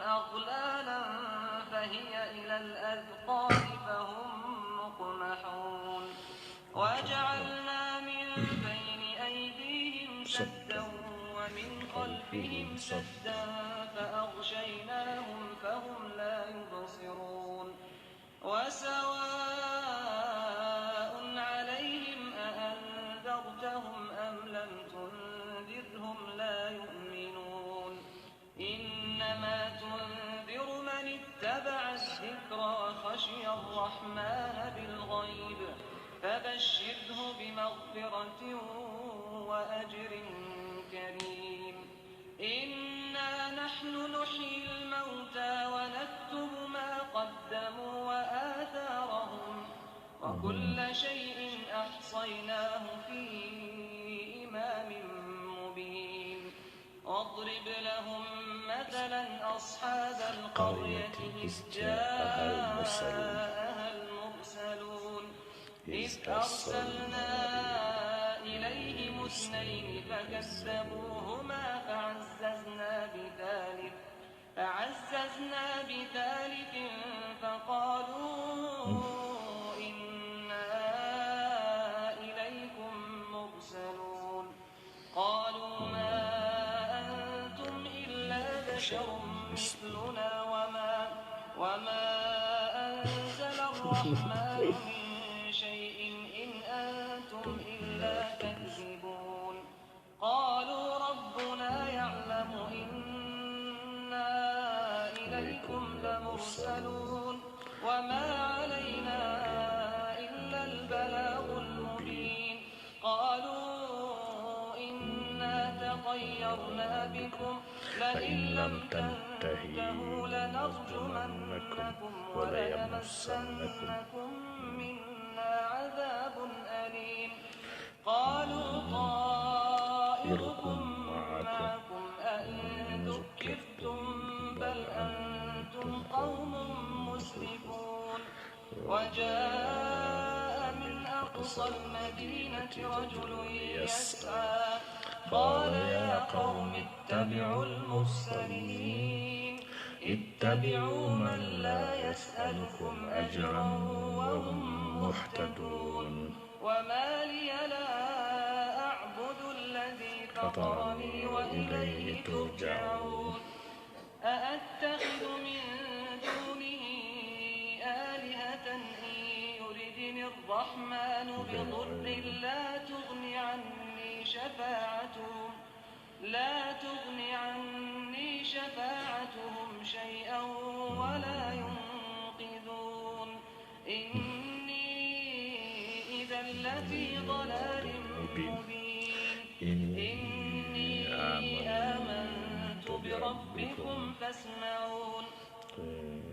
أغلالا فهي إلى الأذقان فهم مقمحون وجعلنا من بين أيديهم سدا ومن خلفهم سدا فأغشيناهم فهم لا يبصرون وسواء عليهم أأنذرتهم أم لم تنذرهم لا يؤمنون إنما تنذر من اتبع الذكر وخشي الرحمن بالغيب فبشره بمغفرة وأجر كريم إنا نحن نحيي الموتى ونكتب ما قدموا وآثارهم وكل شيء أحصيناه في إمام مبين واضرب لهم مثلا أصحاب القرية إذ جاءها المرسلون إذ أرسلنا إليهم اثنين فكذبوهما فعززنا بثالث فقالوا إنا إليكم مرسلون قالوا ما أنتم إلا بشر مثلنا وما أنزل الرحمن من شيء إن أنتم إلا تكذبون قالوا ربنا يعلم إنا إليكم لمرسلون وما علينا إلا البلاغ المبين قالوا إنا تطيرنا بكم لئن لم تنتهوا لنرجمنكم وليمسنكم منا عذاب أليم قالوا طائركم معكم أئن ذكرتم بل أنتم قوم مسرفون وجاء من أقصى المدينة رجل يسعى قال يا قوم اتبعوا المرسلين اتبعوا من لا يسألكم أجرا وهم مهتدون وما لي لا أعبد الذي فطرني وإليه ترجعون أأتخذ من دونه آلهة إن يردني الرحمن بضر لا تغني عني شفاعتهم شيئا ولا ينقذون إني إذا لفي ضلال مبين إني آمنت بربكم فاسمعون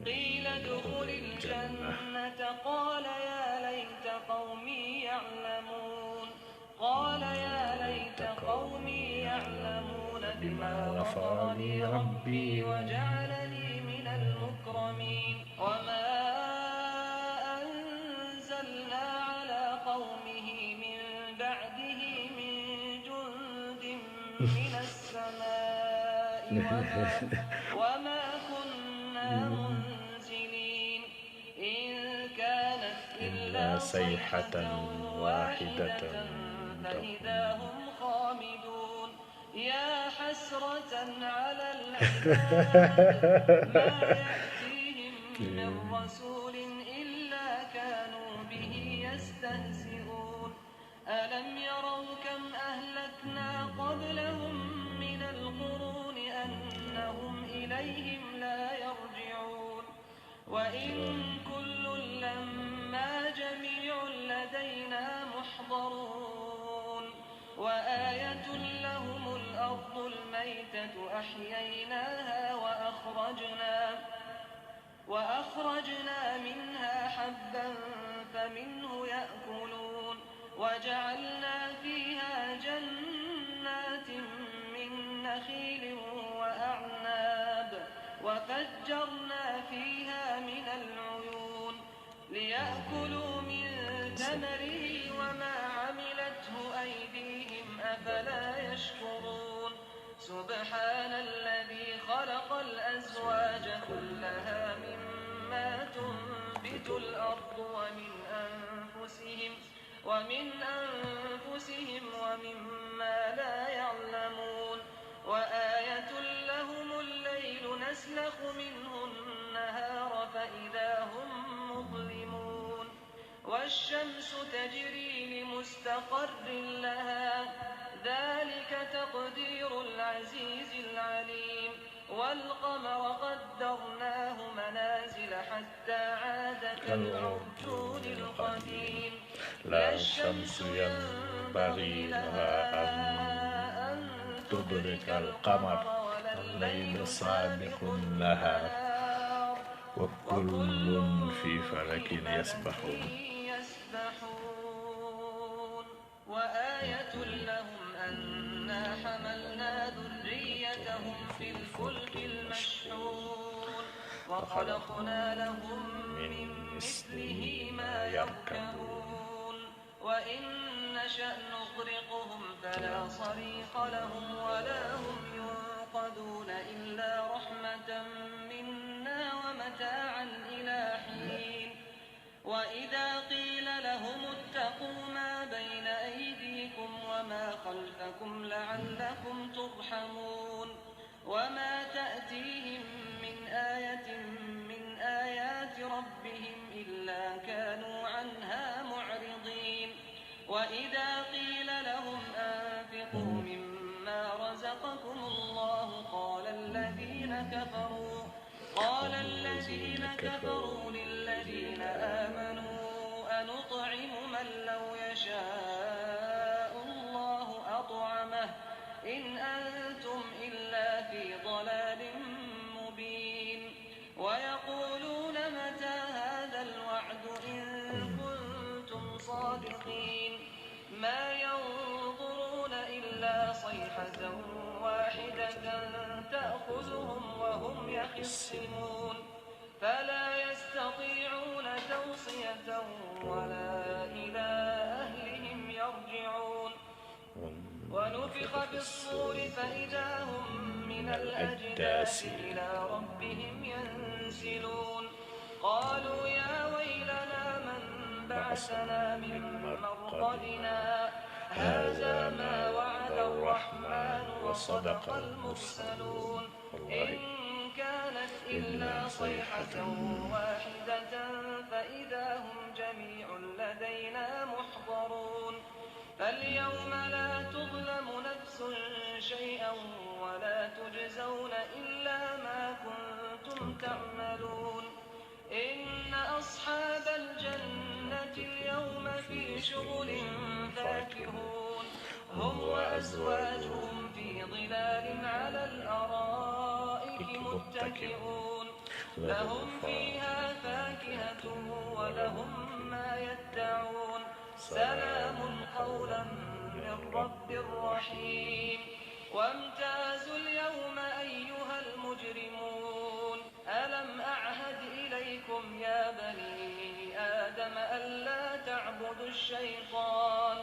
قيل ادخل الجنة قال يا ليت قومي يعلمون بما غفر لي ربي وجعلني من المكرمين وما أنزلنا على قومه من بعده من جند من السماء وما كنا منزلين إن كانت إلا صيحة واحدة فإذا هم خامدون يا حسرة على العباد ما يأتيهم من رسول إلا كانوا به يستهزئون ألم يروا كم أهلكنا قبلهم من القرون أنهم إليهم لا يرجعون وإن كل لما جميع لدينا محضرون وآية لهم الأرض الميتة أحييناها وأخرجنا منها حبا فمنه يأكلون وجعلنا فيها جنات من نخيل وأعناب وفجرنا فيها من العيون ليأكلوا من ثمره وما عملته أيديهم أفلا يشكرون سبحان الذي خلق خلق الأزواج كلها مما تنبت الأرض ومن أنفسهم ومما لا يعلمون وآية لهم الليل نسلخ منه النهار فإذا هم مظلمون والشمس تجري لمستقر لها ذلك تقدير العزيز العليم والقمر قدرناه منازل حتى عاد كالعرجون القديم لا الشمس ينبغي لها أن تدرك القمر الليل سابق النهار وكل في فلك يسبحون وآية لهم أنا حملنا ذريتهم في الفلك المشحون وخلقنا لهم من مثله ما يركبون وإن نشأ نغرقهم فلا صريخ لهم ولا هم ينقذون إلا رحمة منا ومتاعا إلى حين وإذا قيل لهم اتقوا ما بين أيديكم وما خلفكم لعلكم ترحمون وما تأتيهم من آية من آيات ربهم إلا كانوا عنها معرضين وإذا قيل لهم أنفقوا مما رزقكم الله قال الذين كفروا للذين آمنوا أنطعم من لو يشاء الله أطعمه إن أنتم إلا في ضلال مبين ويقولون متى هذا الوعد إن كنتم صادقين ما ينظرون إلا صيحة واحدة تأخذهم وهم يخصمون فلا يستطيعون توصية ولا إلى أهلهم يرجعون ونفخ في الصور فإذا هم من الأجداث إلى ربهم ينسلون قالوا يا ويلنا من بعثنا من مرقدنا هذا ما وعد الرحمن وصدق المرسلون إن كانت إلا صيحة واحدة فإذا هم جميع لدينا محضرون فاليوم لا تظلم نفس شيئا ولا تجزون إلا ما كنتم تعملون إن أصحاب الجنة اليوم في شغل فاكهون هم وأزواجهم في ظلال على الأرائك متكئون لهم فيها فاكهة ولهم ما يدعون سلام قولا من رب رحيم وامتازوا اليوم أيها المجرمون ألم أعهد إليكم يا بني آدم ألا تعبدوا الشيطان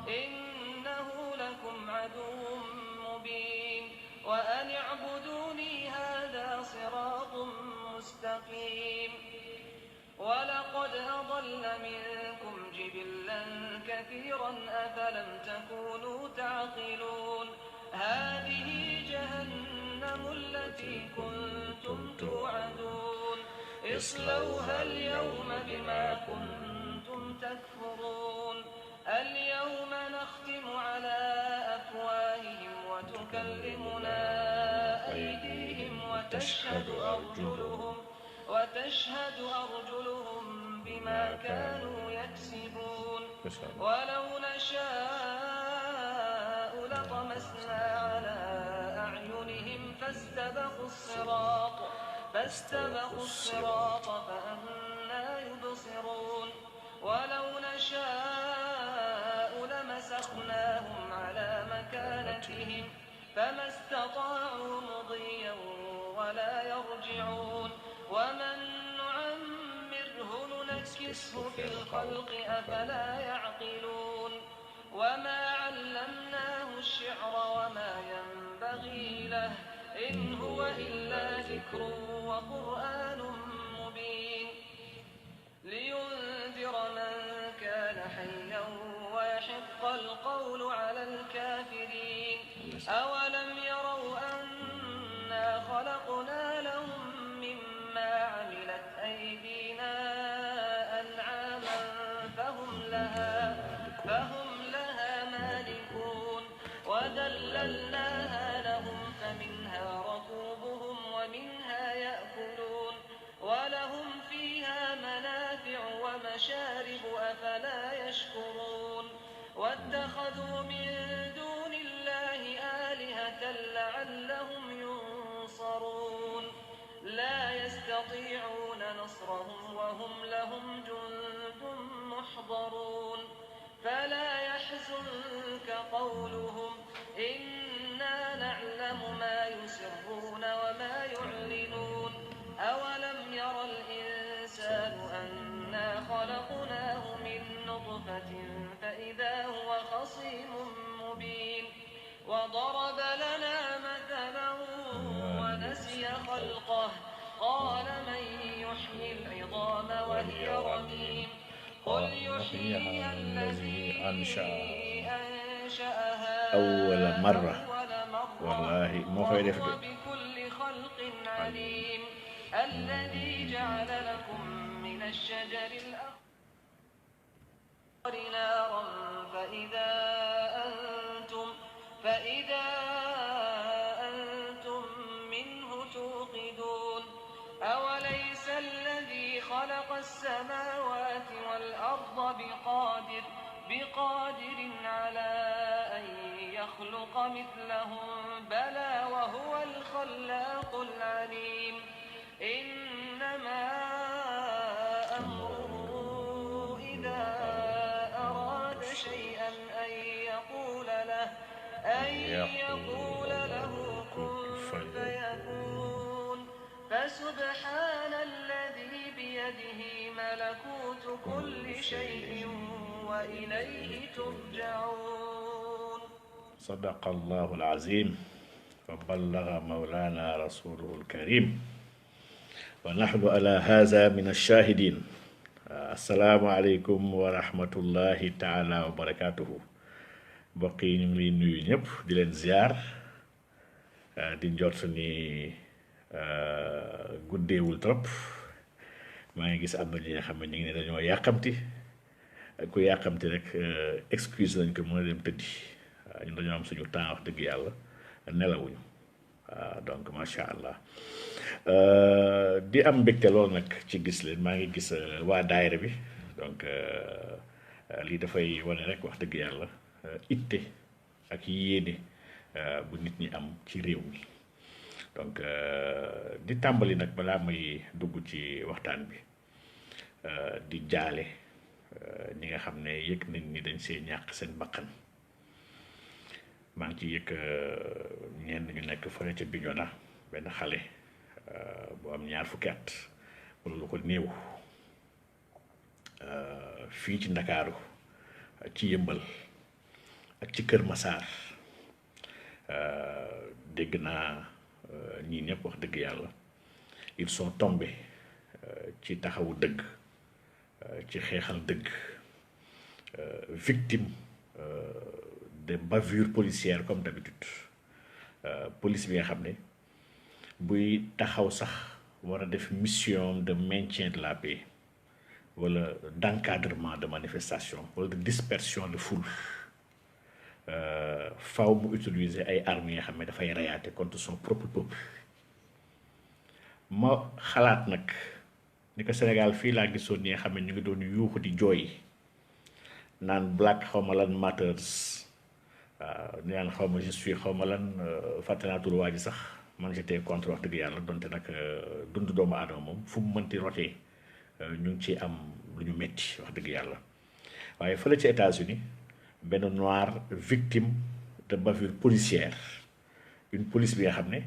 إنه لكم عدو مبين وأن اعبدوني هذا صراط مستقيم ولقد أضل منكم جبلا كثيرا أفلم تكونوا تعقلون هذه جهنم التي كنتم توعدون اصلوها اليوم بما كنتم تكفرون اليوم نختم على أفواههم وتكلمنا أيديهم وتشهد أرجلهم بما كانوا يكسبون ولو نشاء لطمسنا على أعينهم فاستبقوا الصراط فأنى يبصرون ولو نشاء لمسخناهم على مكانتهم فما استطاعوا مضيا ولا يرجعون ومن نعمره ننكسه في الخلق أفلا يعقلون وما علمناه الشعر وما ينبغي له إن هو إلا ذكر وقرآن مبين لينذر من كان حيا ويحق القول على الكافرين أولم يروا أنا خلقنا لهم مما عملت أيدينا أنعاما فهم لها مالكون وذللناها لهم فمنها ركوبهم ومنها يأكلون ولهم فيها منافع ومشارب أفلا يشكرون واتخذوا من دون الله آلهة لعلهم ينصرون لا يستطيعون نصرهم وهم لهم جند محضرون فلا يحزنك قولهم إنا نعلم ما يسرون وما يعلنون أولم ير الإنسان أنا خلقناه من نطفة فإذا هو خصيم مبين وضرب لنا مثلا ونسي خلقه قال من يحيي العظام وهي رميم قل يحييها الذي أنشأها أول مرة والله ما في وهو بكل خلق عليم الذي جعل لكم من الشجر الأخضر نارا فإذا أنتم منه توقدون أوليس الذي خلق السماوات والأرض بقادر على أن يخلق مثلهم بلى وهو الخلاق العليم إنما أمره إذا أراد شيئا أن يقول له كن فيكون فسبحان الذي بيده ملكوت كل شيء وإليه ترجعون صدق الله العظيم وبلغ مولانا رسوله الكريم ونحن على هذا من الشاهدين السلام عليكم ورحمة الله تعالى وبركاته mbokk yi ñu ngi leen nuyu ñëpp di leen ziar di njort ni guddeewul trop maa ngi gis am na ñi nga xam ne ñu ngi ne dañoo yàqamti ku yàqamti rek excuse nañ ko mën a dem tëddi ñun dañoo am suñu temps wax dëgg yàlla nelawuñu donc macha allah di am mbégte lool nag ci gis leen maa ngi gis waa daayira bi donc lii dafay wane rek wax dëgg yàlla itte ak yéene bu nit ñi am ci réew mi donc di tàmbali nag balaa may dugg ci waxtaan bi di jaale ñi nga xam ne yëg nañ ni dañ see ñàkk seen bakkan maa ngi ci yëg ñenn ñu nekk fële ca Bignona benn xale bu am ñaar fukki at wala lu ko néew fii ci Ndakaaru ci Yëmbal ak ci Kër Masaar dégg naa ñii ñëpp wax dëgg yàlla ils sont tombés ci taxawu dëgg ci xeexal dëgg victime de bavure policière comme d'habitude police bi nga xam ne buy taxaw sax war a def mission de maintien de la paix wala d'encadrement de manifestation wala de dispersion de foule faw mu utiliser ay armes yi nga xam ne dafay reyaate contre son propre peuple ma xalaat nag ni ko Sénégal fii laa gisoon ñi nga xam ne ñu ngi doon yuuxu di jooy naan black xaw ma lan matters waaw naan xaw ma je suis xaw ma lan fàtte naa tur waa ji sax man j'étais contre wax dëgg yàlla donte nag dund doomu aadama moom fu mu mënti rotee ñu ngi ci am lu ñu metti wax dëgg yàlla waaye fële ci États-Unis benn noir victime de bavure policière une police bi nga xam ne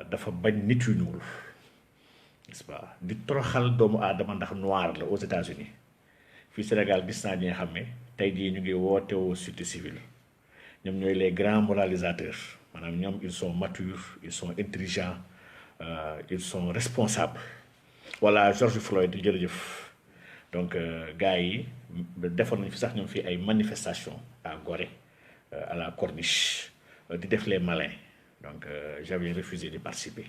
dafa bañ nit yu ñuul n'est-ce pas di toroxal doomu aadama ndax noir la aux États-Unis fii Sénégal gis naa ñi nga xam ne tey jii ñu ngi woote woo société civile ñoom ñooy les grands moralisateurs maanaam ñoom ils sont matures ils sont intelligents ils sont responsables voilà George Floyd jërëjëf donc gars yi defoon nañ fi sax ñoom fii ay manifestations à Gorée à la Corniche di def les malins donc j'avais refusé d'y participer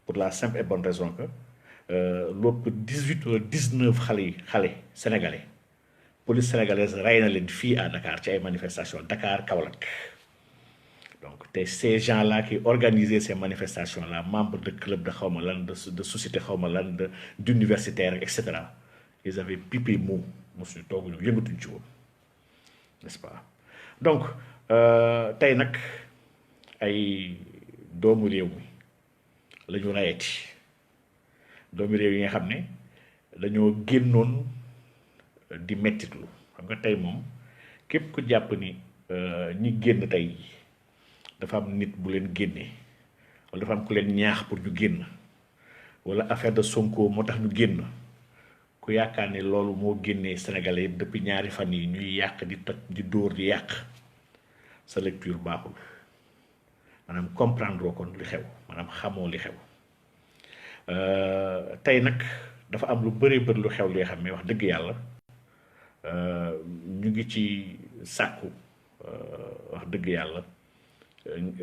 pour la simple et bonne raison que l'autre 18 ou 19 xale sénégalais police sénégalaise rey na leen fii à Dakar ci ay manifestations Dakar Kaolack donc ces gens-là qui organisaient ces manifestations-là membres de club de xawma lan de société xawma lan d'universitaires et cetera ils avaient pipé mou mosuñu tooguñu yëngatuñ ci woon n'est-ce pas donc tey nag ay doomu réew mi la ñu rayeti doomu réew yi nga xam ne dañoo génnoon di mettitlu xam nga tey moom képp ku jàpp ni ñi génn tey dafa am nit bu leen génnee wala dafa am ku leen ñaax pour ñu génn wala affaire de Sonko moo tax ñu génn ku yaakaar ne loolu moo génnee Sénégalais depuis ñaari fan yi ñuy yàq di toj di dóor di yàq sa lecture baaxul maanaam comprendre kon li xew maanaam xamoo li xew tey nag dafa am lu bëree bëri lu xew li xam ne wax dëgg yàlla ñu ngi ci sàkku wax dëgg yàlla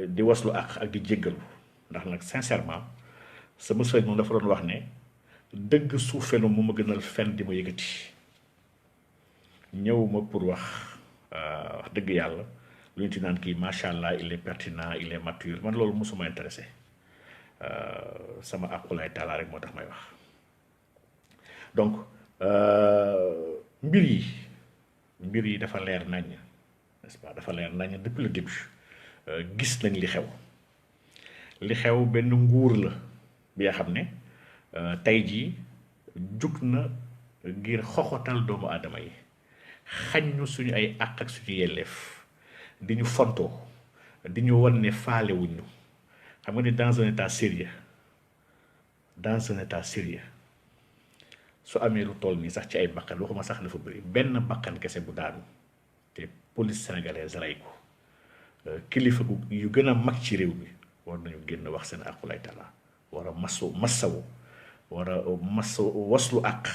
di waslu ak di jéggalu ndax nag sincèrement sama sëñ moom dafa doon wax ne dëgg suufelu mu ma gënal fen di ma yëkkati ñëwuma pour wax dëgg yàlla lu ñu ci naan kii macha allah il est pertinent il est mature man loolu mosuma intéressé sama aqulay taala rek moo tax may wax donc mbir yi dafa leer nañ n'est-ce pas dafa leer nañ depuis le début gis nañ li xew benn nguur la bi nga xam ne tey jii jug na ngir xoxotal doomu aadama yi xañ ñu suñu ay àq ak suñu yelleef di ñu fontoo di ñu wan ne faale wuñu xam nga ni dans un état sérieux su amee lu toll nii sax ci ay bakkan waxuma sax dafa bëri benn bakkan kese bu daanu te police sénégalaise rey ko kilifa yu gën a mag ci réew mi war nañu génn wax seen aqulay tala war a massawu war a waslu àq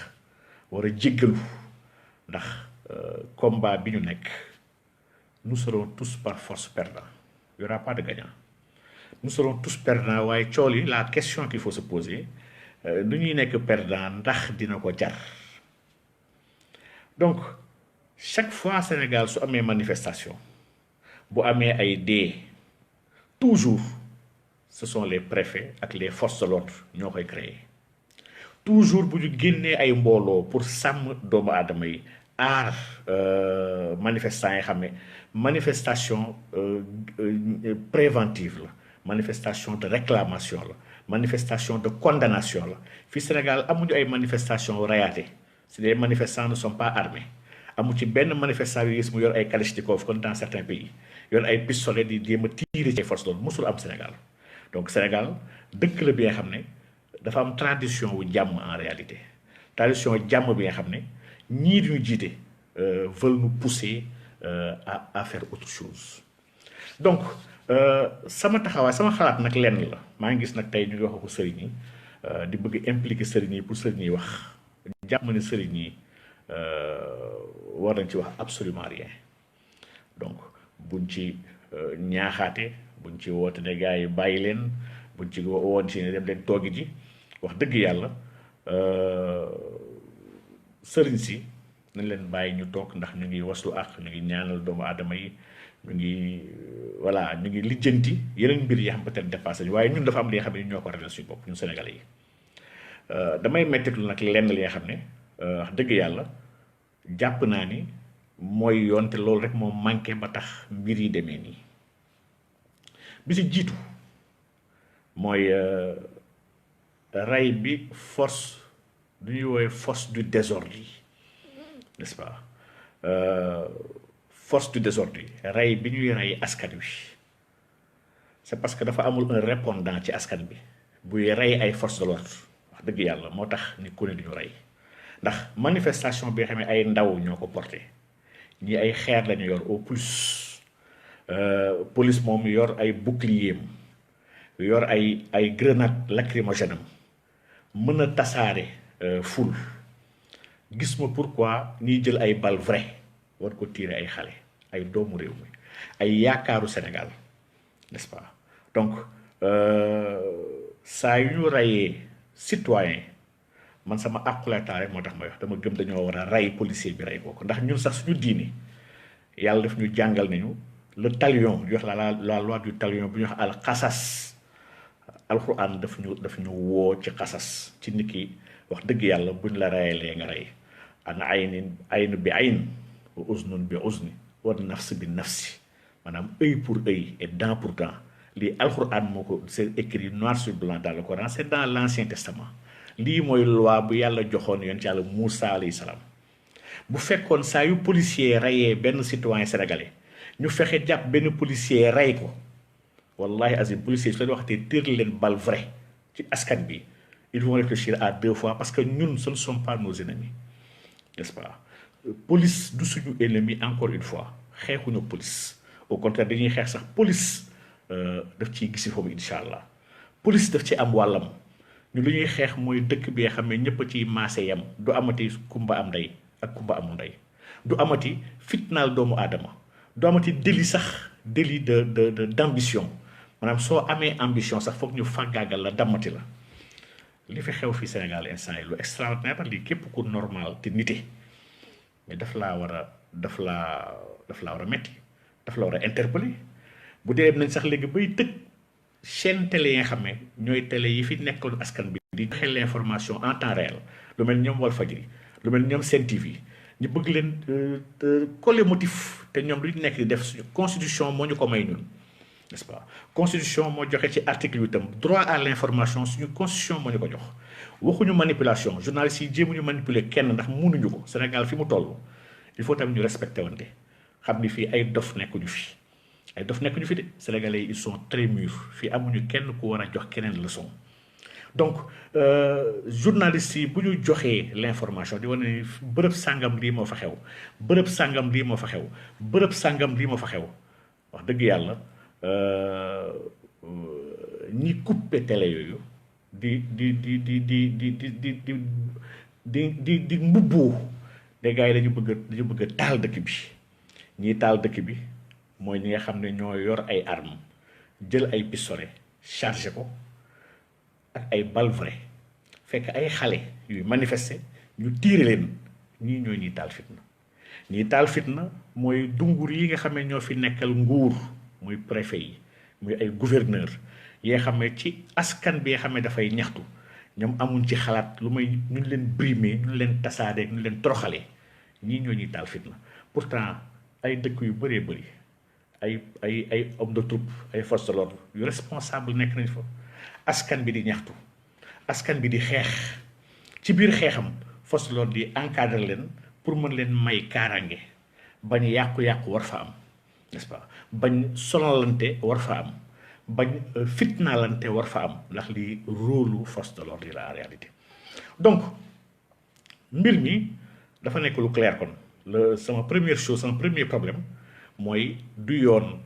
war a jéggalu ndax combat bi ñu nekk nous serons tous par force perdants il y aura pas de gagnant nous serons tous perdants waaye cool yi la question qu'il faut se poser nu ñuy nekk perdant ndax dina ko jar donc chaque fois Sénégal su amee manifestation bu amee ay dee toujours ce sont les préfets ak les forces de l'ordre ñoo koy créer toujours bu ñu génnee ay mbooloo pour sàmm doomu aadama yi aar manifestants yi xam ne manifestation préventive la manifestation de réclamation la manifestation de condamnation la fii Sénégal amuñu ay manifestation rayaate si les manifestants ne sont pas armés amu ci benn manifestant yu gis mu yor ay kalachnikov comme dans certains pays yor ay pistolet di jéem a tirer ci force loolu mosul am Sénégal donc Sénégal dëkk la bi nga xam ne dafa am tradition wu jàmm en réalité tradition jàmm bi nga xam ne ñii di ñu jiite veulent nous pousser à faire autre chose donc sama taxawaay sama xalaat nag lenn la maa ngi gis nag tey ñu ngi wax ko sëriñ yi di bëgg impliquer sëriñ yi pour sëriñ yi wax jàpp ma ne sëriñ yi war nañ ci wax absolument rien donc buñ ci ñaaxaate buñ ci woote ne gars yi bàyyi leen buñ ci woon si ne dem leen toogi ji wax dëgg yàlla sëriñ si nañ leen bàyyi ñu toog ndax ñu ngi waslu ak ñu ngi ñaanal doomu aadama yi ñu ngi voilà ñu ngi lijjanti yeneen mbir yi xam peut-être dépassé waaye ñun dafa am li nga xam ne ñoo ko réglé suñu bopp ñun Sénégalais yi damay mettitul nag lenn li nga xam ne wax dëgg yàlla jàpp naa ni mooy yoon te loolu rek moo manqué ba tax mbir yi demee nii bi si jiitu mooy rey bi force du ñuy woowee force du désordre yi n'est-ce pas force du désordre yi rey bi ñuy rey askan wi c'est parce que dafa amul un répondant ci askan bi buy rey ay force de l'ordre wax dëgg yàlla moo tax ni ku ne duñu rey ndax manifestation bi nga xam ne ay ndaw ñoo ko porté ñi ay xeer lañu yor au plus police moom yor ay bouclier yor ay grenade lacrymogène mën a tasaare foule gis ma pourquoi ñuy jël ay balles vraies war ko tirer ay xale ay doomu réew mi ay yaakaaru Sénégal n'est-ce pas donc saa yu ñu rayee citoyen man sama àqulaataare moo tax may wax dama gëm dañoo war a ray policier bi ray kooku ndax ñun sax suñu diini yàlla daf ñu jàngal nañu le talion di wax la loi du talion bu ñu wax al xasas alquran daf ñu woo ci xasas ci nit ki wax dëgg yàlla buñ la rayalee nga rey ana aynu bi ayn wa uznun bi uzni wa nafs bi nafsi maanaam œil pour œil et dent pour dent lii alquran moo ko c'est écrit noir sur blanc dans le Coran c'est dans l'ancien testament lii mooy loi bu yàlla joxoon yoon ci yàlla Moussa alayhi salaam bu fekkoon saa yu policier rayee benn citoyen sénégalais ñu fexe jàpp benn policier ray ko wallahi azim policier su leen waxtee tër leen balle vrai ci askan bi ils vont réfléchir à deux fois parce que ñun ce ne sont pas nos ennemis n'est-ce pas police du suñu ennemi encore une fois xeexuñu police au contraire dañuy xeex sax police daf ciy gisi foofu incha allah police daf ci am wàllam ñu lu ñuy xeex mooy dëkk bi nga xam ne ñëpp a ciy maase yam du amati kumba am ndey ak kumba amul ndey du amati fitnaal doomu aadama du amati délit sax délit d'ambition maanaam soo amee ambition sax foog ñu fàggaagal la dammati la li fi xew fii Sénégal instant yi lu extraordinaire lii képp ku normal te nite mais daf laa war a metti daf la war a interpeller bu dee nañ sax léegi bay tëj chaîne télé yi nga xam ne ñooy télé yi fi nekkoon askan bi di joxe l'information en temps réel lu mel ñoom Walfadjri lu mel ñoom Sen TV ñu bëgg leen coller motif te ñoom lu ñu nekk di def suñu constitution moo ñu ko may ñun n'est-ce pas constitution moo joxe ci article 8 am droit à l'information suñu constitution moo ñu ko jox waxuñu manipulation journalistes yi jéemuñu manipuler kenn ndax mënuñu ko Sénégal fi mu toll il faut tamit ñu respecté wante xam ni fii ay dof nekkuñu fi ay dof nekkuñu fi de Sénégalais yi ils sont très mûrs fii amuñu kenn ku war a jox keneen leçon donc journalistes yi bu ñu joxee l'information di wane ni bërëb sàngam lii moo fa xew bërëb sàngam lii moo fa xew bërëb sàngam lii moo fa xew wax dëgg yàlla ñi coupé télé yooyu di mbubboo de gars yi dañu bëgg a taal dëkk bi ñii taal dëkk bi mooy ñi nga xam ne ñoo yor ay armes jël ay pistolet chargé ko ak ay balles vraies fekk ay xale yuy manifester ñu tiire leen ñii ñooy ñiy taal fitna mooy dungur yi nga xam ne ñoo fi nekkal nguur muy préfet yi muy ay gouverneur yi nga xam ne ci askan bi nga xam ne dafay ñaxtu ñoom amuñ ci xalaat lu may ñu leen brimer ñu leen tasaadee ñu leen toroxalee ñii ñoo ñuy taal fitna pourtant ay dëkk yu bëree bëri ay hommes de troupe ay forces de l'ordre yu responsable nekk nañ fa askan bi di ñaxtu askan bi di xeex ci biir xeexam forces de l'ordre yi encadre leen pour mën leen may kaaraange bañ yàqu-yàqu war fa am n'est-ce pas bañ sonalante war fa am bañ fitnaalante war fa am ndax li rôle force de l'ordre yi la en réalité donc mbir mi dafa nekk lu clair kon sama première chose sama premier problème mooy du yoon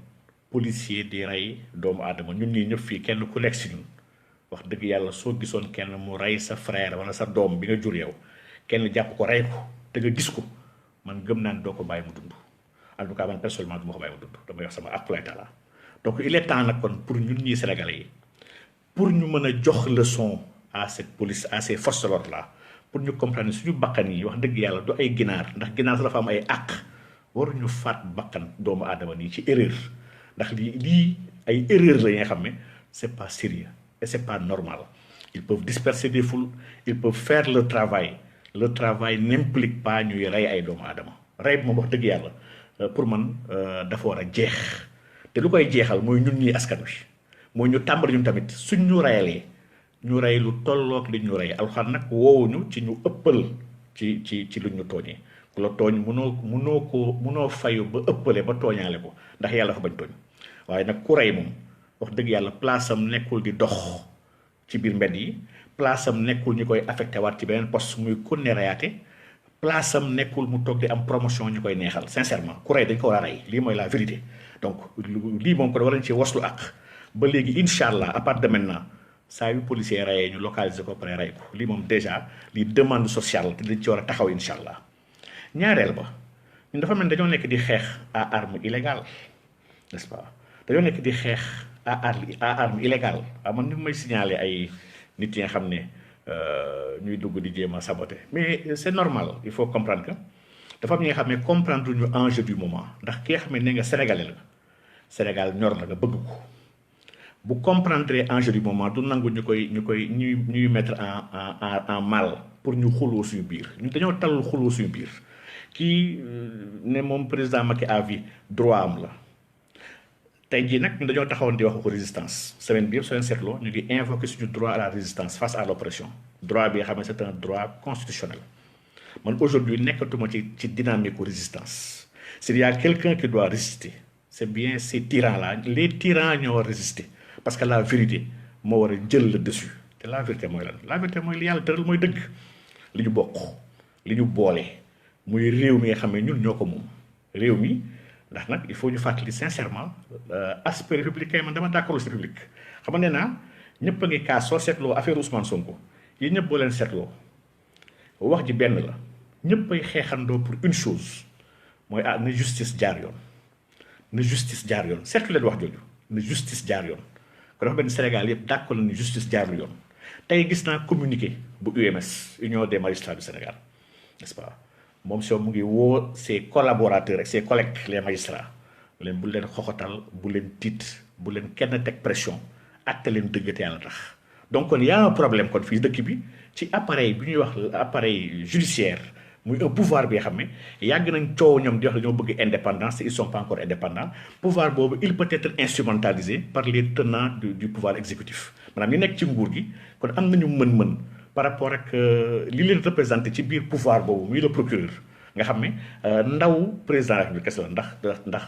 policier di rey doomu aadama ñun ñii ñëpp fii kenn ku nekk si ñun wax dëgg yàlla soo gisoon kenn mu rey sa frère wala sa doom bi nga jur yow kenn jàpp ko rey ko te nga gis ko man gëm naan doo ko bàyyi mu dund en tout cas man personnellement du ma ko bàyyi mu dund damay wax sama aqulay taala donc il est temps nag kon pour ñun ñii sénégalais yi pour ñu mën a jox leçon à cette police à ces forces de l'ordre là pour ñu comprendre suñu bakkan yi wax dëgg yàlla du ay ginaar ndax ginaar sa dafa am ay àq waruñu faat bakkan doomu aadama nii ci erreur ndax lii ay erreur la yi nga xam ne c'est pas sérieux et c'est pas normal ils peuvent disperser des foules ils peuvent faire le travail n'implique pas ñuy rey ay doomu aadama rey bi moom wax dëgg yàlla pour man dafa war a jeex te lu koy jeexal mooy ñun ñii askan wi mooy ñu tàmbali ñun tamit suñ ñu reyalee ñu rey lu tolloog li ñu rey alxuraan nag woowuñu ci ñu ëppal ci lu ñu tooñee ku la tooñ munoo fayu ba ëppale ba tooñaale ko ndax yàlla fa bañ tooñ waaye nag ku rey moom wax dëgg yàlla place am nekkul di dox ci biir mbedd yi place am nekkul ñu koy affecté waat ci beneen poste muy kunne reyaate place am nekkul mu toog di am promotion ñu koy neexal sincèrement ku rey dañ ko war a rey lii mooy la vérité donc lii moom ko war nañ ci waslu ak ba léegi incha allah à part de maintenant saa yu policier reyee ñu localiser ko pare rey ko lii moom déjà lii demande sociale te dañ ci war a taxaw incha allah ñaareel ba ñun dafa mel dañoo nekk di xeex à arme illégale n'est-ce pas dañoo nekk di xeex à arme illégale man ni may signaler ay nit yi nga xam ne ñuy dugg di jéem a saboter mais c'est normal il faut comprendre que dafa am ñi nga xam ne comprendre ñu enjeu du moment ndax ki nga xam ne nga sénégalais la Sénégal ñor la nga bëgg ko bu comprendre enjeu du moment du nangu ñuy mettre en mal pour ñu xuloo suñu biir ñu dañoo talul xuloo suñu biir kii ne moom président Macky à vie droit am la tey jii nag ñu dañoo taxawoon di wax ko résistance semaine bi yëpp soo leen seetloo ñu ngi invoqué suñu droit à la résistance face à l'oppression droit bi nga xam ne c'est un droit constitutionnel man aujourd'hui nekkatuma ci dynamique résistance s'il y a quelqu'un qui doit résister c'est bien ces tyrans là les tyrans ñoo war résister parce que la vérité moo war a jël le dessus te la vérité mooy lan la vérité mooy li yàlla tëral mooy dëgg li ñu bokk li ñu boole muy réew mi nga xam ne ñun ñoo ko moom réew mi ndax nag il faut ñu fàttali sincèrement aspect républicain man dama d'accord ci république xam nga nee naa ñëpp a ngi kaas soo seetloo affaire Ousmane Sonko yi ñëpp boo leen seetloo wax ji benn la ñëpp ay xeexandoo pour une chose mooy na justice jaar yoon na justice jaar yoon seetlu leen wax jooju na justice jaar yoon ko dafa benn Sénégal yëpp d'accord na ni justice jaarul yoon tey gis naa communiqué bu UMS Union des magistrats du Sénégal n'est-ce pas moom soo mu ngi woo ses collaborateurs ak ses collègues les magistrats leen bu leen xoxotal bu leen tiit bu leen kenn teg pression atte leen dëgg te yàlla tax donc kon y a un problème kon fii dëkk bi ci appareil bi ñuy wax appareil judiciaire muy un pouvoir bi nga xam ne yàgg nañ coow ñoom di wax dañoo bëgg indépendance te ils sont pas encore indépendants pouvoir boobu il peut être instrumentalisé par les tenants du pouvoir exécutif maanaam ñu nekk ci nguur gi kon am nañu mën-mën par rapport ak li leen représenté ci biir pouvoir boobu muy le procureur nga xam ne ndaw président de la République kese la ndax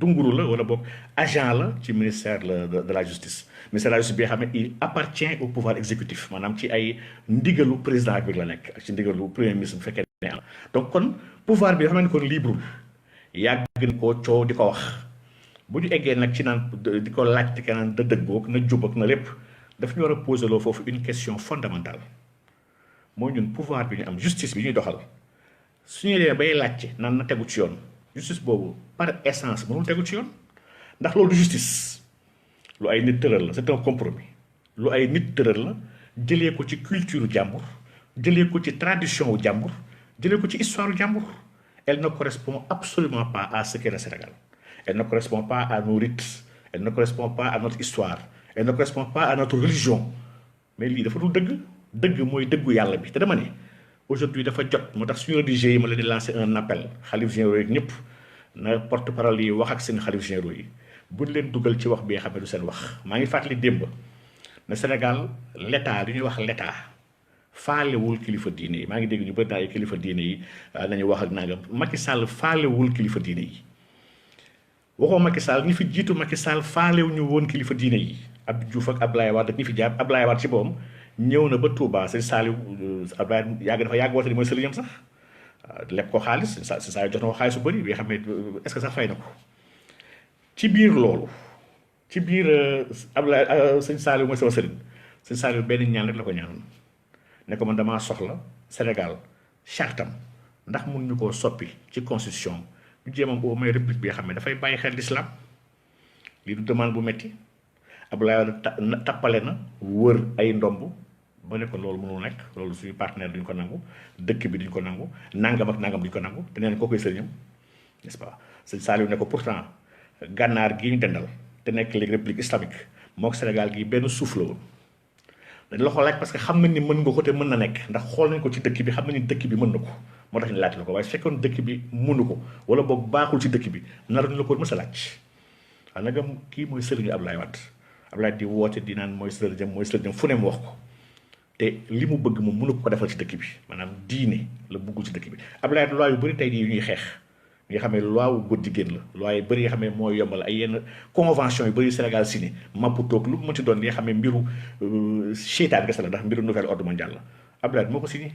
dunguru la wala boog agent la ci ministère de la justice ministère de la justice bi nga xam ne il appartient au pouvoir exécutif maanaam ci ay ndigalu président de la République la nekk ak ci ndigalu premier ministre bu fekkee ne am donc kon pouvoir bi dafa mel ni kon libre yàgg na koo coow di ko wax bu ñu eggee nag ci naan di ko laajte ke naan da dëggoog na jub ak na lépp daf ñu war a poser loo foofu une question fondamentale mooy ñun pouvoir bi ñu am justice bi ñuy doxal suñu demee bay laajte nan na tegu ci yoon justice boobu par essence mënul tegu ci yoon ndax loolu du justice lu ay nit tëral la c'est un compromis lu ay nit tëral la jëlee ko ci culture jàmbur jëlee ko ci tradition wu jàmbur jëlee ko ci histoire jàmbur elle ne correspond absolument pas à ce qu'est le Sénégal elle ne correspond pas à nos rites elle ne correspond pas à notre histoire elle ne correspond pas à notre religion mais lii dafa dul dëgg mooy dëggu yàlla bi te dama ne aujourd'hui dafa jot moo tax suñu religieux yi ma leen di lancer un appel xalif généraux yi ñëpp na porte parole yi wax ak seen xalif généraux yi buñ leen dugal ci wax bi nga xam ne du seen wax maa ngi fàttali démb na Sénégal l'état li ñuy wax l'état faalewul kilifa diine yi maa ngi dégg ñu bëri naa ay kilifa diine yi nañu wax ak nangam Macky Sall faalewul kilifa diine yi waxoo Macky Sall ñi fi jiitu Macky Sall faalewu ñu woon kilifa diine yi Abdou Diouf ak Abdoulaye Wade ak ñi fi jàpp Abdoulaye Wade ci boppam ñëw na ba Touba sëñ Saliou Abdoulaye dafa yàgg woote ni mooy sëriñam sax leb ko xaalis sëñ Saliou jox na ko xaalis bu bëri bi nga xam ne est-ce que sax fay na ko ci biir loolu ci biir Abdoulaye sëñ Saliou mooy sama sëriñ sëñ Saliou benn ñaan rek la ko ñaanoon ne ko man damaa soxla Sénégal chartam ndax mun ñu koo soppi ci constitution ñu jéemam au moins république bi nga xam ne dafay bàyyi xel l'islam lii du demande bu metti Abdoulaye tappale na wër ay ndomb ba ne ko loolu mënul nekk loolu suñu partenaire duñ ko nangu dëkk bi duñ ko nangu nangam ak nangam duñ ko nangu te nee na koo koy sëriñam n'est-ce pas sëñ Saliou ne ko pourtant gànnaar gii ñu dendal te nekk léegi république islamique moo ko Sénégal gii benn suuf la woon dañ la ko laaj parce que xam nañ ni mën nga ko te mën na nekk ndax xool nañ ko ci dëkk bi xam nañ ni dëkk bi mën na ko moo tax ñu laaj la ko waaye su fekkoon dëkk bi mënu ko wala boog baaxul ci dëkk bi naruñu la ko mës a laaj waaw nagam kii mooy sëriñu Abdoulaye Wade Abdoulaye di woote di naan mooy sëriñam fu ne mu wax ko te li mu bëgg moom mënu ko defal ci dëkk bi maanaam diine la bëggul ci dëkk bi Abdoulaye loi yu bëri tey jii yu ñuy xeex nga xam ne loi wu góor jigéen la loi yu bëri nga xam ne moo yombal ay yenn convention yu bëri Sénégal signé Maputo lu mu ci doon nga xam ne mbiru seytaan kese la ndax mbiru nouvel ordre mondial la Abdoulaye moo ko signé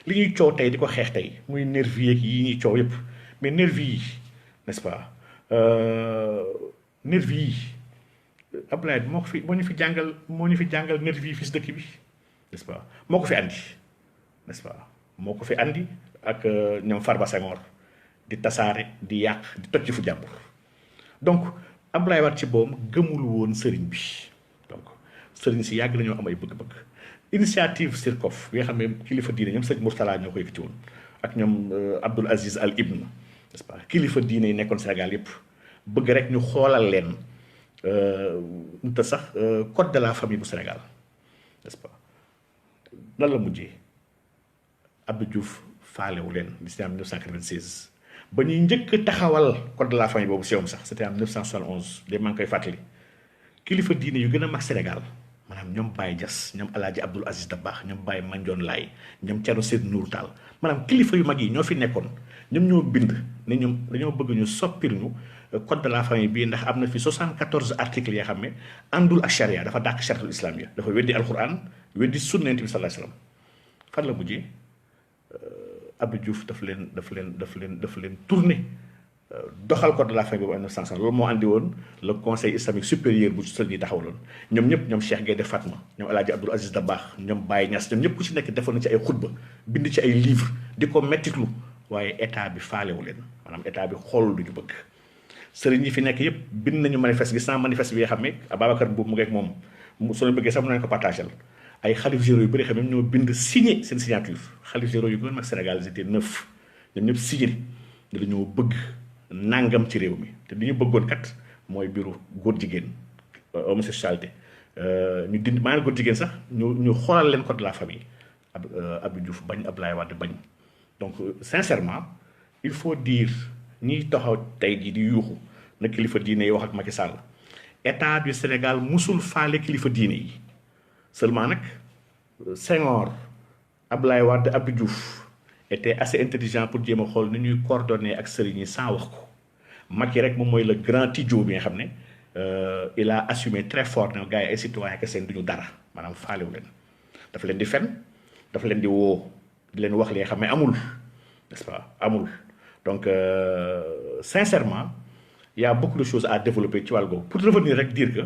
li ñuy coow tey di ko xeex tey muy nervi yeeg yi ñuy coow yëpp mais nervi yi n'est-ce pas nervi yi Abdoulaye moo ko fi moo ñu fi jàngal nervi yi fii si dëkk bi n'est-ce pas moo ko fi andi n'est-ce pas moo ko fi andi ak ñoom Farba Senghor di tasaare di yàq di toj ci fu jàmbur donc Abdoulaye Wade ci boom gëmul woon sëriñ bi donc sëriñ si yàgg nañoo am ay bëgg-bëgg initiative Sirkof bi nga xam ne kilifa diine ñoom sëñ Mourtala ñoo ko yëkkati woon ak ñoom Abdoul Aziz Al Ibn n'est-ce pas kilifa diine yi nekkoon Sénégal yëpp bëgg rek ñu xoolal leen te sax code de la famille bu Sénégal n'est-ce pas lan la mujjee Abdou Diouf faalewu leen li c'était en 1996 ba ñuy njëkk taxawal code de la famille boobu siwam sax c'était en 1971 de maa ngi koy fàttali kilifa diine yu gën a mag Sénégal maanaam ñoom Baye Niass ñoom Alaaji Abdoul Aziz Dabakh ñoom Baye Mandione Laye ñoom Thierno Seydou Nourou Tall maanaam kilifa yu mag yi ñoo fi nekkoon ñoom ñoo bind ne ñoom dañoo bëgg ñu soppir ñu code de la famille bii ndax am na fi 74 articles yoo xam ne àndul ak charia dafa dàq chariatul islam ya dafa weddi alquran weddi sunna Yonent bi sallallahu alayhi wasallam fan la mujjee Abdou Diouf daf leen tourné doxal code de la famille boobu en 1960 loolu moo andi woon le conseil islamique supérieur bu sëñ yi taxawaloon ñoom ñëpp ñoom Cheikh Gaïndé Fatma ñoom El Hadj Abdoul Aziz Dabakh ñoom Baye Niass ñoom ñëpp ku ci nekk defoon na ci ay xutba bind ci ay livre di ko mettitlu waaye état bi faalewu leen maanaam état bi xool lu ñu bëgg sëriñ yi fi nekk yëpp bind nañu manifeste gis naa manifeste bi nga xam ne Ababacar Mbow mu ngi ak moom soo leen bëggee sax mën nañu ko partagé ay xalif généraux yu bëri xam ne ñoo bind signé seen signature xalif généraux yu gën mag Sénégal c'était 9 ñoom ñëpp signé ne dañoo bëgg nangam ci réew mi te li ñu bëggoon kat mooy biiru góor jigéen homosexualité ñu dindi maanaam góor jigéen sax ñu xoolal leen code de la famille Abdou Diouf bañ Abdoulaye Wade bañ donc sincèrement il faut dire ñiy taxaw tey jii di yuuxu na kilifa diine yi wax ak Macky Sall état du Sénégal musul faale kilifa diine yi seulement nag Senghor Abdoulaye Wade Abdou Diouf était assez intelligent pour jéem a xool ni ñuy coordonner ak sëriñ yi sans wax ko Macky rek moom mooy le grand idiot bi nga xam ne il a assumé très fort ne gars yi ay citoyens que seen duñu dara maanaam faalewu leen dafa leen di fen dafa leen di woo di leen wax li nga xam ne amul n'est-ce pas amul donc sincèrement il y a beaucoup de choses à développer ci wàll googu pour revenir rek dire que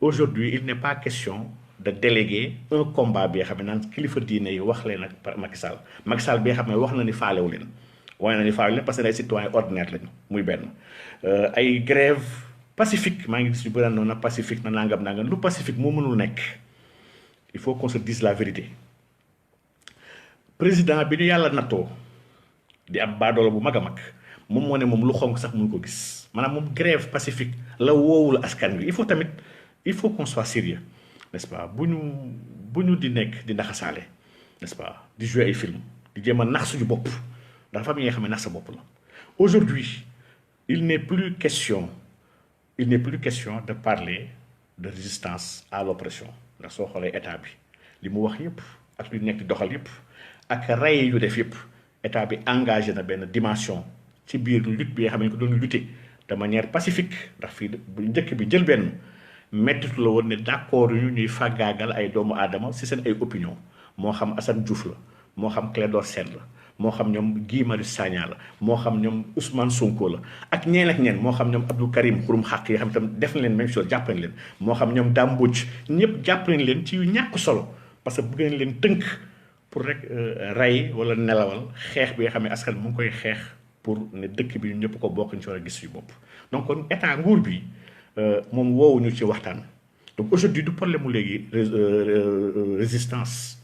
aujourd'hui il n'est pas question de déléguer un combat bi nga xam ne naan kilifa diine yi wax leen ak Macky Sall bi nga xam ne wax na ni faalewu leen waaye na ni faalewu leen parce que ay citoyens ordinaires lañu muy benn ay grève pacifique maa ngi gis ñu bëri noonu na pacifique na nangam lu pacifique moo mënul nekk il faut qu'on se dise la vérité président bi ñu yàlla nattoo di ab baadoola bu mag a mag moom moo ne moom lu xonk sax mënu ko gis maanaam moom grève pacifique la woowul askan wi il faut qu'on soit sérieux n'est-ce pas bu ñu di nekk di naxasaale n'est-ce pas di jouer ay film di jéem a nax suñu bopp ndax dafa am yi nga xam ne nax sa bopp la aujourd'hui il n'est plus question de parler de résistance à l'oppression ndax soo xoolee état bi li mu wax yëpp ak lu nekk di doxal yëpp ak rey yu def yëpp état bi engagé na benn dimension ci biir lutte bi nga xam ne ko doon lutter de manière pacifique ndax fii bu njëkk bi jël benn mettitu la woon ne d'accord yu ñuy fàggaagal ay doomu aadama ci seen ay opinion moo xam Assane Diouf la moo xam Clédor Sène la moo xam ñoom Guy Marius Sagna la moo xam ñoom Ousmane Sonko la ak ñeen moo xam ñoom Abdou Karim Xurum Xaq yi xam itam def na leen même chose jàpp nañ leen moo xam ñoom Dame Mbodj ñëpp jàpp nañ leen ci yu ñàkk solo parce que bëgg nañ leen tënk pour rek rey wala nelawal xeex bi nga xam ne askan mu ngi koy xeex pour ne dëkk bi ñu ñëpp ko bokk ñu ci war a gis yu bopp donc kon état nguur bi moom woowuñu ci waxtaan donc aujourd'hui du problème mu léegi résistance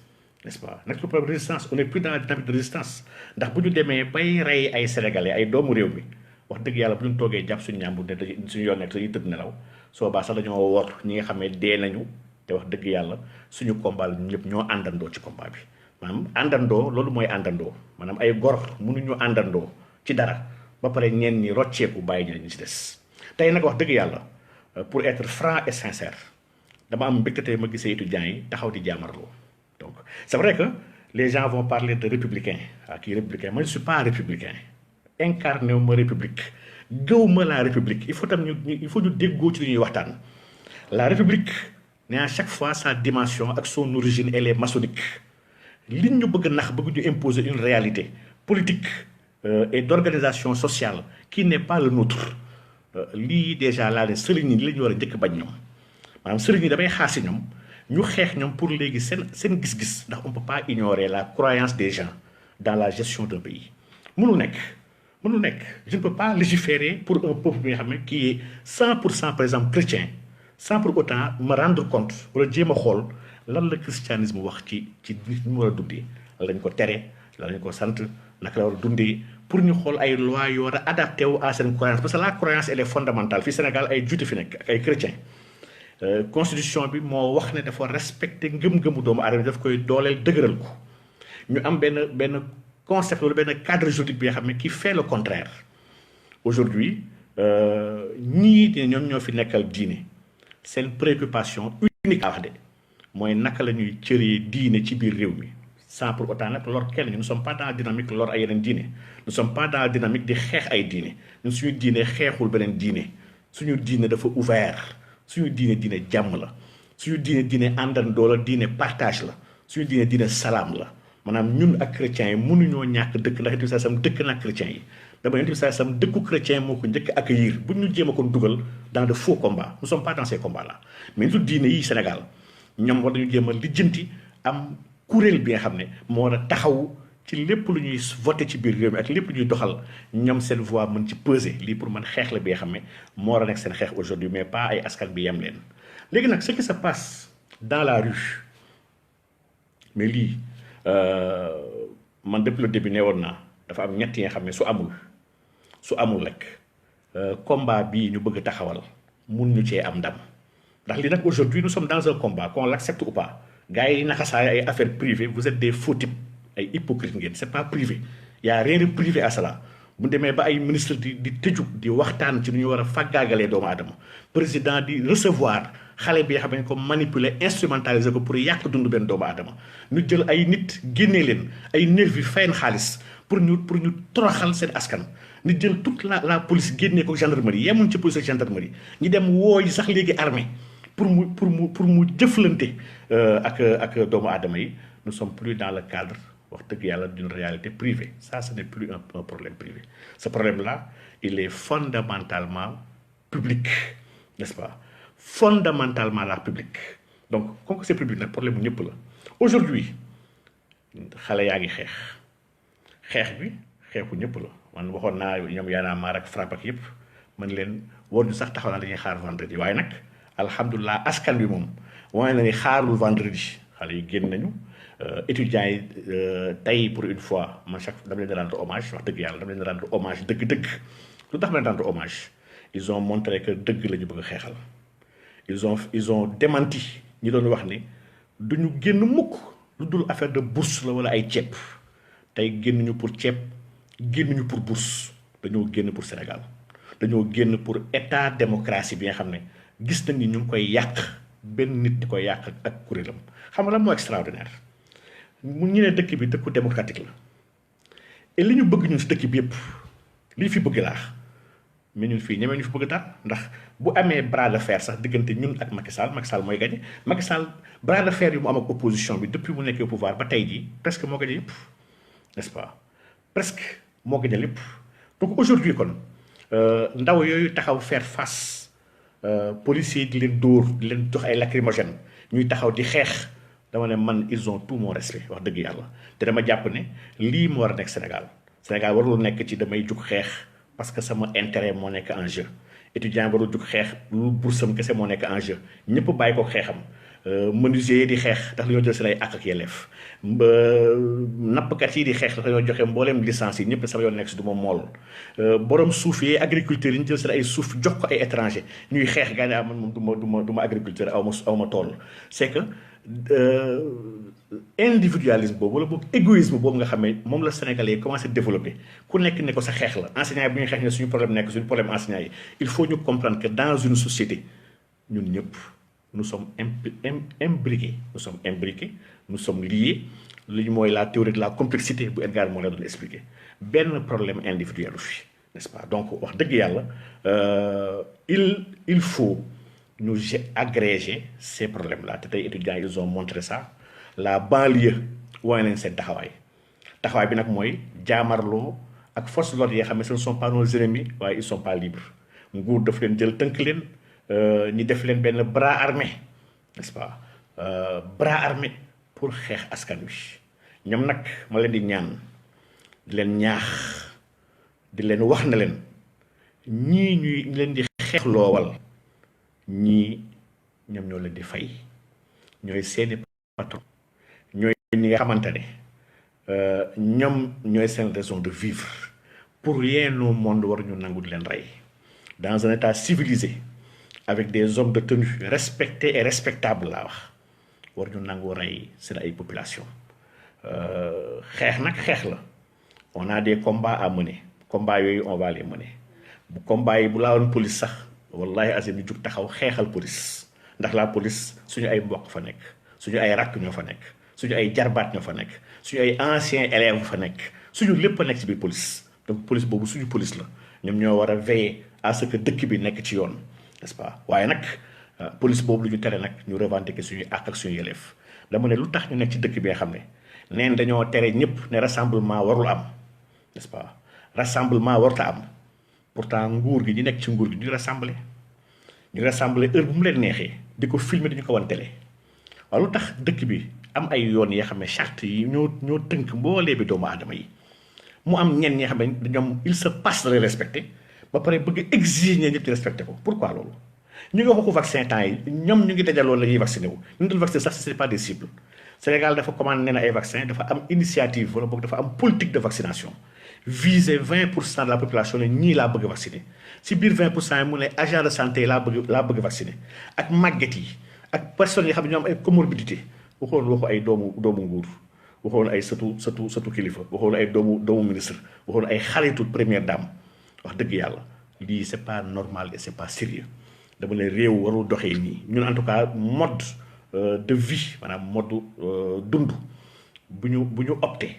n'est-ce pas nag le problème résistance on est plus dans la dynamique de résistance ndax bu ñu demee bay rey ay sénégalais ay doomu réew mi wax dëgg yàlla bu ñu toogee jàpp suñu ñàmbur ne suñu yoon nekk dañuy tëdd nelaw soo baa sax dañoo wor ñi nga xam ne dee nañu te wax dëgg yàlla suñu combat la ñu ñëpp ñoo àndandoo ci combat bi maanaam àndandoo loolu mooy àndandoo maanaam ay gor mënuñu àndandoo ci dara ba pare ñeen ñi rocceeku bàyyi ñi ci des tey nag wax dëgg yàlla pour être franc et sincère dama am mbégte tey ma gisee étudiants yi taxaw di jaamarloo donc c'est vrai que les gens vont parler de républicain kii républicain moi je suis pas républicain incarné wu ma république gëw ma la république il faut tam il faut ñu déggoo ci li ñuy waxtaan la république ne à chaque fois sa dimension ak son origine elle est maçonnique liñ ñu bëgg nax bëgg ñu imposer une réalité politique et d'organisation sociale qui n'est pas le nôtre lii déjà laa ne sëriñ ñi la ñu war a njëkk bañ ñoom maanaam sëriñ ñi damay xaasi ñoom ñu xeex ñoom pour léegi seen gis-gis ndax on peut pas ignorer la croyance des gens dans la gestion d'un pays mënul nekk je ne peux pas légiférer pour un peuple bi nga xam ne qui est 100% par exemple chrétien sans pour autant me rendre compte wala jéem a xool lan la christianisme wax ci nit ñu war a dundee lañ ko tere lañ ko sant naka la war a dundee pour ñu xool ay lois yu war a adapté wu à seen croyance parce que la croyance elle est fondamentale fii Sénégal ay juuti fi nekk ak ay chrétiens constitution bi moo wax ne dafa respecté ngëm-ngëmu doomu aadama daf koy dooleel dëgëral ko ñu am benn concept wala benn cadre juridique bi nga xam ne qui fait le contraire aujourd'hui ñii ñoom ñoo fi nekkal diine seen préoccupation unique a wax de mooy naka la ñuy cëree diine ci biir réew mi sans pour autant nag lor kenn ñu ne sommes pas dans la dynamique lor ay yeneen diine nous sommes pas dans la dynamique di xeex ay diine ñun suñu diine xeexul beneen diine suñu diine dafa ouvert suñu diine jàmm la suñu diine àndandoo la diine partage la suñu diine salaam la maanaam ñun ak chrétiens yi mënuñoo ñàkk dëkk ndax Yonent bi sallallahu alayhi wasallam dëkk na ak chrétiens yi dama Yonent bi sallallahu alayhi wasallam dëkku chrétien moo ko njëkk accueillir bu ñu jéem a ko dugal dans de faux combats nous sommes pas dans ces combats là mais nitu diine yi Sénégal ñoom war nañu jéem a lijjanti am kuréel bi nga xam ne moo war a taxaw ci lépp lu ñuy voté ci biir réew mi ak lépp lu ñuy doxal ñoom seen voix mën ci peser lii pour man xeex la bi nga xam ne moo war a nekk seen xeex aujourd'hui mais pas ay askan bi yem leen léegi nag ce qui se passe dans la rue mais lii man depuis le début nee woon naa dafa am ñett yi nga xam ne su amul rek combat bii ñu bëgg taxawal mun ñu cee am ndam ndax lii nag aujourd'hui nous sommes dans un combat qu'on l'accepte ou pas gars yi naxasaay ay affaires privées vous êtes des faux types ay hypocrites ngeen c'est pas privé y a rien de privé à cela bu demee ba ay ministre di tëju di waxtaan ci nu ñu war a fàggaagalee doomu aadama président di recevoir xale bi nga xam ne ko manipuler instrumentaliser ko pour yàq dund benn doomu aadama ñu jël ay nit génnee leen ay nervi fayen xaalis pour ñu toroxal seen askan ñu jël toute la police génnee ko gendarmerie yemuñ ci police ak gendarmerie ñu dem wooyi sax léegi armée pour mu jëflante ak doomu aadama yi nous sommes plus dans le cadre wax dëgg yàlla d'une réalité privée ça ce n'est plus un problème privé ce problème là il est fondamentalement public n'est-ce pas fondamentalement la public donc comme que c'est public nag problème bu ñëpp la aujourd'hui xale yaa ngi xeex bi xeexu ñëpp la man waxoon naa ñoom yaanaa maar ak frappe ak yëpp man leen war ñu sax taxaw naa dañuy xaar vendredi waaye nag alhamdulilah askan bi moom wane na ni xaarul vendredi xale yi génn nañu étudiants yi tey pour une fois man chaque dama leen di rendre hommage wax dëgg yàlla dama leen di rendre hommage dëgg-dëgg lu tax ma leen rendre hommage ils ont montré que dëgg la ñu bëgg a xeexal ils ont démenti ñi doon wax ni duñu génn mukk lu dul affaire de bourse la wala ay ceeb tey génnuñu pour ceeb génnuñu pour bourse dañoo génn pour Sénégal dañoo génn pour état démocratie bi nga xam ne gis nañ ni ñu ngi koy yàq benn nit di koy yàq ak kuréelam xam nga lan moo extraordinaire mu ñu ne dëkk bi dëkku démocratique la et li ñu bëgg ñun si dëkk bi yëpp li fi bëgg laax mais ñun fii ñemee ñu fi bëgg dara ndax bu amee bras de fer sax diggante ñun ak Macky Sall mooy gagné Macky Sall bras de fer yu mu am ak opposition bi depuis mu nekkee au pouvoir ba tey jii presque moo gagné yëpp n'est-ce pas presque moo gagné lépp donc aujourd'hui kon ndaw yooyu taxaw faire face policiers di leen dóor di leen jox ay lacrymogènes ñuy taxaw di xeex dama ne man ils ont tout mon respect wax dëgg yàlla te dama jàpp ne lii mu war a nekk Sénégal warul nekk ci damay jug xeex parce que sama intérêt moo nekk en jeu étudiant warul jug xeex lu boursam kese moo nekk en jeu ñëpp bàyyi ko xeexam menuisier yi di xeex ndax dañoo jël seen ay àq ak yelleef nappkat yi di xeex ndax dañoo joxe mbooleem licence yi ñëpp sama yoon nekk si du ma mool borom suuf yi agriculteurs yi ñu jël seen ay suuf jox ko ay étranger ñuy xeex gaa ne man moom du ma agriculteur aw ma tool c'est que individualisme boobu wala boobu égoïsme boobu nga xam ne moom la Sénégalais yi commencé développer ku nekk ne ko sa xeex la enseignant yi bu ñuy xeex ne suñu problème nekk suñu problème enseignant yi il faut ñu comprendre que dans une société ñun ñëpp nous sommes imbriqués nous sommes liés li mooy la théorie de la complexité bu Edgar moo la doon expliqué benn problème individuel fi n'est-ce pas donc wax dëgg yàlla il faut ñu agréger ces problèmes là te tey étudiants ils ont montré ça la banlieue wane nañ seen taxawaay bi nag mooy jaamarloo ak force de l'ordre yi xam ne ce ne sont pas nos ennemis waaye ils sont pas libres nguur daf leen jël tënk leen ñi def leen benn bras armé n'est-ce pas bras armé pour xeex askan wi ñoom nag ma leen di ñaan di leen ñaax di leen wax na leen ñii ñuy leen di xeex loowal ñii ñoom ñoo leen di fay ñooy seeni patron ñooy ñi nga xamante ne ñoom ñooy seen raison de vivre pour rien au monde waruñu nangu di leen rey dans un état civilisé avec des hommes de tenue respectés et respectables laa wax waruñu nangu rey seen ay population xeex nag xeex la on a des combats à mener combats yooyu on va les mener bu combat yi bu laawoon police sax wallahi azim ñu jug taxaw xeexal police ndax la police suñu ay mbokk fa nekk suñu ay rakk ñoo fa nekk suñu ay jarbaat ñoo fa nekk suñu ay anciens élèves fa nekk suñu lépp a nekk ci biir police donc police boobu suñu police la ñoom ñoo war a veiller à ce que dëkk bi nekk ci yoon n'est-ce pas waaye nag police boobu lu ñu tere nag ñu revendiquer suñuy àq ak suñu yelleef dama ne lu tax ñu nekk ci dëkk bi nga xam ne neen dañoo tere ñëpp ne rassemblement warul am n'est-ce pas rassemblement warta am pourtant nguur gi ñu nekk ci nguur gi ñu rassembler heure bu mu leen neexee di ko filmer dañu ko wan télé waaye lu tax dëkk bi am ay yoon yoo xam ne charte yi ñoo tënk mboolee bi doomu aadama yi mu am ñenn ñi xam ne ñoom il se passe de les respecter ba pare bëgg exiger ñëpp di respecter ko pourquoi loolu ñu ngi waxu vaccin temps yi ñoom ñu ngi dajaloo la ñuy vacciné wu ñu dul vacciner sax c'est pas des cibles Sénégal dafa commandé nee na ay vaccin dafa am initiative wala boog dafa am politique de vaccination viser 20% de la population ne ñii laa bëgg vacciner si biir 20% yi mu ne agent de santé yi laa bëgg vacciner ak màgget yi ak personnes yi xam ne ñoo am ay comorbidité waxu ay doomu nguur waxoon ay sëtu kilifa waxoon ay doomu ministre waxoon ay xaritu première dame wax dëgg yàlla lii c'est pas normal et c'est pas sérieux dama ne réew warul doxee nii ñun en tout cas mode de vie maanaam mode dund bu ñu opté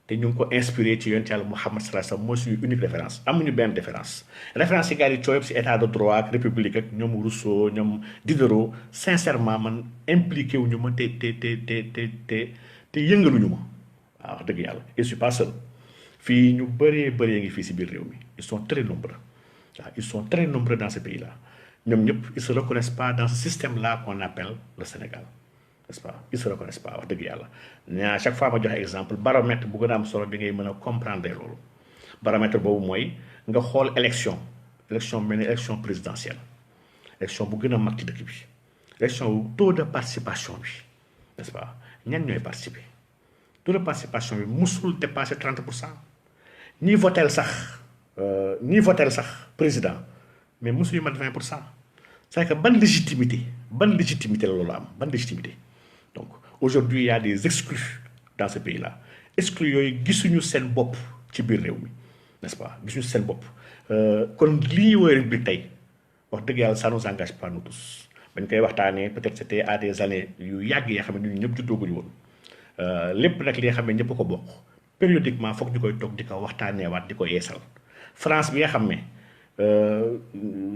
te ñu ngi ko inspiré ci yonent yàlla Muhammad sallallahu alayhi wasallam mooy suñu unique référence amuñu benn référence yi gars yi coow yëpp si état de droit ak république ak ñoom Rousseau ñoom Diderot sincèrement man impliqué wuñu ma te yëngaluñu ma waaw wax dëgg yàlla et je suis pas seul fii ñu bëree ngi fii si biir réew mi ils sont très nombreux waaw ils sont très nombreux dans ce pays là ñoom ñëpp ils se reconnaissent pas dans ce système là qu'on appelle le Sénégal n'est-ce pas ils se reconnaissent pas wax dëgg yàlla à chaque fois ma joxe exemple baromètre bu gën a am solo bi ngay mën a comprendre loolu baromètre boobu mooy nga xool élection mel ni élection présidentielle élection bu gën a mag ci dëkk bi élection wu taux de participation bi n'est-ce pas ñan ñooy participer taux de participation bi musul dépasser 30% ñi votel sax président mais musuñu mat 20%. C'est que ban légitimité la loolu am ban légitimité donc aujourd'hui il y a des exclus dans ce pays là exclus yooyu gisuñu seen bopp ci biir réew mi n'est-ce pas gisuñu seen bopp kon li ñuy woowee république tey wax dëgg yàlla ça nous engage pas nous tous bañ koy waxtaanee peut-être c'était à des années yu yàgg yoo xam ne ñun ñëpp juddooguñu woon lépp nag li nga xam ne ñëpp ko bokk périodiquement foog ñu koy toog di ko waxtaaneewaat di ko yeesal France bi nga xam ne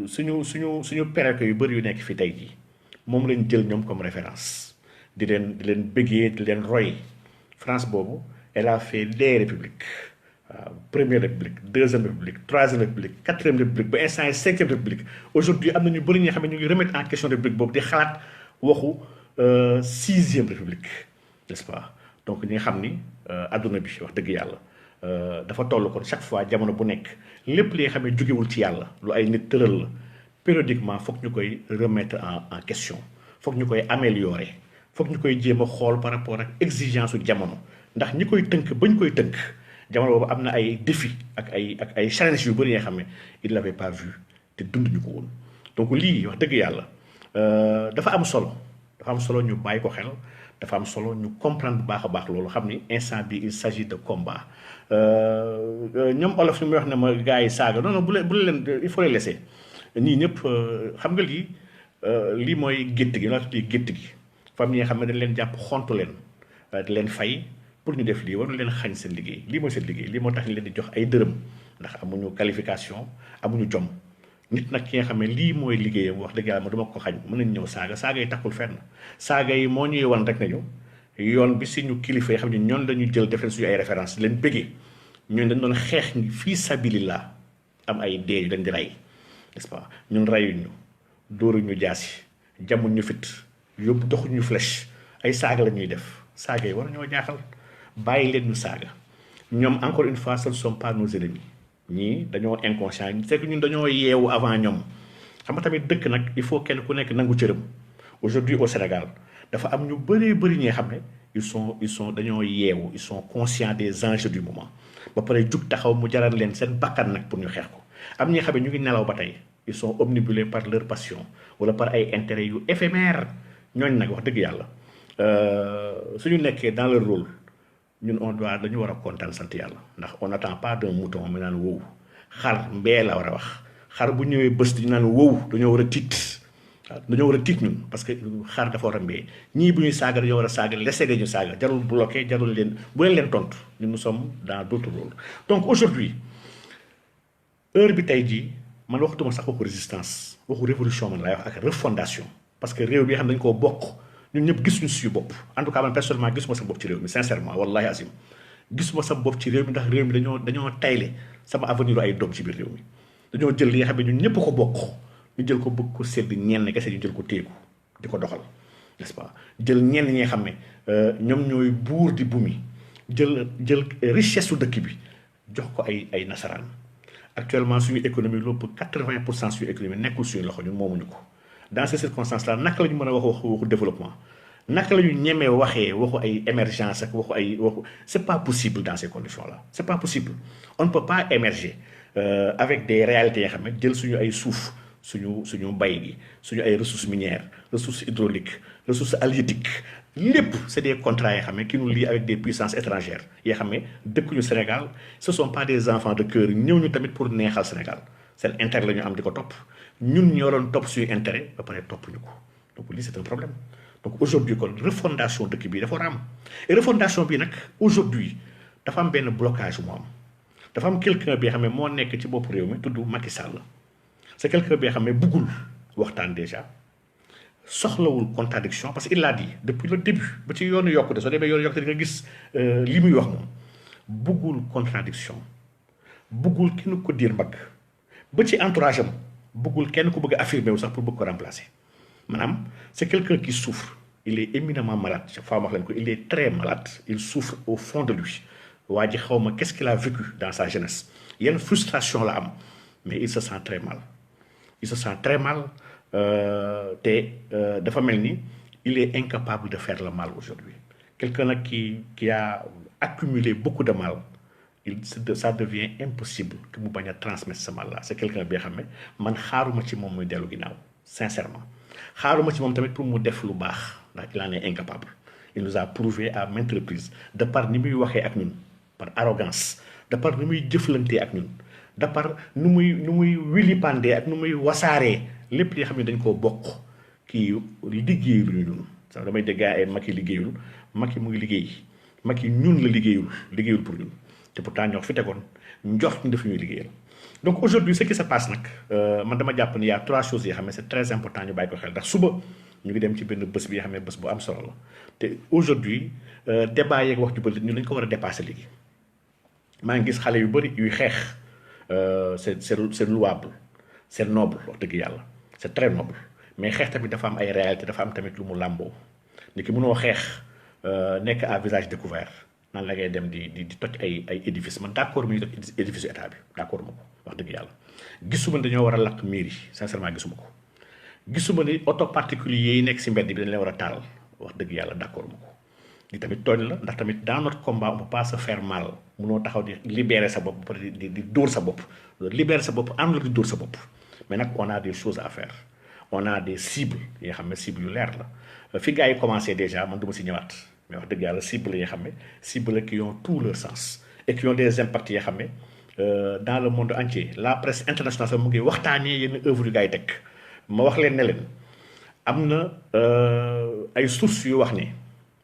suñu période yu bëri yu nekk fi tey jii moom lañ jël ñoom comme référence di leen bëggee di leen roy France boobu elle a fait des républiques waaw première république deuxième république troisième république quatrième république ba instant yi cinquième république aujourd'hui am na ñu bëri ñoo xam ne ñu ngi remettre en question république boobu di xalaat waxu sixième république n'est-ce pas donc ñi nga xam ni adduna bi wax dëgg yàlla dafa toll kon chaque fois jamono bu nekk lépp li nga xam ne jógewul ci yàlla lu ay nit tëral la périodiquement foog ñu koy remettre en question foog ñu koy améliorer foog ñu koy jéem a xool par rapport ak exigence su jamono ndax ñi koy tënk bañ koy tënk jamono boobu am na ay défis ak ay challenge yu bëri yoo xam ne il l'avait pas vu te dunduñu ko woon donc lii wax dëgg yàlla dafa am solo ñu bàyyi ko xel dafa am solo ñu comprendre bu baax a baax loolu xam ni instant bi il s'agit de combat ñoom olof ñu muy wax ne ma gars yi saaga non bu leen il faut les laisser ñii ñëpp xam nga lii mooy gétt gi laa tuddee gétt gi fam ñi nga xam ne dañ leen jàpp xontu leen di leen fay pour ñu def lii waruñu leen xañ seen liggéey lii mooy seen liggéey lii moo tax ñu leen di jox ay dërëm ndax amuñu qualification amuñu jom nit nag ki nga xam ne lii mooy liggéeyam wax dëgg yàlla ma duma ko xañ mën nañ ñëw saaga yi takkul fenn saaga yi moo ñuy wan rek nañu yoon bi suñu kilifa yi xam ne ñoon lañu jël def leen suñu ay référence leen bëggee ñun dañ doon xeex ngi fii sabilillah am ay dee yu dañ di rey n'est-ce pas ñun reyuñu dóoruñu jaasi jamuñu fit yóbbu doxuñu flèche ay saaga la ñuy def saaga yi war ñoo jaaxal bàyyi leen ñu saaga ñoom encore une fois ce ne sont pas nos ennemis ñii dañoo inconscient c'est que ñun dañoo yeewu avant ñoom xam nga tamit dëkk nag il faut kenn ku nekk nangu cëram aujourd'hui au Sénégal dafa am ñu bëri ñi xam ne ils sont dañoo yeewu ils sont conscients des enjeux du moment ba pare jug taxaw mu jaral leen seen bakkan nag pour ñu xeex ko am ñi xam ne ñu ngi nelaw ba tey ils sont omnibulés par leur passion wala par ay intérêts yu éphémères ñooñ nag wax dëgg yàlla suñu nekkee dans leur rôle ñun on doit dañu war a kontaan sant yàlla ndax on n'attend pas d'un mouton mu naan wow xar mbee la war a wax xar bu ñëwee bés di naan wow dañoo war a tiit waaw dañoo war a tiit ñun parce que xar dafa war a mbee ñii bu ñuy saaga dañoo war a saaga laisser ñu saaga jarul bloqué jarul leen bu leen tontu ñun nous sommes dans d'autres rôles donc aujourd'hui heure bi tey jii man waxtuma sax waxu résistance waxu révolution man laay wax ak refondation parce que réew bi xam dañ koo bokk ñun ñëpp gisuñu suñu bopp en tout cas man personnellement gisuma sa bopp ci réew mi sincèrement wallahi azim gisuma sa bopp ci réew mi ndax réew mi dañoo tayle sama avenir ay doom ci biir réew mi dañoo jël li nga xam ne ñun ñëpp ko bokk ñu jël ko bëgg ko sedd ñenn kese ñu jël ko téeku di ko doxal n'est-ce pas jël ñenn ñi nga xam ne ñoom ñooy buur di bumi jël richesse su dëkk bi jox ko ay nasaraan actuellement suñu économie lu ëpp 80% suñu économie nekkul suñu loxo ñun moomuñu ko dans ces circonstances là naka la ñu mën a waxu développement naka la ñu ñemee waxee waxu ay émergence ak waxu c'est pas possible dans ces conditions là c'est pas possible on ne peut pas émerger avec des réalités yoo xam ne jël suñu ay suuf suñu mbay gi suñu ay ressources minières ressources hydrauliques ressources halieutiques lépp c'est des contrats yoo xam ne qui nous lient avec des puissances étrangères yoo xam ne dëkkuñu Sénégal ce sont pas des enfants de cœur ñëw ñu tamit pour neexal Sénégal seen intérêt la ñu am di ko topp ñun ñoo doon topp suñu intérêt ba pare topp ñu ko donc lii c'est un problème donc aujourd'hui kon refondation dëkk bi dafa war a am et refondation bi nag aujourd'hui dafa am benn blocage mu am dafa am quelqu'un bi xam ne moo nekk ci bopp réew mi tudd Macky Sall c'est quelqu'un bi xam ne buggul waxtaan déjà soxlawul contradiction parce que il l'a dit depuis le début ba ci yoonu yokkute soo demee yoonu yokkute di nga gis li muy wax moom buggul contradiction buggul kenn ko diir mbagg ba ci entourage am buggul kenn ku bëgg a affirmer wu sax pour bëgg ko remplacer maanaam c'est quelqu'un qui souffre il est éminemment malade chaque fois wax leen ko il est très malade il souffre au fond de lui waa ji xaw ma qu'est-ce qu'il a vécu dans sa jeunesse yenn frustration la am mais il se sent très mal il se sent très mal te dafa mel ni il est incapable de faire le mal aujourd'hui quelqu'un nag qui a accumulé beaucoup de mal ça devient impossible que mu bañ a transmettre ce mal là c'est quelqu'un bi xam ne man xaaruma ci moom muy dellu ginnaaw sincèrement xaaruma ci moom tamit pour mu def lu baax ndax il en est incapable il nous a prouvé à maintes reprises de par ni muy waxee ak ñun par arrogance de par ni muy jëflantee ak ñun de par nu muy wilipandee ak nu muy wasaaree lépp li xam ne dañ koo bokk kii liggéeyul ñu ñun sax damay dégg ay Macky liggéeyul Macky mu ngi liggéey Macky ñun la liggéeyul pour ñun te pourtant ñoo fi tegoon njox ñu def ñuy liggéeyal donc aujourd'hui ce qui se passe nag man dama jàpp ni y a 3 choses yoo xam ne c'est très important ñu bàyyi ko xel ndax suba ñu ngi dem ci benn bés bi yoo xam ne bés bu am solo la te aujourd'hui débat yeeg wax ju bëri ñun dañ ko war a dépasser léegi maa ngi gis xale yu bëri yuy xeex c'est louable c'est noble wax dëgg yàlla c'est très noble mais xeex tamit dafa am ay réalité dafa am tamit lu mu làmboo ni ki mënoo xeex nekk à visage découvert nan la ngay dem di toj ay édifice man d'accord mu ñu toj édifice état bi d'accord ma ko wax dëgg yàlla gisuma dañoo war a lakk miir yi sincèrement gisuma ko gisuma ni auto particulier yi nekk si mbedd bi dañ leen war a taal wax dëgg yàlla d'accord ma ko li tamit tooñ la ndax tamit dans notre combat on peut pas se faire mal munoo taxaw di libérer sa bopp ba pare di dóor sa bopp libérer sa bopp àndul di dóor sa bopp mais nag on a des choses à faire on a des cibles yi nga xam ne cibles yu leer la fi gars yi commencé déjà man du ma si ñëwaat mais wax dëgg yàlla cibles yi nga xam ne cibles qui ont tout leur sens et qui ont des impacts yi nga xam ne dans le monde entier la presse internationale sax mu ngi waxtaanee yenn œuvre yu gars yi teg ma wax leen ne leen am na ay sources yu wax ne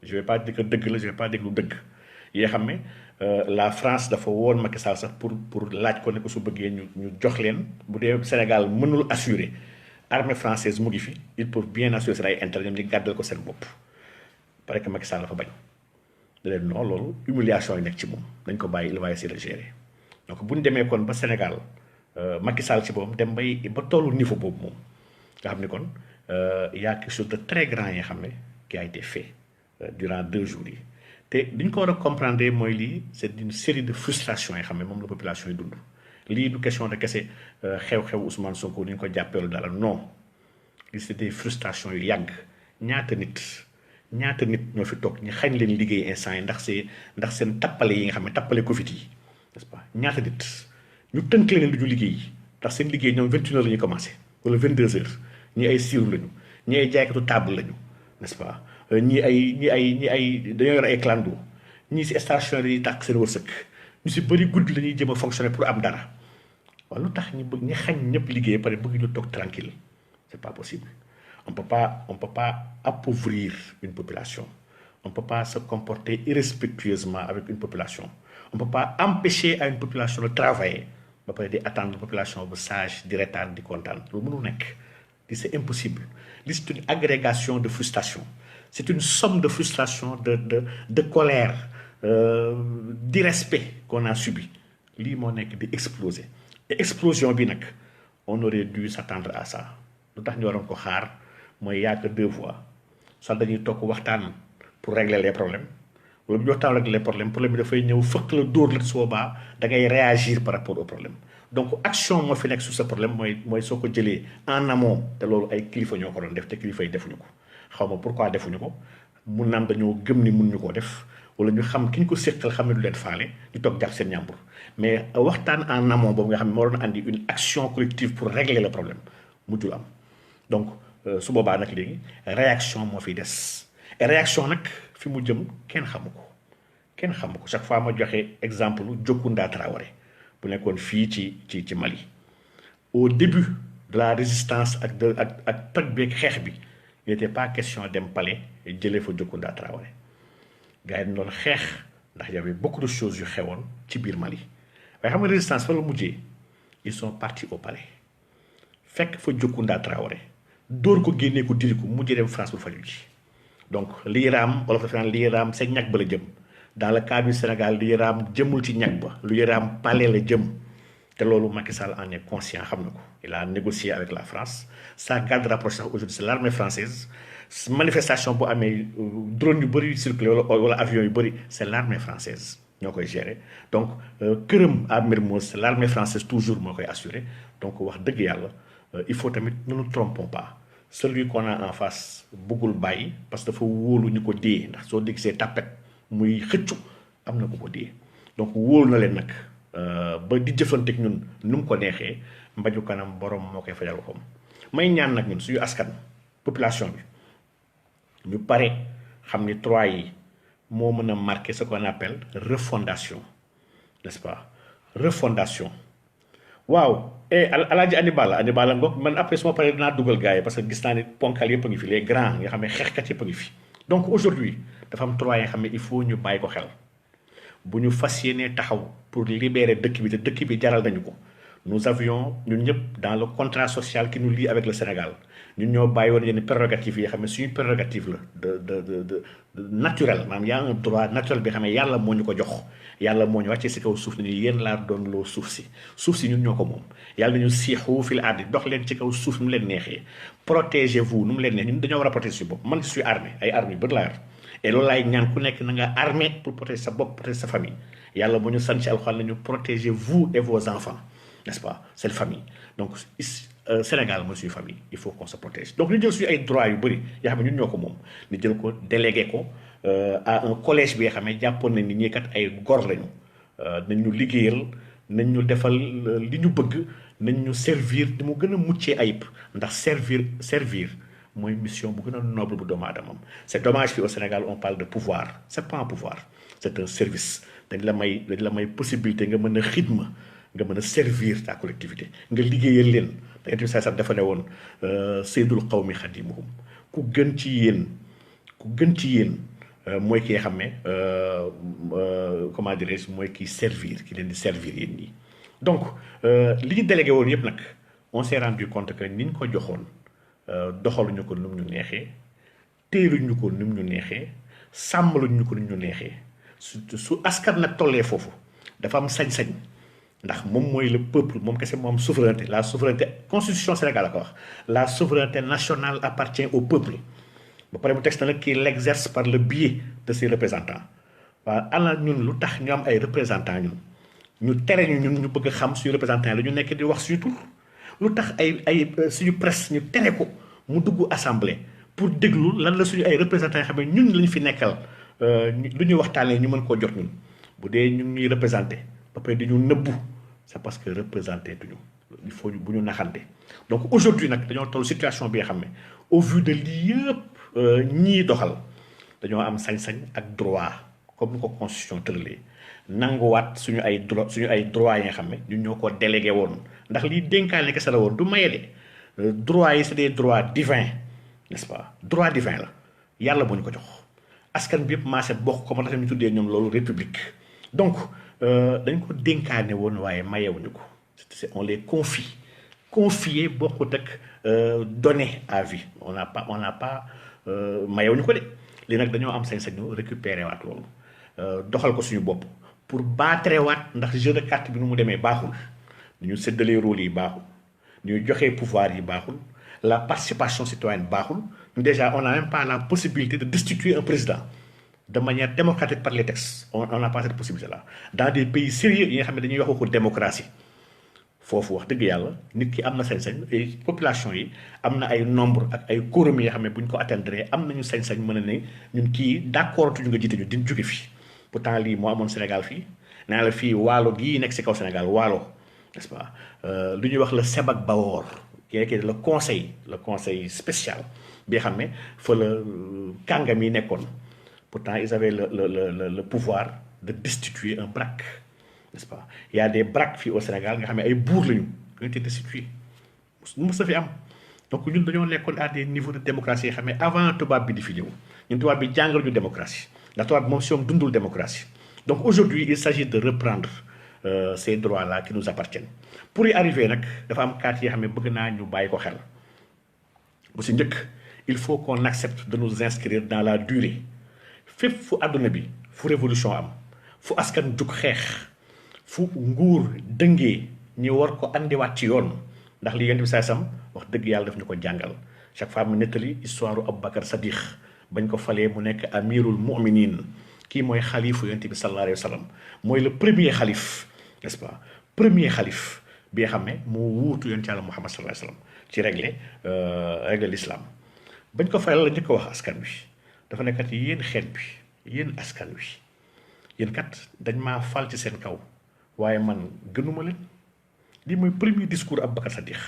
je vais pas dire que dëgg la je vais pas dire lu dëgg yoo xam ne la France dafa woon Macky Sall sax pour laaj ko ne ko su bëggee ñu jox leen bu dee Sénégal mënul assurer armée française mu ngi fi ils peuvent bien assurer seen ay intérêt ñoom ñu gàddal ko seen bopp parce que Macky Sall dafa bañ da leen non loolu humiliation yi nekk ci moom dañ ko bàyyi il va essayer de gérer donc bu ñu demee kon ba Sénégal Macky Sall ci boppam dem bay ba tollu niveau boobu moom nga xam ni kon y a quelque chose de très grand yi nga xam ne qui a été fait durant 2 jours yi te diñ ko war a comprendre mooy lii c'est une série de frustrations yi xam ne moom la population yi dund lii du question de kese xew-xew Ousmane Sonko ni ñu ko jàppeelu dara non lii c'est des frustrations yu yàgg ñaata nit ñoo fi toog ñu xañ leen liggéey instant yi ndax seen tappale yi nga xam ne tappale Covid yi n'est-ce pas ñaata nit ñu tënk leen lu ñu liggéey ndax seen liggéey ñoom 21 heures la ñuy commencé wala 22 heures ñii ay siiru lañu ñii ay jaaykatu table lañu n'est-ce pas ñii ay dañoo yor ay clando ñii si station yi tàkk seen wërsëg ñu si bëri guddi la ñuy jëm a fonctionner pour am dara waaw lu tax ñi xañ ñëpp liggéey pare bëgg ñu toog tranquille c'est pas possible on peut pas appauvrir une population on peut pas se comporter irrespectueusement avec une population on peut pas empêcher à une population de travailler ba pare di attendre population bu sage di retaan di kontaan loolu mënul nekk li c'est impossible li c'est une agrégation de frustration c'est une somme de frustration de colère d'irrespect qu'on a subi lii moo nekk di exploser et explosion bi nag on aurait dû s'attendre à ça lu tax ñu waroon ko xaar mooy y a que 2 voies soit dañuy toog waxtaan pour régler les problèmes wala bu ñu waxtaan régler les problèmes bi dafay ñëw fëkk la dóor la su boobaa da ngay réagir par rapport au problème donc action moo fi nekk sur ce problème mooy soo ko jëlee en amont te loolu ay kilifa ñoo ko doon def te kilifa yi defuñu ko xaw ma pourquoi defuñu ko mun naam dañoo gëm ni mun ñu koo def wala ñu xam ki ñu ko séqal xam ne du leen faale ñu toog jàpp seen ñàmbur mais waxtaan en amont boobu nga xam ne moo doon andi une action collective pour régler le problème mujjul am donc su boobaa nag léegi réaction moo fiy des et réaction nag fi mu jëm kenn xamu ko chaque fois ma joxe exemple Jokunda Traoré bu nekkoon fii ci Mali au début de la résistance ak toj beeg xeex bi il n'était pas question dem palais jëlee fa Jokunda Traoré gars yi doon xeex ndax y avait beaucoup de choses yu xewoon ci biir Mali waaye xam nga résistance fa la mujjee ils sont partis au palais fekk fa Jokunda Traoré dóor ko génnee ko diri ko mujjee dem France pour faju ji donc lii raam wala fa naan lii raam sa ñag ba la jëm dans le cas du Sénégal lii raam jëmul ci ñag ba lu raam palais la jëm te loolu Macky Sall en est conscient xam na ko il a négocié avec la France sa garde rapprochée sax aujourd'hui c'est l'armée française manifestation bu amee drone yu bëri circulé wala avion yu bëri c'est l'armée française ñoo koy gérer donc këram à Mermoz c'est l'armée française toujours moo koy assurer donc wax dëgg yàlla il faut tamit ne nous trompons pas celui qu'on a en face bëggul bàyyi parce que dafa wóolu ñu ko dee ndax soo dégg see tapet muy xëccu am na ko dee donc wóolu na leen nag ba di jëflanteeg ñun nu mu ko neexee mbaju kanam borom moo koy fajal boppam may ñaan nag ñun suñu askan population bi ñu pare xam ni 3 yi moo mën a marquer ce qu'on appelle refondation n'est-ce pas refondation waaw et alaaji Anibala ngoog man après su ma paree dinaa dugal gars yi parce que gis naa ni ponkal yëpp a ngi fi les grands nga xam ne xeexkat yëpp a ngi fi donc aujourd'hui dafa am 3 yi nga xam ne il faut ñu bàyyi ko xel bu ñu fas yéenee taxaw pour libérer dëkk bi te dëkk bi jaral nañu ko nous avions ñun ñëpp dans le contrat social qui nous lie avec le Sénégal ñun ñoo bàyyi woon yenn prérogatives yi xam ne suñu prérogative la de naturel maanaam y a un droit naturel bi xam ne yàlla moo ñu ko jox yàlla moo ñu wàccee si kaw suuf nañu yéen laa doon loo suuf si ñun ñoo ko moom yàlla nañu siixu fil ardi dox leen ci kaw suuf nu mu leen neexee protégez-vous nu mu leen neex ñun dañoo war a protéger suñu bopp man je suis armé ay armes yu bëri laa yor et loolu laay ñaan ku nekk na nga armé pour protéger sa bopp protéger sa famille yàlla moo ñu sant ci alxuraan nañu protégez vous et vos enfants n'est-ce pas c'est la famille donc Sénégal mooy suñu famille il faut qu'on se protège donc ñu jël suñu ay droits yu bëri yoo xam ne ñun ñoo ko moom ñu jël ko délégué ko à un collège bi nga xam ne jàppoon nañ ni ñii kat ay gor lañu nañ ñu liggéeyal nañ ñu defal li ñu bëgg nañ ñu servir di mu gën a muccee ayib ndax servir mooy mission bu gën a noble bu doomu aadamam c'est dommage fii au Sénégal on parle de pouvoir c'est pas un pouvoir c'est un service dañ la may possibilité nga mën a xidma nga mën a servir ta collectivité nga liggéeyal leen da nga tamit saa sax dafa ne woon seydul qawmi xadimuhum ku gën ci yéen mooy ki nga xam ne comment dirais-je mooy kiy servir ki leen di servir yéen ñi donc li ñu délégué woon yëpp nag on s'est rendu compte que ni ñu ko joxoon doxaluñu ko nu mu ñu neexee teeluñu ko nu mu ñu neexee sàmmaluñ ñu ko ñu neexee su askan nag tollee foofu dafa am sañ-sañ ndax moom mooy le peuple moom kese moo am souveraineté la souveraineté constitution Sénégal la ko wax la souveraineté nationale appartient au peuple ba pare mu texte nag kii l'exerce par le biais de ses représentants waaw ana ñun lu tax ñu am ay représentants ñun ñu tere ñun ñu bëgg a xam suñu représentants yi la ñu nekk di wax suñu tur lu tax ay suñu presse ñu tere ko mu dugg assemblée pour déglu lan la suñu ay représentants yi xam ne ñun lañu fi nekkal lu ñuy waxtaanee ñu mën koo jot ñun bu dee ñu ñuy représenté ba pare di ñu nëbbu c'est parce que représenté tuñu il faut bu ñu naxante donc aujourd'hui nag dañoo toll situation bi nga xam ne au vu de lii yëpp ñii doxal dañoo am sañ-sañ ak droit comme ni ko constitution tëralee nanguwaat suñu ay droit yi nga xam ne ñun ñoo ko délégué woon ndax lii dénkaane kese la woon du maye de droit yi c'est des droits divins n'est-ce pas droit divin la yàlla moo ñu ko jox askan bi yëpp maase bokk ko ma tax ñu tuddee ñoom loolu république donc dañ ko dénkaane woon waaye mayewuñu ko on les confie confier bokkut ak donner à vie on n'a pas mayewuñu ko de li nag dañoo am sañ-sañu récupérer waat loolu doxal ko suñu bopp pour baatare waat ndax jeu de carte bi nu mu demee baaxul ñu séddalee rôle yi baaxul ñu joxee pouvoir yi baaxul la participation citoyenne baaxul déjà on n'a même pas la possibilité de destituer un président de manière démocratique par les textes on n'a pas cette possibilité là dans des pays sérieux yi nga xam ne dañuy wax waxu démocratie foofu wax dëgg yàlla nit ki am na sañ-sañ et population yi am na ay nombre ak ay quorum yi nga xam ne bu ñu ko atteindre am nañu sañ-sañ mën a ne ñun kii d'accord tuñu nga jiite ñu din jóge fi pourtant lii moo amoon Sénégal fii naa la fii waalo gii nekk si kaw Sénégal waalo n'est-ce pas lu ñuy wax le Sebak Bawor qui est le conseil spécial bi nga xam ne fa la kàngam yi nekkoon pourtant ils avaient le pouvoir de destituer un braque n'est-ce pas il y a des braques fii au Sénégal nga xam ne ay buur lañu nga te destituer mu mës a fi am donc ñun dañoo nekkoon à des niveaux de démocratie yi xam ne avant tubaab bi di fi ñëw ñun tubaab bi jàngal ñu démocratie ndax tubaab bi moom si moom dundul démocratie donc aujourd'hui il s'agit de reprendre ces droits là qui nous appartiennent pour y arriver nag dafa am kaat yi xam ne bëgg naa ñu bàyyi ko xel bu si njëkk il faut qu'on accepte de nous inscrire dans la durée fépp fu àdduna bi fu révolution am fu askan jug xeex fu nguur dëngee ñu war ko andiwaat ci yoon ndax li yonent bi saay sam wax dëgg yàlla daf ñu ko jàngal chaque fois mu nettali histoire Aboubacar Sadiq bañ ko falee mu nekk amirul mu'minin kii mooy xalifu yonent bi sallallahu alayhi wa sallam mooy le premier xalif n'est-ce pas premier xalif bi nga xam ne moo wuutu yonent yàlla Muhammad sallallahu alayhi wa sallam ci régler l'islam bañ ko fayal la njëkk a wax askan wi dafa nekkat yéen xeet bi yéen askan wi yéen kat dañ maa fal ci seen kaw waaye man gënuma leen lii mooy premier discours Aboubacar Sadiq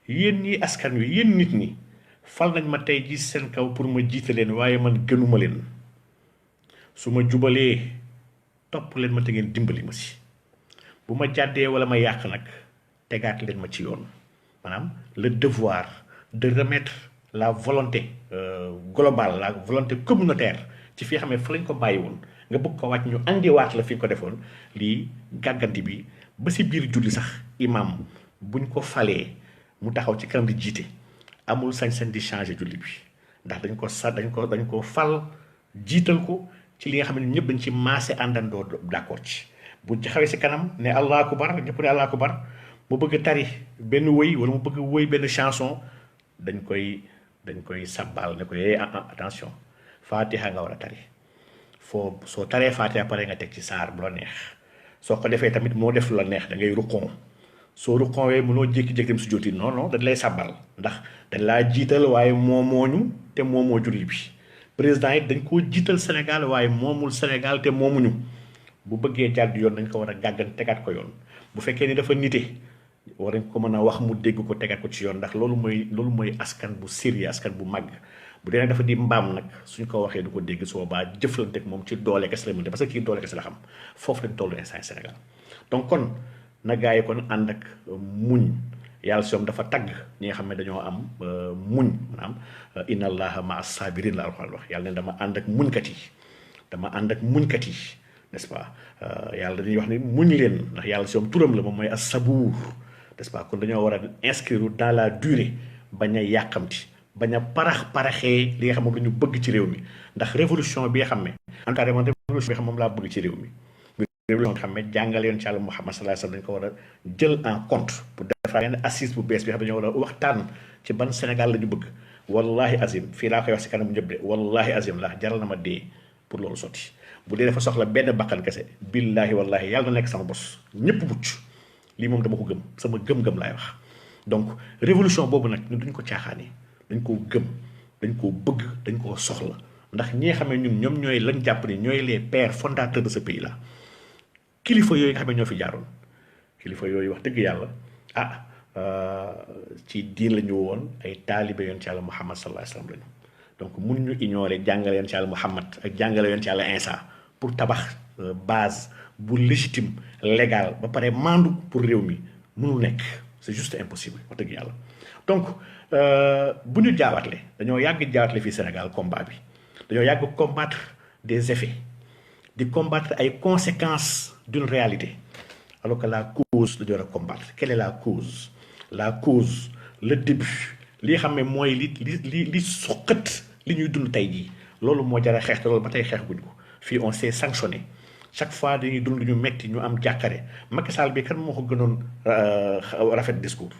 yéen ñi askan wi yéen nit ñi fal nañ ma tey ji seen kaw pour ma jiite leen waaye man gënuma leen su ma jubalee topp leen ma te ngeen dimbali ma si bu ma jàddee wala ma yàq nag tegaat leen ma ci yoon maanaam le devoir de remettre la volonté globale la volonté communautaire ci fi xam ne fa lañ ko bàyyi woon nga bëgg ko wàcc ñu andiwaat la fi ko defoon lii gàgganti bi ba si biir julli sax imam buñ ko falee mu taxaw ci kanam di jiite amul sañ-sañ di changer julli bi ndax dañ ko fal jiital ko ci li nga xam ne ñëpp dañ ci maase àndandoo d'accord ci bu xawee si kanam ne allahu akbar ñëpp ne allahu akbar mu bëgg tari benn wëy wala mu bëgg wëy benn chanson dañ koy sabbal ne ko attention fatiha nga war a tari soo taree fatiha pare nga teg ci saar bu la neex soo ko defee tamit moo def lu la neex da ngay ruqon soo ruqonwee mënoo jékki-jékki dem su joti non dañ lay sabbal ndax dañ laa jiital waaye moomoo te moomoo julli bi président yi dañ koo jiital Sénégal waaye moomul Sénégal te moomuñu bu bëggee jàdd yoon dañ ko war a gàggan tegaat ko yoon bu fekkee ni dafa nite war nañ ko mën a wax mu dégg ko tegaat ko ci yoon ndax loolu mooy askan bu sérieux askan bu màgg bu dee nag dafa di mbaam nag suñ ko waxee du ko dégg su boobaa jëflante ak moom ci doole kese la mënte parce que kii doole kese la xam foofu lañ tollu instant Sénégal donc kon na gaa yi kon ànd ak muñ yàlla si dafa tagg ñi nga xam ne dañoo am muñ maanaam inna allaha ma as-sabirin la alxuraan wax yàlla ne dama ànd ak muñkat yi n'est-ce pas yàlla dañuy wax ni muñ leen ndax yàlla si turam la moom mooy as-sabuur n'est-ce pas kon dañoo war a inscrire dans la durée bañ a yàqamti bañ a paraxee li nga xam moom la ñu bëgg ci réew mi ndax révolution bi nga xam ne en tout cas man révolution bi nga xam moom laa bëgg ci réew mi révolution nga xam ne jàngale yoon ci Yàlla Muhammad sallallahu alayhi wasallam dañ ko war a jël en compte pour defar benn assise bu bees bi nga xam ne dañoo war a waxtaan ci ban Sénégal la ñu bëgg wallahi azim fii laa koy wax si kanam ñëpp de wallahi azim laa jaral na ma dee pour loolu sotti bu dee dafa soxla benn bakkan kese billahi wallahi yàlla na nekk sama bos ñëpp mucc lii moom dama ko gëm sama gëm-gëm laay wax donc révolution boobu nag ñun duñ ko caaxaani dañ koo gëm dañ koo bëgg dañ koo soxla ndax ñi nga xam ne ñun ñoom ñooy lañ jàpp ni ñooy les pères fondateurs de ce pays là kilifa yooyu nga xam ne ñoo fi jaaroon kilifa yooyu wax dëgg yàlla ci diin la ñu woon ay taalibe yoon ci Yàlla Muhammad sallallahu alayhi wasallam lañu donc mun ñu ignorer jàngale yoon ci Yàlla Muhammad ak jàngale yoon ci Yàlla Insa pour tabax base bu légitime légal ba pare mandu pour réew mi mënul nekk c'est juste impossible wax dëgg yàlla donc bu ñu jaawatle dañoo yàgg jaawatle fii Sénégal combat bi dañoo yàgg combattre des effets di combattre ay conséquences d'une réalité alors que la cause dañoo war a combattre quelle est la cause le début li xam ne mooy li suqat li ñuy dund tey jii loolu moo jar a xeex te loolu ba tey xeex guñ ko fii on s'est sanctionné chaque fois dañuy dund ñu metti ñu am jàkkare Macky Sall bi kan moo ko gënoon rafet discours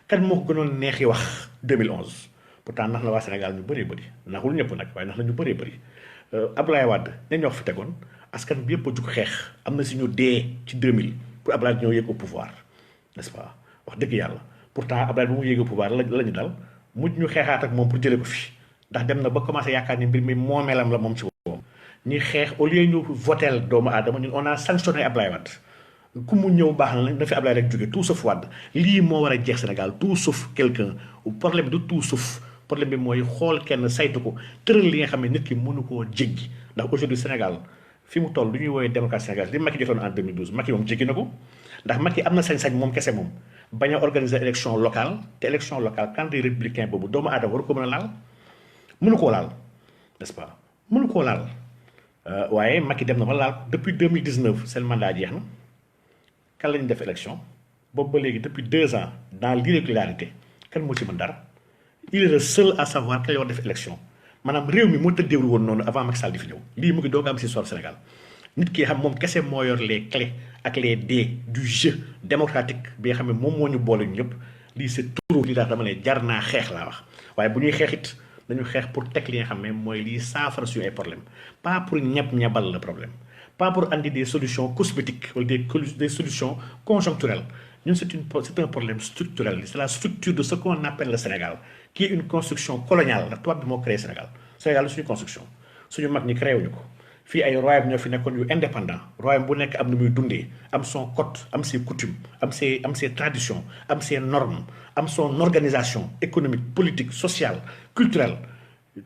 kan moo ko gënoon neexi wax 2011 pourtant nax na waa Sénégal ñu bëree bëri naxul ñëpp nag waaye nax na ñu bëree bëri Abdoulaye Wade ña ñoo fi tegoon askan bi yëpp a jug xeex am na si ñu dee ci 2000 pour Abdoulaye ñëw yëg au pouvoir n'est-ce pas wax dëgg yàlla pourtant Abdoulaye bu mu yéeg au pouvoir la ñu dal mujj ñu xeexaat ak moom pour jëlee ko fi ndax dem na ba commencé yaakaar ni mbir mi moomeelam la moom ci moom ñi xeex au lieu ñu votel doomu aadama ñun on a sanctionné Abdoulaye Wade ku mu ñëw baax na fi Abdoulaye rek jóge tout sauf Wade lii moo war a jeex Sénégal tout sauf quelqu'un problème du tout sauf problème bi mooy xool kenn saytu ko tëral li nga xam ne nit ki mënu koo jéggi ndax aujourd'hui Sénégal fi mu toll lu ñuy woowee démocratie Sénégal li Macky jotoon en 2012 Macky moom jéggi na ko ndax Macky am na sañ-sañ moom kese moom bañ a organiser élection locale te élection locale candidat républicain boobu doomu aadama waru ko mën a laal mënu koo laal n'est-ce pas mënu koo laal waaye Macky dem na ba laal depuis 2019 seen mandat jeex na kan la ñu def élection boobu ba léegi depuis 2 ans dans l'irrégularité kan moo ci mën dara il est le seul à savoir que yoo def élection maanaam réew mi moo tëddeewul woon noonu avant Macky Sall di fi ñëw lii mu ngi doog am si histoire Sénégal nit ki xam moom kese moo yor les clés ak les dés du jeu démocratique bi nga xam ne moom moo ñu boole ñu ñëpp lii c'est trop lii daal dama ne jar naa xeex laa wax waaye bu ñuy xeex it dañu xeex pour teg li nga xam ne mooy lii saafara suñu ay problème pas pour ñab-ñabal le problème pas pour andi des solutions cosmétiques wala des solutions conjoncturelles ñun c'est un problème structurel c'est la structure de ce qu'on appelle le Sénégal qui est une construction coloniale la tubaab bi moo créé Sénégal Sénégal la suñu construction suñu mag ñi créé wuñu ko fii ay royaume ñoo fi nekkoon yu indépendant royaume bu nekk am na muy dundee am son code am ses coutumes am ses traditions am ses normes am son organisation économique politique sociale culturelle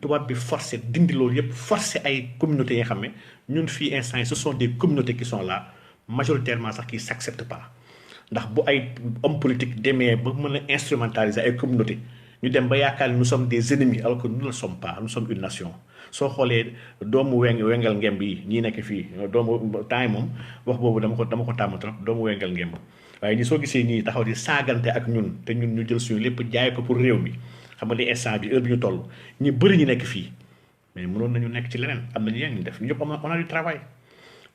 tubaab bi forcé dindi loolu yëpp forcé ay communautés yi nga xam ne ñun fii instant yi ce sont des communautés qui sont là majoritairement sax qui s'acceptent pas ndax bu ay homme politique demee ba mën a instrumentaliser ay communautés ñu dem ba yaakaar ni nous sommes des ennemis alors que nous ne le sommes pas nous sommes une nation soo xoolee doomu wengal ngemb yi ñii nekk fii doomu temps yi moom wax boobu dama ko tàmm trop doomu wengal ngemb waaye ñi soo gisee ñii taxaw di saagante ak ñun te ñun ñu jël suñu lépp jaay ko pour réew mi xam nga ni instant bi heure bi ñu toll ñi bëri ñu nekk fii mais mënoon nañu nekk ci leneen am na ñu ñu def ñu ñëpp on a du travail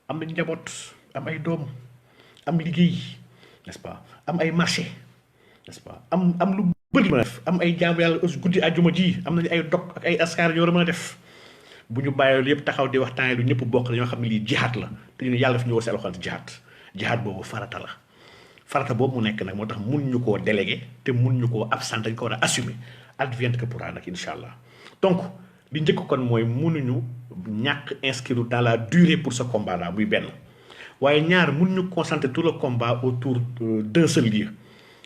am nañu njaboot am ay doom am liggéey n'est-ce pas am ay marché n'est-ce pas am lu bëri mën a def am ay jaamu yàlla aussi guddi àjjuma ji am nañu ay dog ak ay askar yoo war a mën a def bu ñu bàyyi yëpp taxaw di waxtaan yi lu ñëpp bokk dañoo xam ne lii jihaat la te ñu ne yàlla fi ñu war si alxuraan jihaat boobu farata la farata boobu mu nekk nag moo tax mun ñu koo délégué te mun ñu koo absent dañ ko war a assumer advienne que pourra nag incha allah donc li njëkk kon mooy mënuñu ñàkk inscrire dans la durée pour ce combat là muy benn waaye ñaar mun ñu concentrer tout le combat autour d'un seul lieu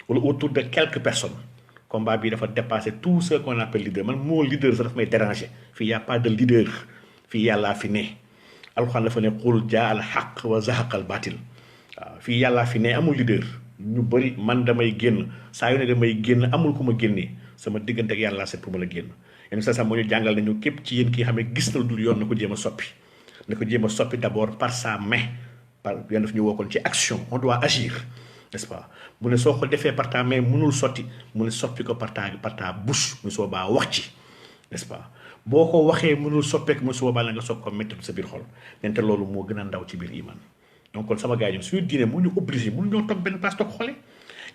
wala autour de quelques personnes combat bi dafa dépasser tout ce qu'on appelle leader man moo leader sax daf may déranger fii y a pas de leader fii yàllaa fi ne alxuraan dafa ne qul jaa al haqq wa zahaqa al baatil waaw fii yàllaa fi ne amul leader ñu bëri man damay génn saa yu ne damay génn amul ku ma génnee sama diggante ak yàlla c'est pour mën a génn yéen sa moo ñu jàngal nañu képp ci yéen ki xam ne gis na lu dul yoon na ko jéem a soppi na ko jéem a soppi d'abord par sa main par yéen daf ñu wokkoon ci action on doit agir n'est-ce pas mu ne soo ko defee par ta mais mënul sotti mu ne soppi ko par ta bouche mu soo baa wax ci n'est-ce pas boo ko waxee mënul soppeeku mu soo baa la nga soog ko métti sa biir xol nente loolu moo gën a ndaw ci biir iman donc kon sama gars yi suñu diine mu ñu obligé mënu ñoo toog benn place toog xoole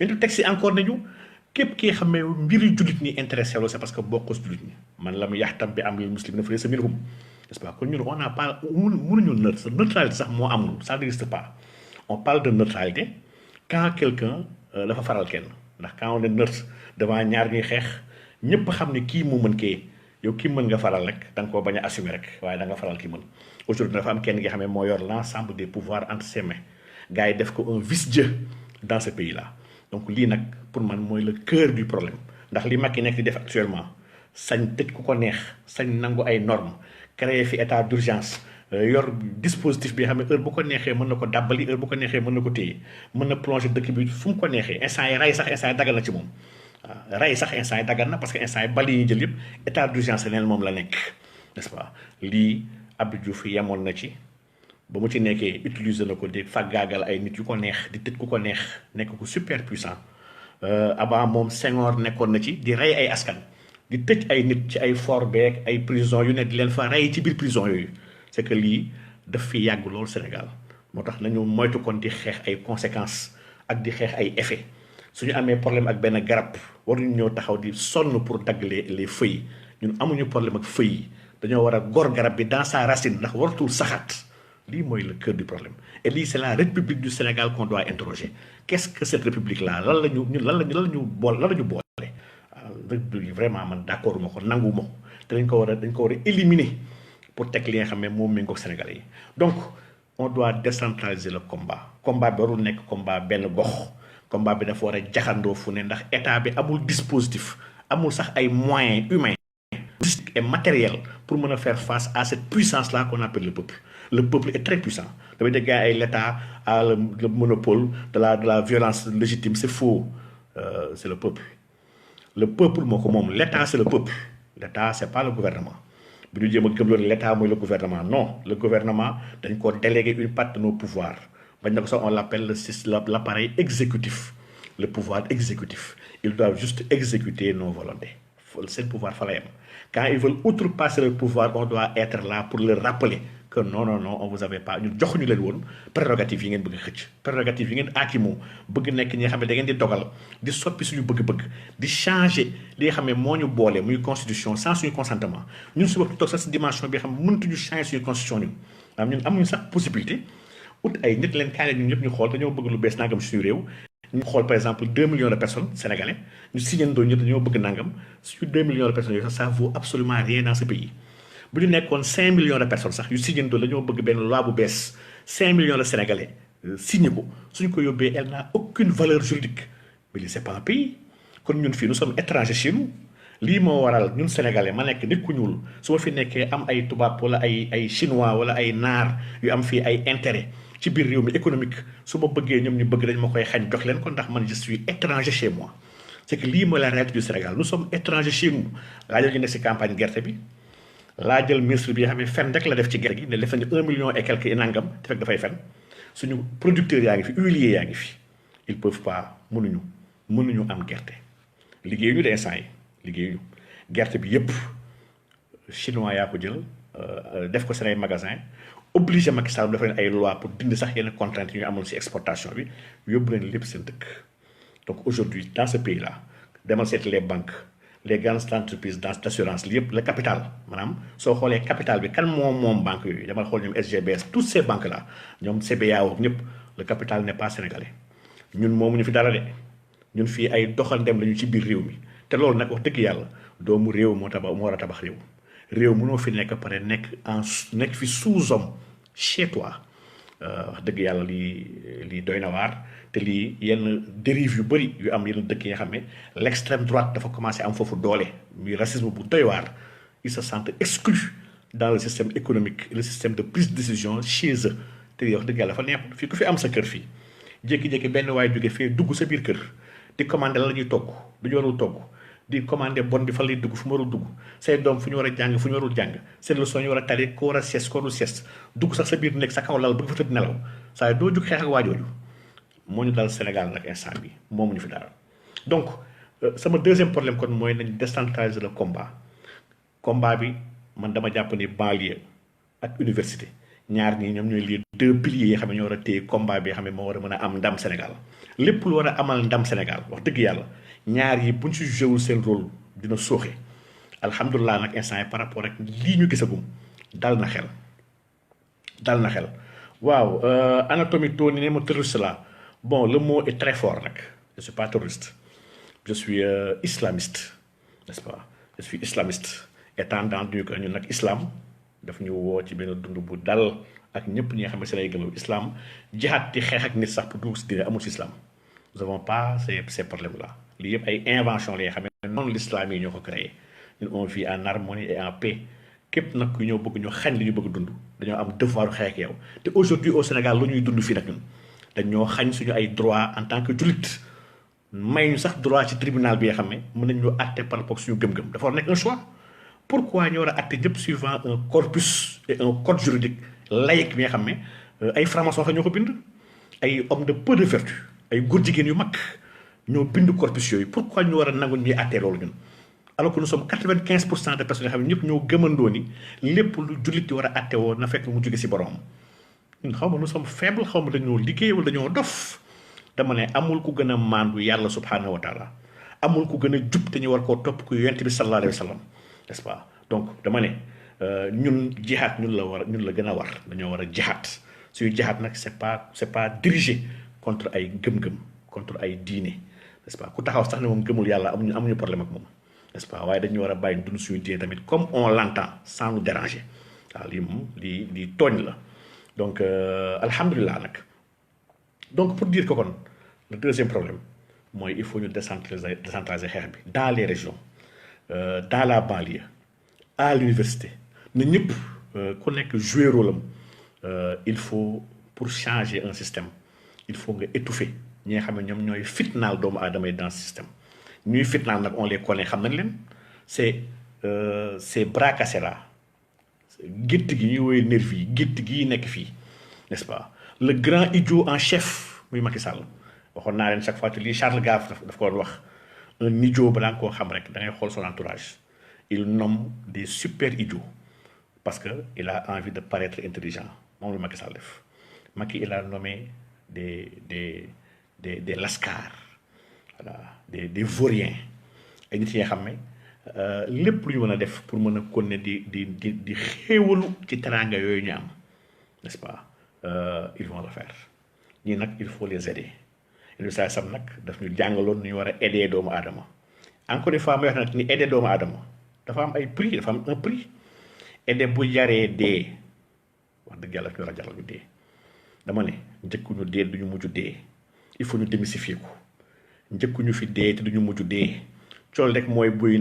yéen teg si encore nañu képp kii xam ne mbiri jullit ñi intéressé c'est parce que bokkoo si jullit ñi man lam yaxtam bi am lil muslim na fa sa minhum n'est-ce pas kon ñun on n'a pas mënuñu neutralité sax moo amul ça n'existe pas on parle de neutralité quand quelqu'un dafa faral kenn ndax quand on est neutre devant ñaar ñuy xeex ñëpp xam ne kii moo mën kee yow kii mën nga faral rek da nga koo bañ a assumer rek waaye da nga faral kii mën aujourd'hui dafa am kenn nga xam ne moo yor l'ensemble des pouvoirs entre ses mains gars yi def ko un vice-dieu dans ce pays là donc lii nag pour man mooy le cœur du problème ndax li Macky nekk di def actuellement sañ tëj ku ko neex sañ nangu ay normes créer fi état d'urgence yor dispositif bi xam ne heure bu ko neexee mën na ko dàbbali heure bu ko neexee mën na ko téye mën na plonger dëkk bi fu mu ko neexee instant yi rey sax instant yi dagal na ci moom waaw rey sax instant yi dagal na parce que instant yi bali yi jël yëpp état d'urgence neen moom la nekk n'est-ce pas lii Abdou Diouf yemoon na ci ba mu ci nekkee utiliser na ko di faggaagal ay nit yu ko neex di tëj ku ko neex nekk ko super puissant avant moom Senghor nekkoon na ci di rey ay askan di tëj ay nit ci ay fort beeg ay prison yu ne di leen fa rey ci biir prison yooyu c'est que lii daf fi yàgg loolu Sénégal moo tax nañu moytu kon di xeex ay conséquences ak di xeex ay effets suñu amee problème ak benn garab waruñu ñëw taxaw di sonn pour dagg les feuilles ñun amuñu problème ak feuilles yi dañoo war a gor garab bi dans sa racine ndax waratul saxaat lii mooy le cœur du problème et lii c'est la République du Sénégal qu'on doit interroger qu'est-ce que cette République là lan la ñu ñun lan la ñu boole République vraiment man d'accord ma ko nangu ma ko te dañ ko war a éliminer pour teg li nga xam ne moom méngoog Sénégalais yi donc on doit décentraliser le combat bi warul nekk combat benn gox combat bi dafa war a jaxandoo fu ne ndax état bi amul dispositif amul sax ay moyens humains et matériels pour mën a faire face à cette puissance là qu'on appelle le peuple est très puissant dafay dégg ay l'état a le monopole de la violence légitime c'est faux c'est le peuple moo ko moom l'état c'est le peuple l'état c'est pas le gouvernement bi ñu jéem a gëm loolu l'état mooy le gouvernement non le gouvernement dañ ko déléguer une partie de nos pouvoirs bañ na ko sax on l'appelle l'appareil exécutif le pouvoir exécutif ils doivent juste exécuter nos volontés seen pouvoir fa la yem quand ils veulent outrepasser le pouvoir on doit être là pour leur rappeler que non on vous avait pas ñun joxuñu leen woon prérogative yi ngeen bëgg xëcc prérogative yi ngeen aakimoo bëgg nekk ñi nga xam ne da ngeen di dogal di soppi suñu bëgg-bëgg di changer li nga xam ne moo ñu boole muy constitution sans suñu consentement ñun su bopp toog sax si dimension bi nga xam ne mënatuñu changer suñu constitution ñun amuñu sax possibilité ut ay nit leen kaane ñun ñëpp ñu xool dañoo bëgg lu bees nangam suñu réew ñu xool par exemple 2 millions de personnes sénégalais ñu signandoo ñëpp dañoo bëgg nangam sur 2 millions de personnes yooyu sax ça vaut absolument rien dans ce pays bu ñu nekkoon 5 millions de personnes sax yu signandoo dañoo bëgg benn loi bu bees 5 millions de sénégalais signé ko suñu ko yóbbee elle n'a aucune valeur juridique mais lii c'est pas un pays kon ñun fii nous sommes étrangers chez nous lii moo waral ñun sénégalais ma nekk nit ku ñuul su ma fi nekkee am ay tubaab wala ay chinois wala ay naar yu am fii ay intérêt ci biir réew mi économique su ma bëggee ñoom ñu bëgg dañ ma koy xañ jox leen ko ndax man je suis étranger chez moi c'est que lii mooy la réalité du Sénégal nous sommes étrangers chez nous laa jël ñu nekk si campagne gerte bi laa jël ministre bi nga xam ne fen rek la def ci gerte gi ne def nañu 1 million et quelques nangam te fekk dafay fen suñu producteurs yaa ngi fi huiliers yaa ngi fi ils peuvent pas mënuñu am gerte liggéeyuñu de instant yi liggéeyuñu gerte bi yépp chinois yaa ko jël def ko seen ay magasin obligé Macky Sall dafa leen ay loi pour dindi sax yenn contraintes yi ñu amoon ci exportation bi yóbbu leen lépp seen dëkk donc aujourd'hui dans ce pays là demal seeti les banques les grandes entreprises d'assurance li yëpp le capital maanaam soo xoolee capital bi kan moom banque yooyu demal xool ñoom SGBS toutes ces banques là ñoom CBAO ñëpp le capital n'est pas sénégalais ñun moomuñu fi dara de ñun fii ay doxandem lañu ci biir réew mi te loolu nag wax dëgg yàlla doomu réew moo war a tabax réew mënoo fi nekk pare nekk fi sous-homme chez toi wax dëgg yàlla lii doy na waar te lii yenn dérive yu bëri yu am yenn dëkk yi nga xam ne l'extrême droite dafa commencé am foofu doole muy racisme bu doy waar ils se sentent exclus dans le système économique et le système de prise de décision chez eux te wax dëgg yàlla dafa neex fii ku fi am sa kër fii jékki-jékki benn waay jóge fee dugg sa biir kër di commandé la ñuy togg du ñu warul togg di commandé bon bi fa lay dugg fu mu warul dugg say doom fu ñu war a jàng fu ñu warul jàng seen leçon ñu war a tari ko war a sieste ko warul sieste dugg sax sa biir nekk sa kaw lal bëgg fa tëdd nelaw saa doo jug xeex ak waajooju moo ñu dal Sénégal nag instant bi moomuñu fi dara. Donc sama deuxième problème kon mooy nañ décentraliser le combat bi man dama jàpp ni banlieue ak université ñaar ñii ñoom ñooy les deux piliers yi xam ne ñoo war a téye combat bi xam ne moo war a mën a am ndam Sénégal lépp lu war a amal ndam Sénégal wax dëgg yàlla ñaar yi buñ si joué seen rôle dina sooxe alhamdulilah nag instant yi par rapport ak lii ñu gisagum dal na xel waaw anatomie Tony ne ma terroriste la bon le mot est très fort nag je suis pas terroriste je suis islamiste n'est-ce pas je suis islamiste étant entendu que ñun nag islam daf ñu woo ci benn dund bu dal ak ñëpp ñi nga xam ne si lay gëm islam jihaad di xeex ak nit sax pour dugg si diine amul si islam nous n'avons pas ces problèmes là lii yëpp ay invention la yoo xam ne noonu l'islam yi ñoo ko créé ñun on vit en harmonie et en paix képp nag ku ñëw bëgg ñu xañ li ñu bëgg dund dañoo am devoir xeex ak yow te aujourd'hui au Sénégal lu ñuy dund fii nag ñun dañoo xañ suñu ay droit en tant que jullit may ñu sax droit ci tribunal bi nga xam ne mën nañ ñu àtte par rapport suñu gëm-gëm dafa war nekk un choix pourquoi ñu war a àtte ñëpp suivant un corpus et un code juridique laïque bi nga xam ne ay francs-maçons sax ñoo ko bind ay hommes de peu de vertu ay góor jigéen yu mag ñoo bind corpus yooyu pourquoi ñu war a nangu ñuy àttee loolu ñun alors que nous sommes 95% de personnes yoo xam ne ñëpp ñoo gëmandoo ni lépp lu jullit di war a àtte woo na fekk mu jóge si borom ñun xaw ma nous sommes faibles xaw ma dañoo liggéey wala dañoo dof dama ne amul ku gën a maandu yàlla subhanahu wa taala amul ku gën a jub te ñu war koo topp ku yonent bi sallallahu alayhi wa sallam n'est-ce pas donc dama ne ñun jihaad ñun la gën a war dañoo war a jihaad suñu jihaad nag c'est pas dirigé contre ay gëm-gëm contre ay diine n'est-ce pas ku taxaw sax ne moom gëmul yàlla amuñu problème ak moom n'est-ce pas waaye dañu war a bàyyi dund suñu diine tamit comme on l'entend sans nous déranger waaw lii moom lii tooñ la donc alhamdulilah nag donc pour dire que kon le deuxième problème mooy il faut ñu décentraliser xeex bi dans les régions dans la banlieue à l'université na ñëpp ku nekk jouer rôle am il faut pour changer un système il faut nga étouffer ñi nga xam ne ñoom ñooy fitnaal doomu aadama yi dans ce système ñuy fitnaal nag on les connaît xam nañ leen c'est bras cassés là gétt gi ñuy woowee nervi yi gétt gi nekk fii n'est-ce pas le grand idiot en chef muy Macky Sall waxoon naa leen chaque fois te lii Charles Gaff daf ko doon wax un idiot balaa nga koo xam rek da ngay xool son entourage il nomme des super idiots parce que il a envie de paraître intelligent moom la Macky Sall def Macky il a nommé des lascars voilà des vauriens ay nit yi nga xam ne lépp lu ñu mën a def pour mën a continuer di xéewalu ci teraanga yooyu ñu am n'est-ce pas ils vont le faire ñii nag il faut les aider illustré sam nag daf ñu jàngaloon nu ñu war a aider doomu aadama encore une fois may wax nag ni aider doomu aadama dafa am ay prix dafa am un prix aider bu jaree dee wax dëgg yàlla fi ñu war a jaral ñu dee dama ne njëkkuñu dee duñu mujj dee il faut ñu démystifier ko njëkkuñu fi dee te duñu mujj dee cool rek mooy bul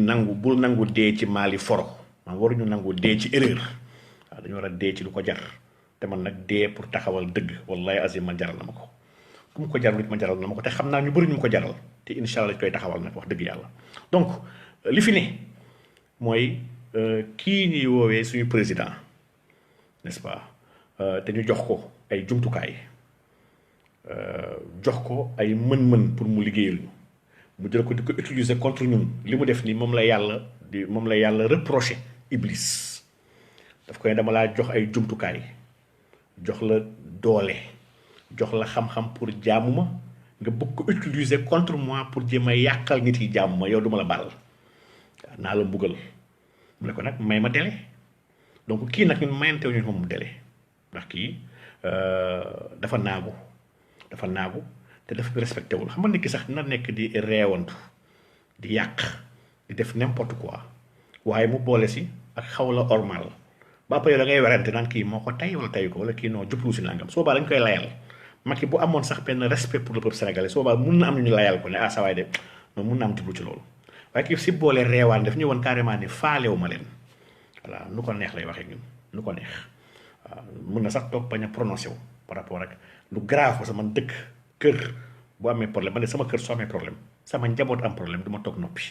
nangu dee ci maali foro man waruñu nangu dee ci erreur waaw dañu war a dee ci lu ko jar te man nag dee pour taxawal dëgg wallahi azim man jaral na ma ko ku mu ko jaral nit ma jaral na ma ko te xam naa ñu bëri ñu ko jaral te incha allah koy taxawal nag wax dëgg yàlla donc li fi ne mooy kii ñuy woowee suñu président n'est-ce pas te ñu jox ko ay jumtukaay jox ko ay mën-mën pour mu liggéeyal ñu mu jël ko di ko utiliser contre ñun li mu def nii moom la yàlla reproché Iblis daf koy dama laa jox ay jumtukaay jox la doole jox la xam-xam pour jaamu ma nga bëgg ko utiliser contre moi pour jéem a yàqal nit yi jaamu ma yow duma la baal naa la mbugal mu ne ko nag may ma délai donc kii nag ñun mayantew ñu moom délai ndax kii dafa naagu te dafa respecté wul xam nga nit ki sax dina nekk di reewantu di yàq di def n'importe quoi waaye mu boole si ak xaw la ormal ba après da ngay werante naan kii moo ko tey wala tey ko wala kii non jublu si nangam soo baa dañ koy layal Macky bu amoon sax benn respect pour le peuple sénégalais soo baa mun na am ñu layal ko ne sa waay de non mun na am jublu ci loolu waaye kii si boole reewaan daf ñu woon carrément ni faalewu ma leen voilà nu ko neex lay waxee ñun nu ko neex waaw mun na sax toog bañ a prononcé wu par rapport ak lu grave ko sama dëkk kër bu amee problème ma ne sama kër soo amee problème sama njaboot am problème du ma toog noppi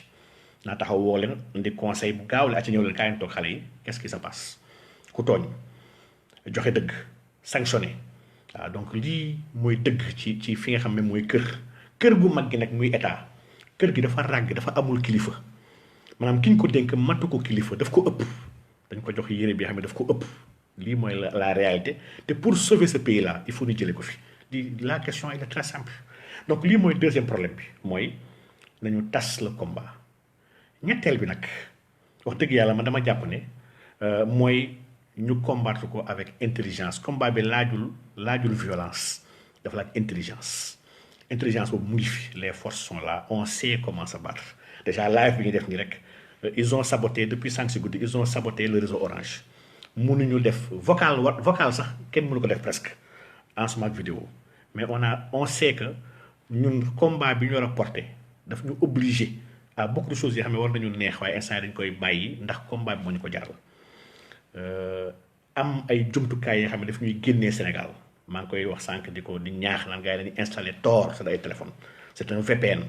naa taxaw woo leen indi conseil bu gaaw la acca ñëw leen kaay toog xale yi qu'est-ce qui se passe ku tooñ joxe dëgg sanctionné waaw donc lii mooy dëgg ci fi nga xam ne mooy kër gu mag gi nag muy état kër gi dafa ràgg dafa amul kilifa maanaam ki ñu ko dénk matu ko kilifa daf ko ëpp dañ ko jox yére bi xam ne daf ko ëpp lii mooy la réalité te pour sauver ce pays là il faut ñu jëlee ko fi la question elle est très simple donc lii mooy deuxième problème bi mooy nañu tas le combat ñetteel bi nag wax dëgg yàlla man dama jàpp ne mooy ñu combattre ko avec intelligence combat bi laajul violence dafa laaj intelligence boobu mu ngi fi les forces sont là on sait comment se battre déjà live bi ñu def nii rek ils ont saboté depuis 5 secondes ils ont saboté le réseau Orange mënuñu def vocal sax kenn mënu ko def presque en smart vidéo mais on sait que ñun combat bi ñu war a porter daf ñu obligé à beaucoup de choses yoo xam ne war nañu neex waaye instant dañ koy bàyyi ndax combat bi moo ñu ko jaral am ay jumtukaay yoo xam ne daf ñuy génnee Sénégal maa ngi koy wax sànq di ñaax naan gars yi dañuy installé Tor sa ay téléphone c'est un VPN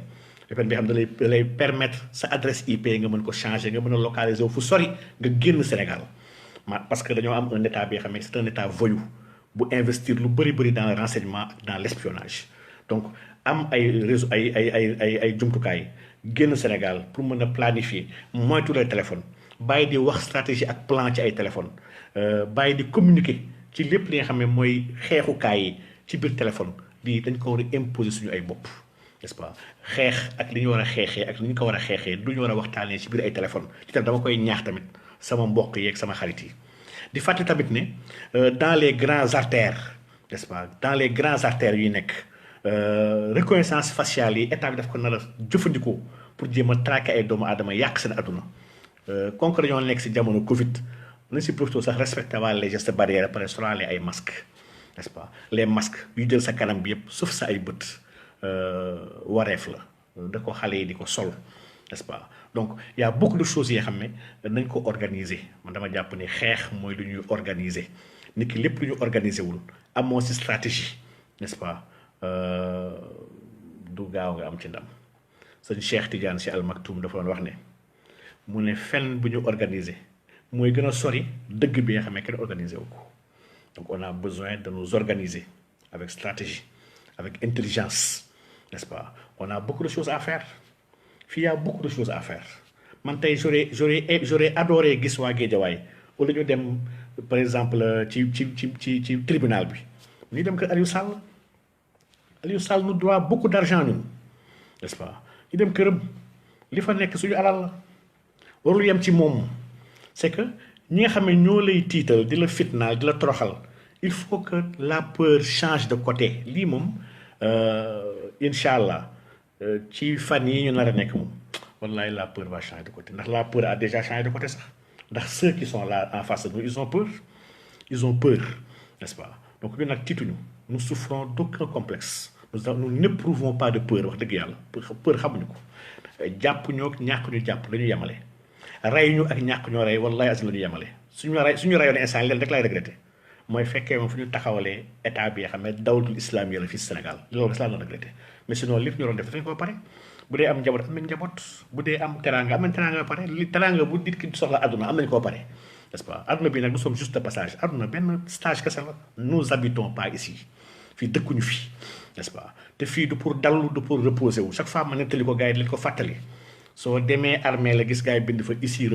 bi xam ne da lay permettre sa adresse IP nga mën ko changer nga mën a localiser wu fu sori nga génn Sénégal parce que dañoo am un état bi xam ne c'est un état voyou bu investir lu bëri dans le renseignement ak dans l'espionnage donc am ay réseau ay jumtukaay génn Sénégal pour mën a planifier moytu les téléphones bàyyi di wax stratégie ak plan ci ay téléphone bàyyi di communiquer ci lépp li nga xam ne mooy xeexukaay yi ci biir téléphone dañ ko war a imposer suñu ay bopp n'est-ce pas xeex ak li ñu war a xeexee ak li ñu ko war a xeexee du ñu war a waxtaanee ci biir ay téléphone ci tam dama koy ñaax tamit sama mbokk yeeg sama xarit yi di fàtte tamit ne dans les grands artères n'est-ce pas dans les grands artères yu nekk reconnaissance faciale yi état bi daf ko nar a jëfandikoo pour jéem a traquer ay doomu aadama yàq seen adduna comme que dañoo nekk si jamono Covid nañ si profité sax respecté waale les gestes barrières après solaale ay masques n'est-ce pas les masques yu jël sa kanam bi yëpp sauf sa ay bët wareef la da ko xale yi di ko sol n'est-ce pas donc y a beaucoup de choses yoo xam ne nañ ko organiser man dama jàpp ne xeex mooy lu ñuy organiser nit ki lépp lu ñu organiser wul amoo si stratégie n'est-ce pas du gaaw nga am ci ndam sëñ Cheikh Tidiane Sy Al Maktoum dafa doon wax ne mu ne fenn bu ñu organiser mooy gën a sori dëgg bi nga xam ne kenn organiser wu ko donc on a besoin de nous organiser avec stratégie avec intelligence n'est-ce pas on a beaucoup de choses à faire fii y a beaucoup de choses à faire man tey j'aurais adoré gis waa Guédiawaye wala ñu dem par exemple ci tribunal bi ñu dem kër Aliou Sall nous doit beaucoup d'argent ñun n'est-ce pas ñu dem këram li fa nekk suñu alal la warul yem ci moom c'est que ñi nga xam ne ñoo lay tiital di la fitnaal di la toroxal il faut que la peur change de côté lii moom incha allah ci fan yi ñu nar a nekk moom wallahi la peur va changer de côté ndax la peur a déjà changé de côté sax ndax ceux qui sont là en face de nous ils ont peur n'est-ce pas donc ñun nag tiituñu nous souffrons d'aucun complexe nous n'éprouvons pas de peur wax dëgg yàlla peur xamuñu ko jàpp ñoo ñàkk ñu jàpp la ñu yemale rey ñu ak ñàkk ñoo rey wallahi asin la ñu yemale suñu reyoon instant leen rek laay regretté mooy fekkee moom fu ñu taxawalee état bi xam ne dawlatul islam yi la fii Sénégal loolu islam la regretté mais sinon lépp ñu doon def dañ ko pare bu dee am njaboot am nañ njaboot bu dee am teraanga am nañ teraanga ba pare li teraanga bu nit ki soxla àdduna am nañ koo pare n'est-ce pas àdduna bi nag nous sommes juste de passage àdduna benn stage kese la nous habitons pas ici fii dëkkuñu fii n'est-ce pas te fii du pour dallu du pour reposer wu chaque fois ma nettali ko gars yi di leen ko fàttali soo demee armée la gis gars yi bind fa ici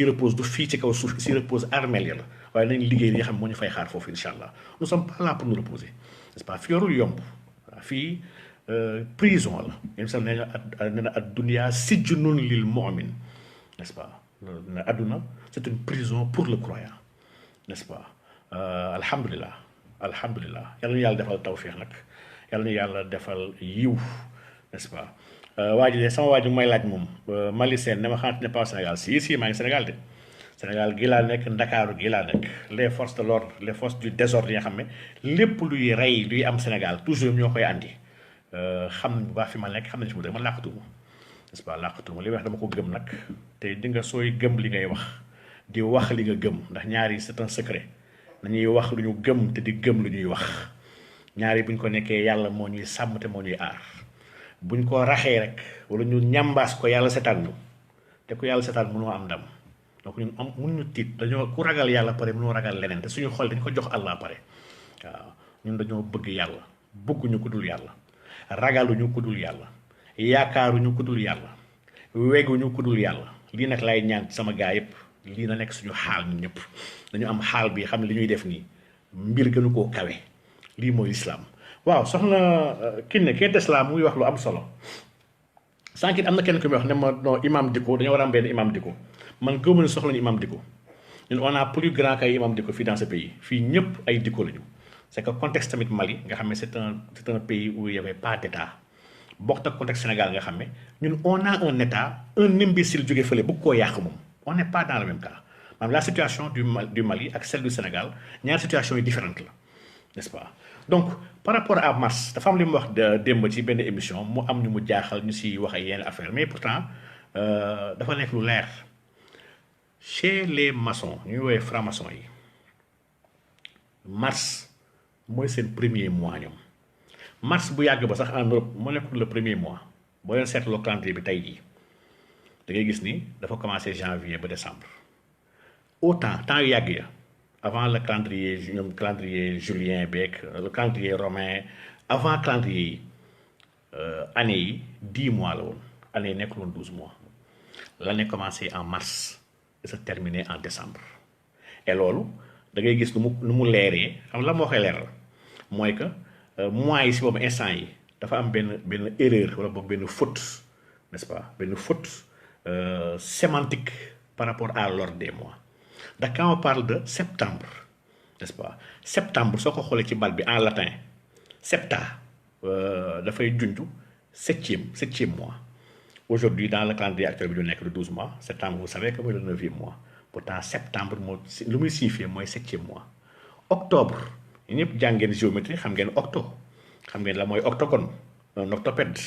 repose du fii ci kaw suuf ici repose armée ya la waaye nañ liggéey li nga xam moo ñu fay xaar foofu incha allah nous sommes pas là pour nous reposer n'est-ce pas fii yorul yomb fii prison la yéen sax nee na ad dunya sijnun lil mu'min n'est-ce pas na adduna c'est une prison pour le croyant n'est-ce pas alhamdulilah yàlla ñu yàlla defal tawfiix nag yàlla ñu yàlla defal yiw n'est-ce pas waa ji sama waa ji may laaj moom Mali Sène ne ma xamante ne pas Sénégal si maa ngi Sénégal de Sénégal gii laa nekk Ndakaaru gii laa nekk les forces de l'ordre les forces du désordre yi nga xam ne lépp luy rey luy am Sénégal toujours ñoo koy andi xam nañ bu baax fi ma nekk xam nañ fi mu dëgg man làqatuma n'est-ce pas làqatuma li wax dama ko gëm nag te di nga sooy gëm li ngay wax di wax li nga gëm ndax ñaari c'est un secret nañuy wax lu ñu gëm te di gëm lu ñuy wax ñaari buñ ko nekkee yàlla moo ñuy sàmm te moo ñuy aar buñ ko raxee rek wala ñu ñambaas ko yàlla setaan ñu te ku yàlla setaan mënoo am ndam donc ñun mun ñu tiit dañoo ku ragal yàlla pare mënoo ragal leneen te suñu xol dañ ko jox Allah pare waaw ñun dañoo bëgg yàlla bëgguñu ku dul yàlla ragaluñu ku dul yàlla yaakaaruñu ku dul yàlla weguñu ku dul yàlla lii nag lay ñaan ci sama gaa yëpp lii na nekk suñu xaal ñun ñëpp dañu am xaal bi xam ne li ñuy def nii mbir gënu koo kawe lii mooy lislaam waaw soxna kinne kee Tesla muy wax lu am solo sànq it am na kenn ku muy wax ne ma non imam Dicko dañoo war a am benn imam Dicko man gëmu ne soxla ñu imam Dicko ñun on a plus grand qu'ay imam Dicko fii dans ce pays fii ñëpp ay Dicko lañu c'est que contexte tamit Mali nga xam ne c'est un pays où il y avait pas d'état bokk ak contexte Sénégal nga xam ne ñun on a un état un imbécile jóge fële bëgg koo yàq moom on n'est pas dans le même cas maanaam la situation du Mali ak celle du Sénégal ñaari situation yi différente la n'est-ce pas donc par rapport à mars dafa am li mu wax démb ci benn émission mu am ñu mu jaaxal ñu si wax ay yenn affaire mais pourtant dafa nekk lu leer chez les maçons ñuy woowee franc-maçon yi mars mooy seen premier mois ñoom mars bu yàgg ba sax en Europe moo nekkul le premier mois boo leen seetloo calendrier bi tey jii da ngay gis ni dafa commencé janvier ba décembre autant temps yu yàgg ya avant le calendrier ñoom calendrier julien beeg le calendrier romain avant calendrier yi année yi 10 mois la woon année yi nekkul woon 12 mois l'année commencé en mars et se terminé en décembre et loolu da ngay gis nu mu leeree xam la moo koy leeral mooy que mois yi si boobu instant yi dafa am benn erreur wala boobu benn faute n'est-ce pas benn faute sémantique par rapport à l'ordre des mois ndax quand on parle de septembre n'est-ce pas septembre soo ko xoolee ci bal bi en latin septa dafay junj septième mois aujourd'hui dans le calendrier actuel bi du nekk de 12 mois septembre vous savez que mooy le 9e mois pourtant septembre moo lu muy signifier mooy 7e mois octobre ñëpp jàngeen géométrie xam ngeen octo xam ngeen la mooy octogone un octopède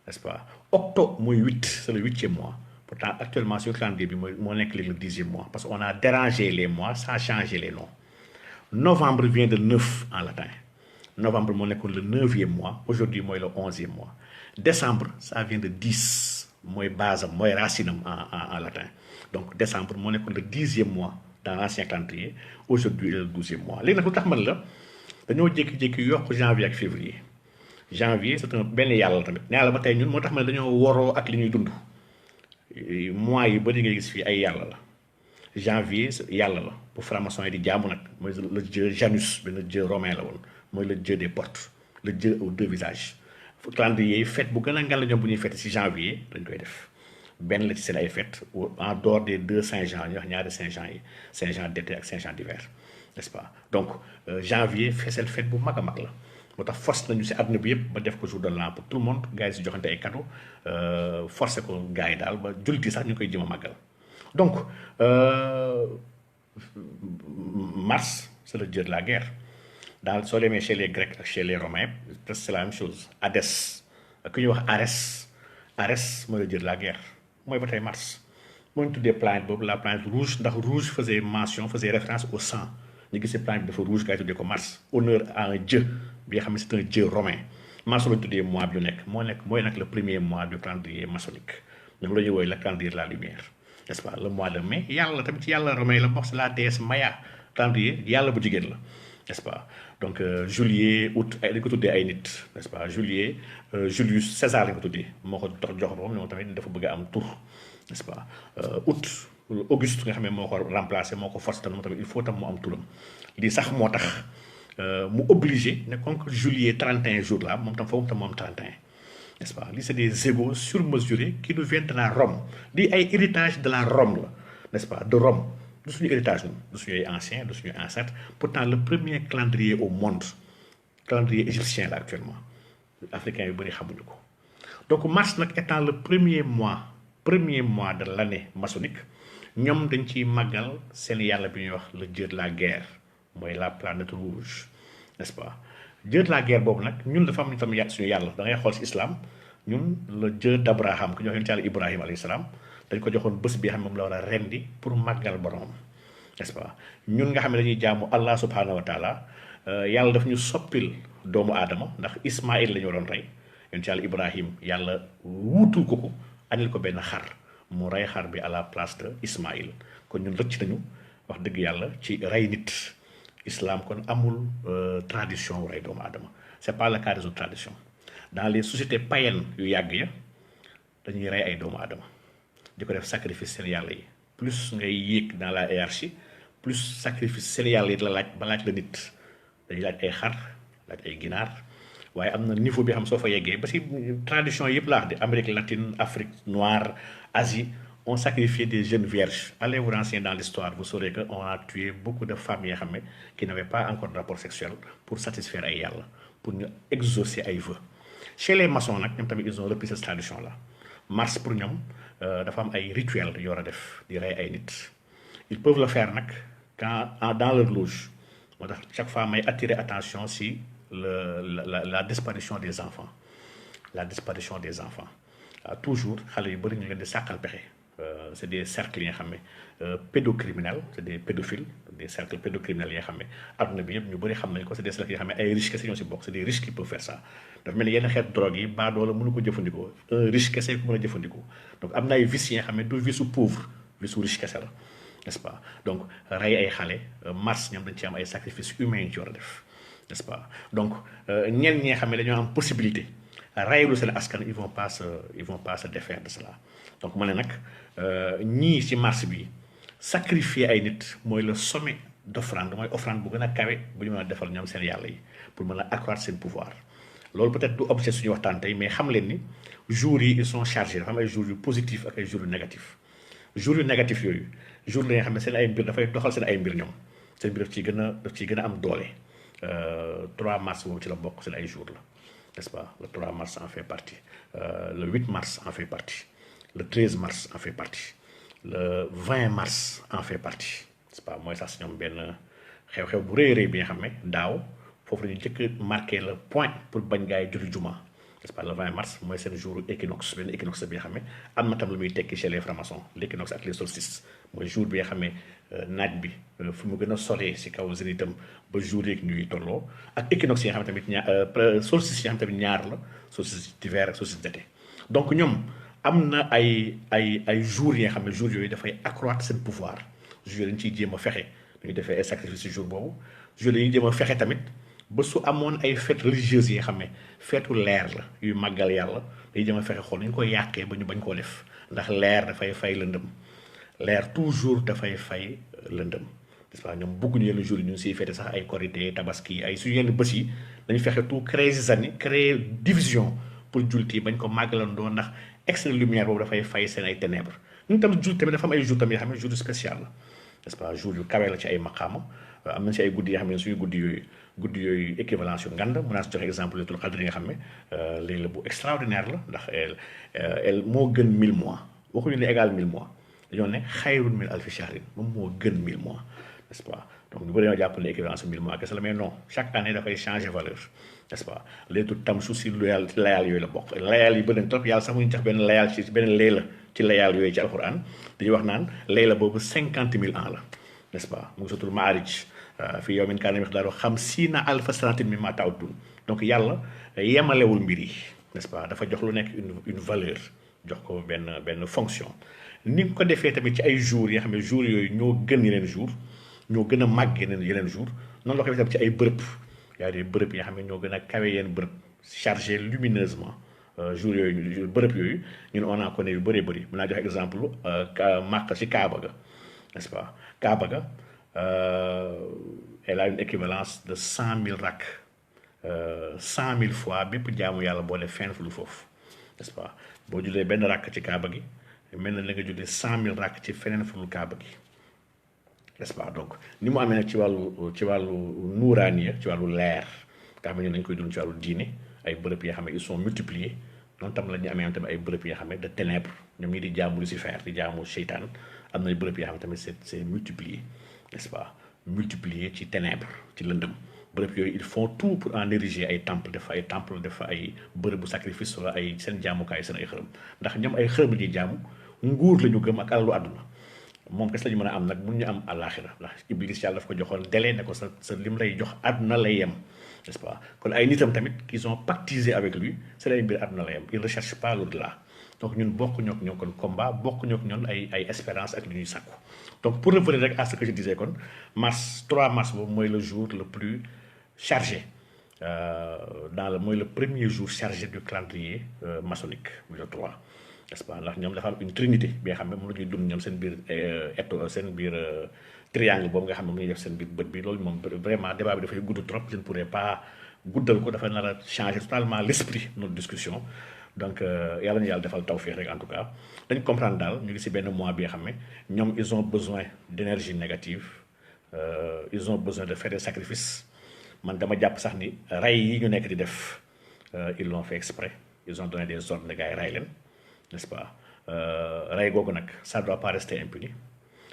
n'est-ce pas octo mooy 8 c'est le 8e mois pourtant actuellement sur le calendrier bi moo nekk léegi le 10e mois parce qu'on a dérangé les mois sans changer les noms novembre vient de 9 en latin novembre moo nekkoon le 9e mois aujourd'hui mooy le 11e mois décembre ça vient de 10 mooy base am mooy racine am en latin donc décembre moo nekkoon le 10e mois dans l'ancien calendrier aujourd'hui le 12e mois léegi nag lu tax man la dañoo jékki-jékki yokk janvier ak février janvier c'est un benn yàlla tamit nee la ba tey ñun moo tax man dañoo waroo ak li ñuy dund mois yi bari nga gis fii ay yàlla la janvier yàlla la pour franc-maçon yi di jaamu nag mooy le dieu Janus benn dieu romain la woon mooy le dieu des portes le dieu aux deux visages calendrier yi fête bu gën a ngan la ñoom bu ñuy fête ci janvier dañ koy def benn la ci seen ay fête en dehors des deux Saint-Jean ñu wax ñaari Saint-Jean yi Saint-Jean d'été ak Saint-Jean d'hiver n'est-ce pas donc janvier seen fête bu mag a mag la moo tax force nañu si àdduna bi yëpp ba def ko jour de l'an pour tout le monde gars yi si joxante ay cadeaux forcé ko gars yi daal ba jullit yi sax ñu koy jëm a màggal donc mars c'est le dieu de la guerre daal soo demee chez les grecs ak chez les romains presque c'est la même chose Hadès ku ñuy wax Arès mooy le dieu de la guerre mooy ba tey mars moo ñu tuddee planète boobu la planète rouge ndax rouge faisait référence au sang ñu gisee planète bi dafa rouge gars yi tuddee ko mars honneur à un dieu bi nga xam ne c'est un dieu romain mars la ñu tuddee mois bi nekk mooy nag le premier mois du calendrier maçonnique ñoom la ñuy woowee le calendrier de la lumière n'est-ce pas le mois de mai yàlla tamit ci yàlla romain la bokk c'est la déesse Maya calendrier yàlla bu jigéen la n'est-ce pas donc juillet août ay dañ ko tuddee ay nit n'est-ce pas juillet Julius César lañ ko tuddee moo ko tax jox moom moom tamit dafa bëgg a am tur n'est-ce pas août Auguste nga xam ne moo ko remplacé moo ko forcé tam moom tamit il faut tam mu am turam lii sax moo tax mu obligé ne comme que juillet 31 jours la moom tam foofu tam mu am 31 n'est-ce pas lii c'est des égos surmesurés qui nous viennent de la Rome lii ay héritage de la Rome la n'est-ce pas de Rome du suñu héritage ñun du suñuy ancien du suñuy ancêtre pourtant le premier calendrier au monde calendrier égyptien la actuellement africain yu bëri xamuñu ko donc mars nag étant le premier mois de l'année maçonnique ñoom dañ ciy màggal seen yàlla bi ñuy wax le dieu de la guerre mooy la planète rouge n'est-ce pas dieu de la guerre boobu nag ñun dafa am ñu tam suñu yàlla da ngay xool si islam ñun le dieu d'Abraham ku ñu wax yonent yàlla Ibrahima alayhi salaam dañ ko joxoon bés bi xam ne moom la war a rendi pour màggal borom n'est-ce pas ñun nga xam ne dañuy jaamu Allah subhanahu wa taala yàlla daf ñu soppil doomu aadama ndax Ismaïl la ñu waroon rey yonent yàlla Ibrahim yàlla wuutul ko andil ko benn xar mu rey xar bi à la place de Ismaïl kon ñun rëcc nañu wax dëgg yàlla ci rey nit islam kon amul tradition wu rey doomu aadama c'est pas le cas des autres traditions dans les sociétés païennes yu yàgg ya dañuy rey ay doomu aadama di ko def sacrifice seen yàlla yi plus ngay yéeg dans la hiérarchie plus sacrifice seen yàlla yi la laaj ba laaj la nit dañuy laaj ay xar laaj ay ginaar waaye am na niveau bi xam soo fa yeggee ba si tradition yëpp laax de Amérique latine Afrique noire Asie on sacrifiait des jeunes vierges. Allez vous renseigner dans l'histoire, vous saurez qu'on a tué beaucoup de femmes qui n'avaient pas encore de rapport sexuel pour satisfaire ay yàlla pour ñu exaucer ay vœux. Chez les maçons nag ñoom tamit ils ont repris cette tradition là mars pour ñoom dafa am ay rituels yu war a def di rey ay nit. Ils peuvent le faire nag quand dans leur loge moo tax chaque fois may attirer attention si la disparition des enfants la disparition des enfants toujours xale yu bëri ñu leen di sàqal pexe. C'est des cercles yi nga xam ne pédocriminels c'est des pédophiles des cercles pédocriminels yi nga xam ne adduna bi yëpp ñu bëri xam nañ ko c'est des cercles yi nga xam ne ay riches kese ñoo si bokk c'est des riches qui peuvent faire ça dafa mel ni yenn xeet drogue yi baadoola mënu ko jëfandikoo un riche kese ko mën a jëfandikoo donc am na ay vices yi nga xam ne du vice pauvre vice riche kese la n'est-ce pas donc rey ay xale mars ñoom dañ ci am ay sacrifices humains yu ci war a def n'est-ce pas donc ñenn ñi nga xam ne dañoo am possibilité reylu seen askan ils vont pas se défaire de cela donc ma ne nag ñii ci mars bi sacrifier ay nit mooy le sommet d'offrande mooy offrande bu gën a kawe bu ñu mën a defal ñoom seen yàlla yi pour mën a accroître seen pouvoir loolu peut-être du objet suñu waxtaan tey mais xam leen ni jours yi ils sont chargés dafa am ay jours yu positif ak ay jours yu négatif jours yu négatif yooyu jours la nga xam ne seen ay mbir dafay doxal seen ay mbir ñoom seen mbir daf ciy gën a am doole 3 mars boobu ci la bokk seen ay jours la n'est-ce pas le 3 mars en fait partie le 8 mars en fait partie le 13 mars en fait partie le 20 mars en fait partie n'est-ce pas mooy sax si ñoom benn xew-xew bu rëy bi nga xam ne daaw foofu la ñu njëkk marqué le point pour bañ gaay julli juma n'est-ce pas le 20 mars mooy seen jour équinoxe benn équinoxe bi nga xam ne am na tam lu muy tekki chez les francs-maçons l'équinoxe ak les solstices mooy jour bi nga xam ne naaj bi fu mu gën a solee si kaw zénitam ba jour yeeg ñuy tolloo ak équinoxe yi nga xam ne tamit solstice yi nga xam ne tamit ñaar la solstice d'hiver ak solstice d'été donc ñoom am na ay jours yi nga xam ne jours yooyu dafay accroître seen pouvoir jours yooyu dañ ciy jéem a fexe dañuy defee ay sacrifice jour boobu jours dañuy jéem a fexe tamit ba su amoon ay fêtes religieuses yi nga xam ne feetu leer la yuy màggal yàlla dañuy jéem a fexe xool nañu ko yàqee ba ñu bañ koo def ndax leer dafay fay lëndëm leer toujours dafay fay lëndëm n'est-ce pas ñoom bëgguñu yenn jours yi ñu ngi siy fête sax ay korité tabaski ay suñu yenn bés yi dañu fexe tout créer zani créer division pour jullit yi bañ ko màggalandoo ndax excès de lumière boobu dafay fay seen ay ténèbres ñun tamit jullit tamit dafa am ay jours tamit yoo xam ne jour spécial la n'est-ce pas jour yu kawe la ci ay maqaama am nañ si ay guddi yoo xam ne suñu guddi yooyu équivalence yu ngand mën naa si joxe exemple Laylatul Qadr yi nga xam ne léegi la bu extraordinaire la ndax elle moo gën 1000 mois waxuñu ne égal 1000 mois dañoo ne xayrun min alfi shahrin moom moo gën 1000 mois n'est-ce pas donc ñu bëri dañoo jàpp ne équivalence 1000 mois kese la mais non chaque année dafay changer valeur n'est-ce pas Laylatul Tamsu si layal yooyu la bokk layal yi bëri na trop yàlla sax mu ñu tax benn layal ci benn layla ci layal yooyu ci alquran dañuy wax naan layla boobu 50 000 ans la n'est-ce pas mu ngi sotul Maarij fii yawmin kaana miqdaaruhu 50 alfa sanatin mimmaa ta'uddun donc yàlla yemalewul mbir yi n'est-ce pas dafa jox lu nekk une valeur jox ko benn fonction ni nga ko defee tamit ci ay jours yi nga xam ne jours yooyu ñoo gën yeneen jours ñoo gën a màgg yeneen jours noonu la ko defee tamit ci ay bërëb y a des bërëb yi nga xam ne ñoo gën a kawe yenn bërëb chargé lumineusement jours yooyu bërëb yooyu ñun on en connaît yu bëree bëri mën naa jox exemple Makka ci Kaaba ga n'est-ce pas Kaaba ga elle a une équivalence de 100 000 rakk 100 000 fois bépp jaamu yàlla boole fenn fu lu foofu n'est-ce pas boo jullee benn rakk ci Kaaba gi mel na la nga jullee 100 000 rakk ci feneen fu lu Kaaba gi n'est-ce pas donc ni mu amee nag ci wàllu nuuraaniya ci wàllu leer nga xam ne nañ koy dund ci wàllu diine ay bërëb yoo xam ne ils sont multipliés noonu tam la ñu amee tamit ay bërëb yoo xam ne de ténèbres ñoom ñi di jaamu Lucifer di jaamu seytaan am na bërëb yoo xam ne tamit c'est multiplié n'est-ce pas multiplié ci ténèbres ci lëndëm bërëb yooyu ils font tout pour en ériger ay temple def ay bërëbu sacrifice wala ay seen jaamukaay seen ay xërëm ndax ñoom ay xërëm la ñuy jaamu nguur la ñu gëm ak alalu àdduna moom kese la ñu mën a am nag mun ñu am àllaaxira ndax Iblis yàlla daf ko joxoon délai ne ko sa lim lay jox àdduna lay yem n'est-ce pas kon ay nitam tamit qu'ils ont pactisé avec lui c'est ay mbir àdduna lay yem il recherche pas l'au-delà donc ñun bokkuñu ak ñoom kon combat bokkuñu ak ñoom ay espérance ak li ñuy sàkku donc pour revenir rek à ce que je disais kon mars 3 mars boobu mooy le jour le plus chargé mooy le premier jour chargé du calendrier maçonnique le 3 n'est-ce pas ndax ñoom dafa am une trinité bi nga xam ne moom la ñuy dund ñoom seen biir seen biir triangle boobu nga xam ne moom la ñuy def seen biir bët bi loolu moom vraiment débat bi dafay gudd trop je ne pourrais pas guddal ko dafa nar a changer totalement l'esprit de notre discussion donc yàlla ñu yàlla defal tawfiix rek en tout cas dañ comprendre daal ñu ngi ci benn mois bi nga xam ne ñoom ils ont besoin d'énergie négative ils ont besoin de faire des sacrifices man dama jàpp sax ni rey yi ñu nekk di def ils l'ont fait exprès ils ont donné des ordres de gars yi rey leen n'est-ce pas rey googu nag ça doit pas rester impuni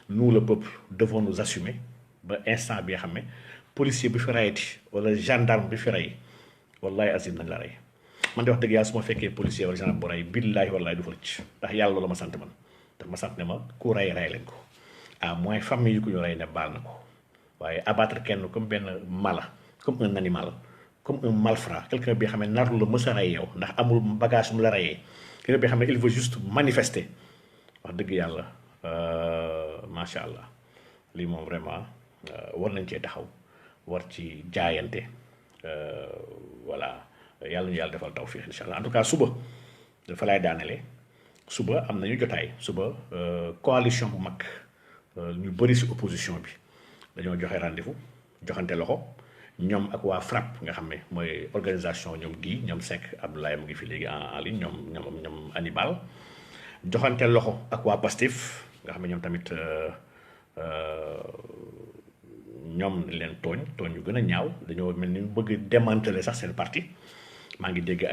nous le peuple devons nous assumer ba instant bi nga xam ne policier bi fi reyati wala gendarme bi fi rey wallahi azim nañ la rey man de wax dëgg yàlla su ma fekkee policier wala gendarme bu rey billaahi wallahi du fa rëcc ndax yàlla loolu ma sant man daf ma sant ne ma ku rey leen ko à moins famille yu ko ñu rey ne baal na ko waaye abattre kenn comme benn mala comme un animal comme un malfrat quelqu'un bi xam ne narul la mës a rey yow ndax amul bagage mu la reyee quelqu'un bi xam ne il veut juste manifester wax dëgg yàlla macha allah lii moom vraiment war nañ cee taxaw war ci jaayante voilà yàlla ñu yàlla defal tawfiix incha allah en tout cas suba dafa lay daanele suba am nañu jotaay suba coalition bu mag ñu bëri ci opposition bi dañoo joxe rendez-vous joxante loxo ñoom ak waa FRAPP nga xam ne mooy organisation ñoom Guy ñoom Seck Abdoulaye mu ngi fi léegi en ligne ñoom Hannibal joxante loxo ak waa Pastef nga xam ne ñoom tamit ñoom leen tooñ yu gën a ñaaw dañoo mel ni bëgg démanteler sax seen parti maa ngi dégg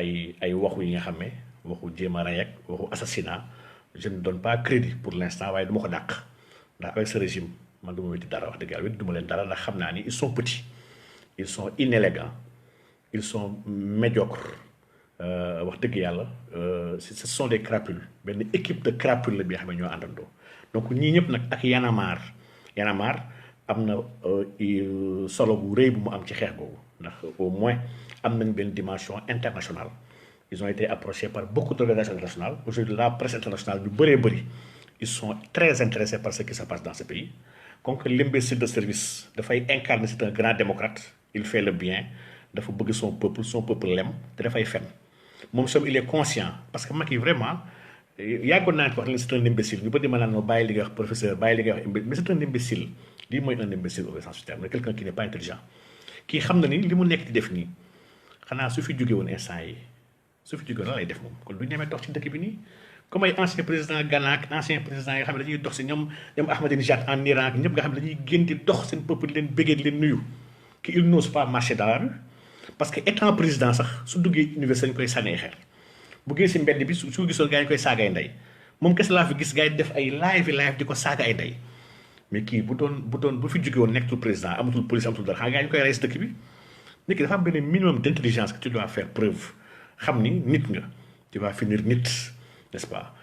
ay waxu yi nga xam ne waxu jéem a rey ak waxu assassinat je ne donne pas crédit pour l'instant waaye du ma ko dàq ndax avec ce régime man du ma wetti dara wax dëgg yàlla wetti du ma leen dara ndax xam naa ni ils sont petits ils sont inélégants ils sont médiocres wax dëgg yàlla ce sont des crapules benn équipe de crapules la bi nga xam ne ñoo àndandoo donc ñii ñëpp nag ak Y'en a marre am na solo bu rëy bu mu am ci xeex googu ndax au moins am nañ benn dimension internationale ils ont été approchés par beaucoup d'organisations internationales aujourd'hui la presse internationale ñu bëree bëri ils sont très intéressés par ce qui se passe dans ce pays comme que l'imbécile de service dafay incarner c'est un grand démocrate il fait le bien dafa bëgg son peuple lem te dafay fen moom som il est conscient parce que Macky vraiment yàggoon naa wax ne c'est un imbécile ñu bëri ma naan bàyyi li nga wax professeur bàyyi li nga wax mais c'est un imbécile lii mooy un imbécile au sens du terme quelqu'un qui n'est pas intelligent kii xam na ni li mu nekk di def nii xanaa su fi jóge woon instant yi su fi jóge woon la lay def moom kon du ñemee dox ci dëkk bi nii comme ay ancien président Ghana ak ancien président yi nga xam ne dañuy dox si ñoom Ahmadinejad en Iran ak ñëpp nga xam ne dañuy génn di dox seen peuple leen bëggee leen nuyu ki il n'ose pas marcher dans la rue parce que étant président sax su duggee université dañu koy sànnee xeer bu gee si mbedd bi su gisoon gars yi koy saaga ay ndey moom kese laa fi gis gars yi def ay live di ko saaga ay ndey mais kii bu fi jóge woon nekkatul président amatul police amatul dara xam nga ñu koy rey si dëkk bi nit ki dafa am benn minimum d'intelligence que tu dois faire preuve xam ni nit nga tu vas finir nit n'est-ce pas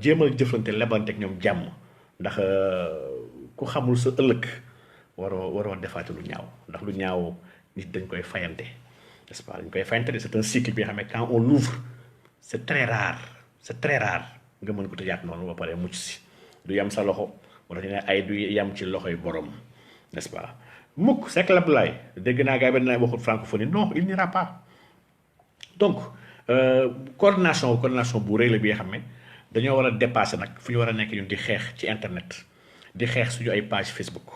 jéem a jëflante lebante ak ñoom jàmm ndax ku xamul sa ëllëg waroo defaate lu ñaaw ndax lu ñaaw nit dañ koy fayante n'est-ce pas dañ koy fayante c'est un cycle bi nga xam ne quand on l'ouvre c'est très rare nga mën ko tëjaat noonu ba pare mucc si du yam sa loxo wala ñu ne ay du yam ci loxoy borom n'est-ce pas mukk c'est que Abdoulaye dégg naa gars yi ba waxul francophonie non il n'ira pas donc coordination bu rëy la bi nga xam ne dañoo war a dépasser nag fu ñu war a nekk ñun di xeex ci internet di xeex suñu ay page Facebook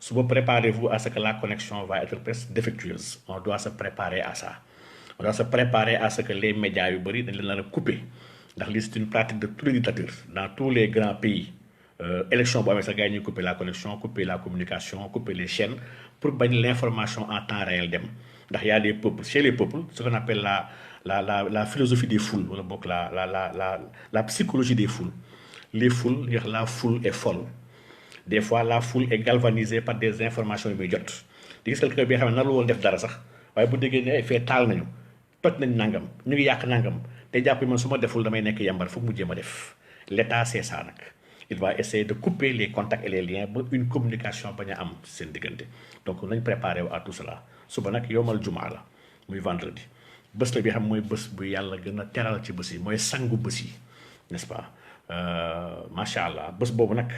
suba préparez-vous à ce que la connexion va être presque défectueuse on doit se préparer à ça on doit se préparer à ce que les médias yu bëri dañ leen nar a couper ndax lii c'est une pratique de tous les dictateurs dans tous les grands pays élection bu amee sax gars yi ñuy couper la connexion couper la communication couper les chaînes pour bañ l'information en temps réel dem ndax y a des peuples chez les peuples ce qu'on appelle la philosophie des foules wala boog la psychologie des foules les foules la foule est folle des fois la foule est galvanisée par des informations yu muy jot di gis quelqu'un bi nga xam ne nar la woon def dara sax waaye bu déggee ne ay fee taal nañu toj nañ nangam ñu ngi yàq nangam te jàpp man su ma deful damay nekk yambar foog mu jéem a def l'état c'est ça nag il va essayer de couper les contacts et les liens ba une communication bañ a am seen diggante donc nañ préparé wu à tout cela suba nag yowmal jumaa la muy vendredi bés la bi xam mooy bés bu yàlla gën a teral ci bés yi mooy sangu bés yi n'est-ce pas macha allah bés boobu nag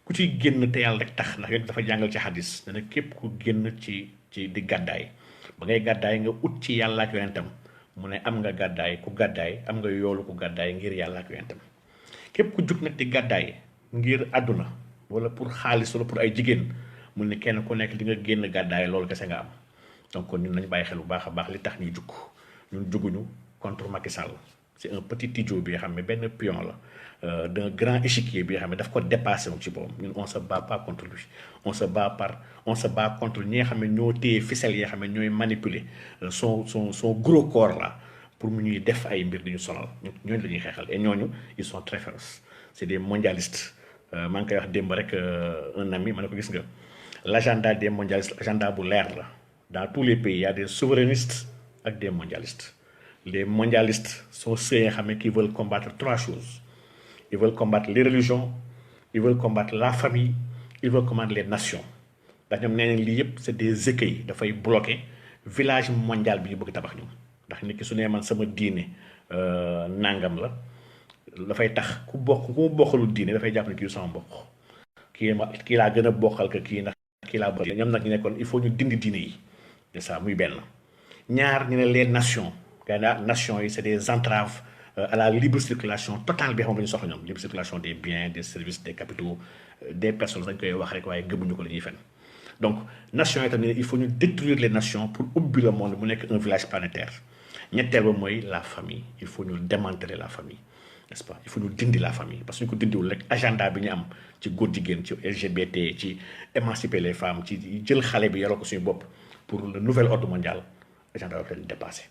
ku ci génn te yàlla rek tax ndax yéen dafa jàngal ci xadis dana képp ku génn ci di gàddaay ba ngay gàddaay nga ut ci yàlla ak yonentam mu ne am nga gàddaay ku gàddaay am nga yoolu ku gàddaay ngir yàlla ak yonentam képp ku jug nag di gàddaay ngir àdduna wala pour xaalis wala pour ay jigéen mu ne kenn ku nekk di nga génn gàddaay loolu kese nga am donc kon ñun nañ bàyyi xel bu baax a baax li tax ñuy jug ñun juguñu contre Macky Sall c'est un petit idiot bi nga xam ne benn pion la d'un grand échiquier bi nga xam ne daf ko dépassé wu ci boobu ñun on se bat pas contre lui on se bat contre ñi nga xam ne ñoo téye ficelle yi nga xam ne ñooy manipuler son gros corps là pour mu ñuy def ay mbir di ñu sonal ñooñu la ñuy xeexal et ñooñu ils sont très féroces c'est des mondialistes maa ngi koy wax démb rek un ami ma ne ko gis nga l'agenda des mondialistes agenda bu leer la dans tous les pays il y a des souverainistes ak des mondialistes. Les mondialistes sont ceux qui veulent combattre trois choses. Ils veulent combattre les religions, ils veulent combattre la famille, ils veulent combattre les nations. Ndax ñoom nee nañ lii yëpp c'est des écueils dafay bloquer village mondial bi ñu bëgg tabax ñoom ndax nit ki su nee man sama diine nangam la dafay tax ku mu bokkalul diine dafay jàpp ne kii sama mbokk kii laa gën a bokkal que kii ndax kii laa bëgg ñoom nag ñu nekkoon il faut ñu dindi diine yi c'est ça muy benn ñaar ñu ne les nations nations yi c'est des entraves à la libre circulation totale bi xam nga ñu soxla ñoom libre circulation des biens des services des capitaux des personnes dañ koy wax rek waaye gëmuñu ko la ñuy fen donc nations yi tamit il faut ñu détruire les nations pour ubbi le monde mu nekk un village planétaire ñetteel ba mooy la famille il faut ñu démanteler la famille n'est-ce pas il faut ñu dindi la famille parce que ñu ko dindiwul rek agenda bi ñu am ci góor jigéen ci LGBT ci émanciper les femmes ci jël xale bi yaroo ko suñu bopp pour le nouvel ordre mondial agenda bi leen dépassé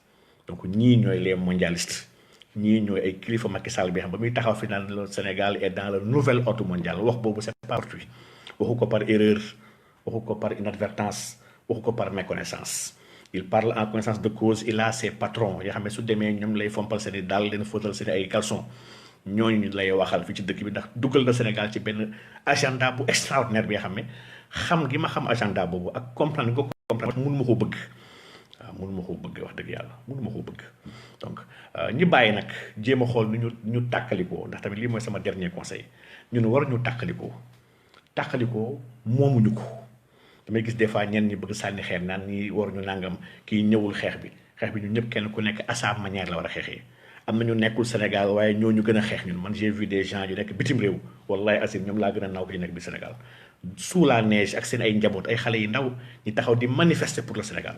donc ñii ñooy les mondialistes ñii ñooy ay kilifa Macky Sall bi xam ba muy taxaw fi naan le Sénégal est dans le nouvel ordre mondial wax boobu c'est pas fortuit waxu ko par erreur waxu ko par inadvertance waxu ko par méconnaissance il parle en connaissance de cause il a ses patrons yoo xam ne su demee ñoom lay fompal seen i daal leen fóotal seen ay caleçon ñooñu lay waxal fii ci dëkk bi ndax dugal na Sénégal ci benn agenda bu extraordinaire bi nga xam ne xam gi ma xam agenda boobu ak comprendre ko comprendre mun ma ko bëgg waaw mun ma ko bëgg wax dëgg yàlla mun ma ko bëgg donc ñi bàyyi nag jéem a xool nu ñu tàkkalikoo ndax tamit lii mooy sama dernier conseil ñun war ñu tàkkalikoo moomuñu ko damay gis des fois ñenn ñi bëgg sànni xeer naan ñi waruñu nangam kii ñëwul xeex bi ñun ñëpp kenn ku nekk à sa manière la war a xeexee am na ñu nekkul Sénégal waaye ñoo ñu gën a xeex ñun man j'ai vu des gens yu nekk bitim réew wallahi asim ñoom laa gën a naw ko ñu nekk bi Sénégal sous la neige ak seen ay njaboot ay xale yu ndaw ñi taxaw di manifester pour le Sénégal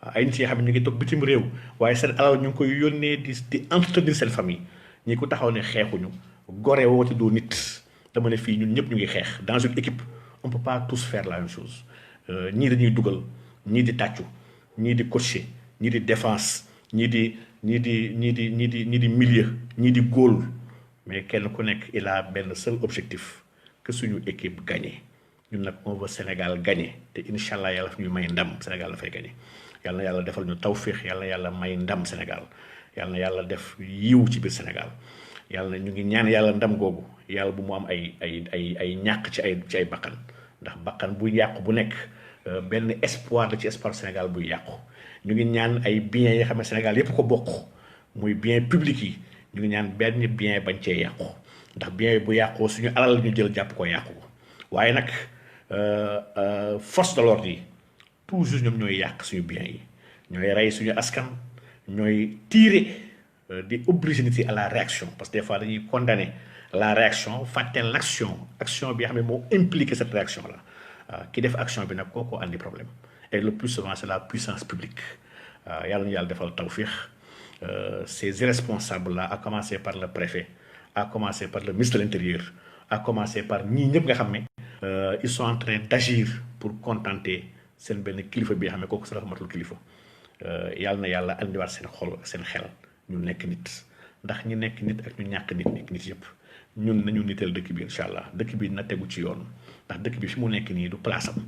waaw ay nit yoo xam ne ñu ngi toog bitim réew waaye seen alal ñu ngi koy yónnee di entretenir seen famille ñi ko taxaw ne xeexuñu gore woote doo nit dama ne fii ñun ñëpp ñu ngi xeex dans une équipe on peut pas tous faire la même chose ñii dañuy dugal ñii di tàccu ñii di coacher ñii di défense ñii di milieu ñii di góol mais kenn ku nekk il a benn seul objectif que suñu équipe gagné ñun nag on veut Sénégal gagné te incha allah yàlla fi ñu may ndam Sénégal dafay gagné yàlla na yàlla defal ñu tawféex yàlla na yàlla may ndam Sénégal yàlla na yàlla def yiw ci biir Sénégal yàlla na ñu ngi ñaan yàlla ndam googu yàlla bu mu am ay ñàkk ci ay bakkan ndax bakkan bu yàqu bu nekk benn espoir la ci espoir Sénégal buy yàqu ñu ngi ñaan ay biens yi xam ne Sénégal yépp ko bokk muy bien public yi ñu ngi ñaan benn bien bañ cee yàqu ndax bien bu yàqoo suñu alal la ñu jël jàpp ko yàqu ko waaye nag force de l'ordre yi toujours ñoom ñooy yàq suñu biens yi ñooy rey suñu askan ñooy tirer di obliger nit yi à la réaction parce que des fois dañuy condamner la réaction fàtte l'action action bi nga xam ne moo impliqué cette réaction là ki def action bi nag kooko andi problème et le plus souvent c'est la puissance publique yàlla ñu yàlla defal tawfiix ces irresponsables là à commencer par le préfet à commencer par le ministre de l'Intérieur à commencer par ñii ñëpp nga xam ne ils sont en train d'agir pour contenter seen benn kilifa bi nga xam ne kooku sa matul kilifa yàlla na yàlla andiwaat seen xol ak seen xel ñu nekk nit ndax ñu nekk nit ak ñu ñàkk nit yëpp ñun nañu nital dëkk bi incha allah dëkk bi na tegu ci yoon ndax dëkk bi fi mu nekk nii du place am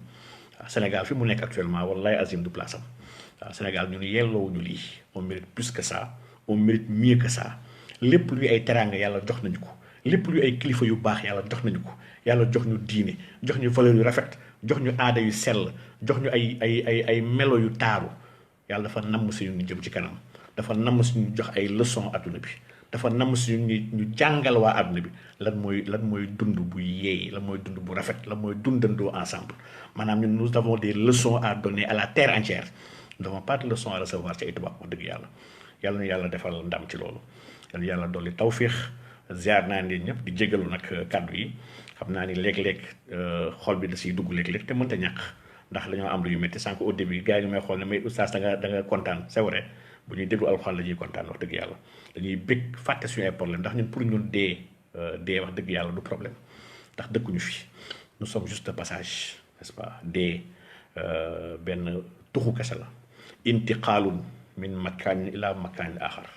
Sénégal fi mu nekk actuellement wallahi azim du place am Sénégal ñun yelloowuñu lii on mérite plus que ça on mérite mieux que ça lépp luy ay teraanga yàlla jox nañu ko lépp luy ay kilifa yu baax yàlla jox nañu ko yàlla jox ñu diine jox ñu valeur yu rafet jox ñu aada yu sell jox ñu ay melo yu taaru yàlla dafa namm si ñu jëm ci kanam dafa namm si ñu jox ay leçon adduna bi dafa nam si ñu jàngal waa àdduna bi lan mooy dund bu yeey lan mooy dund bu rafet lan mooy dundandoo ensemble maanaam ñun nous avons des leçons à donner à la terre entière nous n'avons pas de leçons à recevoir ci ay tubaab wax dëgg yàlla yàlla na yàlla defal ndam ci loolu yàlla dolli tawfiix ziar naa leen ñëpp di jégalu nag kàddu yi xam naa ni léeg-léeg xol bi da siy dugg léeg-léeg te mënta ñàkk ndax dañoo am lu yu métti sànq au début gars yi ñu may xool ne may oustaz da nga kontaan c'est vrai bu ñuy déglu alxuraan la ñuy kontaan wax dëgg yàlla dañuy bég fàtte suñu ay problème ndax ñun pour ñun dee wax dëgg yàlla du problème ndax dëkkuñu fi nous sommes juste de passage n'est-ce pas dee benn tuxu kese la intiqaalun min makaanin ila makaanin axar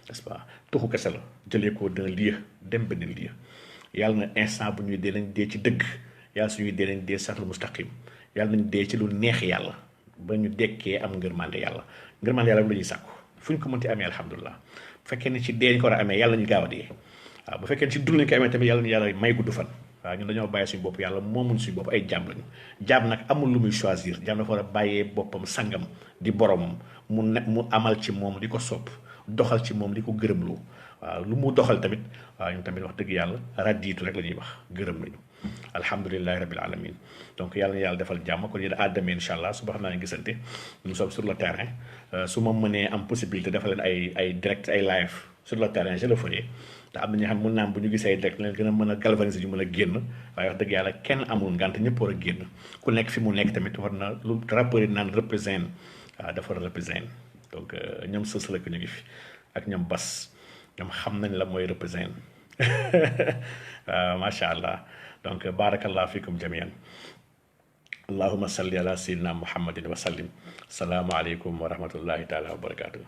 n'est-ce pas tuxu kese la jëlee ko d'un lieu dem beneen lieu yàlla na instant bu ñuy dee nañ dee ci dëgg yàlla suñuy dee nañ dee siraatal mustaqim yàlla nañ dee ci lu neex yàlla ba ñu dekkee am ngërmande yàlla ngërmande yàlla la ñuy sàkku fu ñu ko mënti amee alhamdulilah bu fekkee ne ci dee ñu ko war a amee yàlla ñu gaaw a dee waaw bu fekkee ne ci dund lañ ko amee tamit yàlla ñu yàlla may gudd fan waaw ñun dañoo bàyyi suñu bopp yàlla moomuñ suñu bopp ay jaam lañu jaam nag amul lu muy choisir jaam dafa war a bàyyee boppam sangam di boromam mu amal ci moom di ko sopp doxal ci moom di ko gërëmloo waaw lu mu doxal tamit waaw ñun tamit wax dëgg yàlla radiitu rek la ñuy wax gërëm nañu alhamdulilahi rabbil alamin donc yàlla na yàlla defal jàmm kon yéen àddamee incha allah suba xam naa ne gisante nous sommes sur le terrain su ma mënee am possibilité defal leen ay direct ay live sur le terrain je le ferai te am na ñoo xam mën naa am bu ñu gisee direct leen gën a mën a galvaniser ñu mën a génn waaye wax dëgg yàlla kenn amul ngant ñëpp war a génn ku nekk fi mu nekk tamit war na lu rappeur yi naan représente waaw dafa représente donc ñoom sës la ko ñu ngi fi ak ñoom bas ñoom xam nañ la mooy représente macha allah donc barakallahu fikum jamian allahumma salli ala sayyidina muhammadin wa sallim salaamu aleykum wa rahmatullahi taala wa barakatuh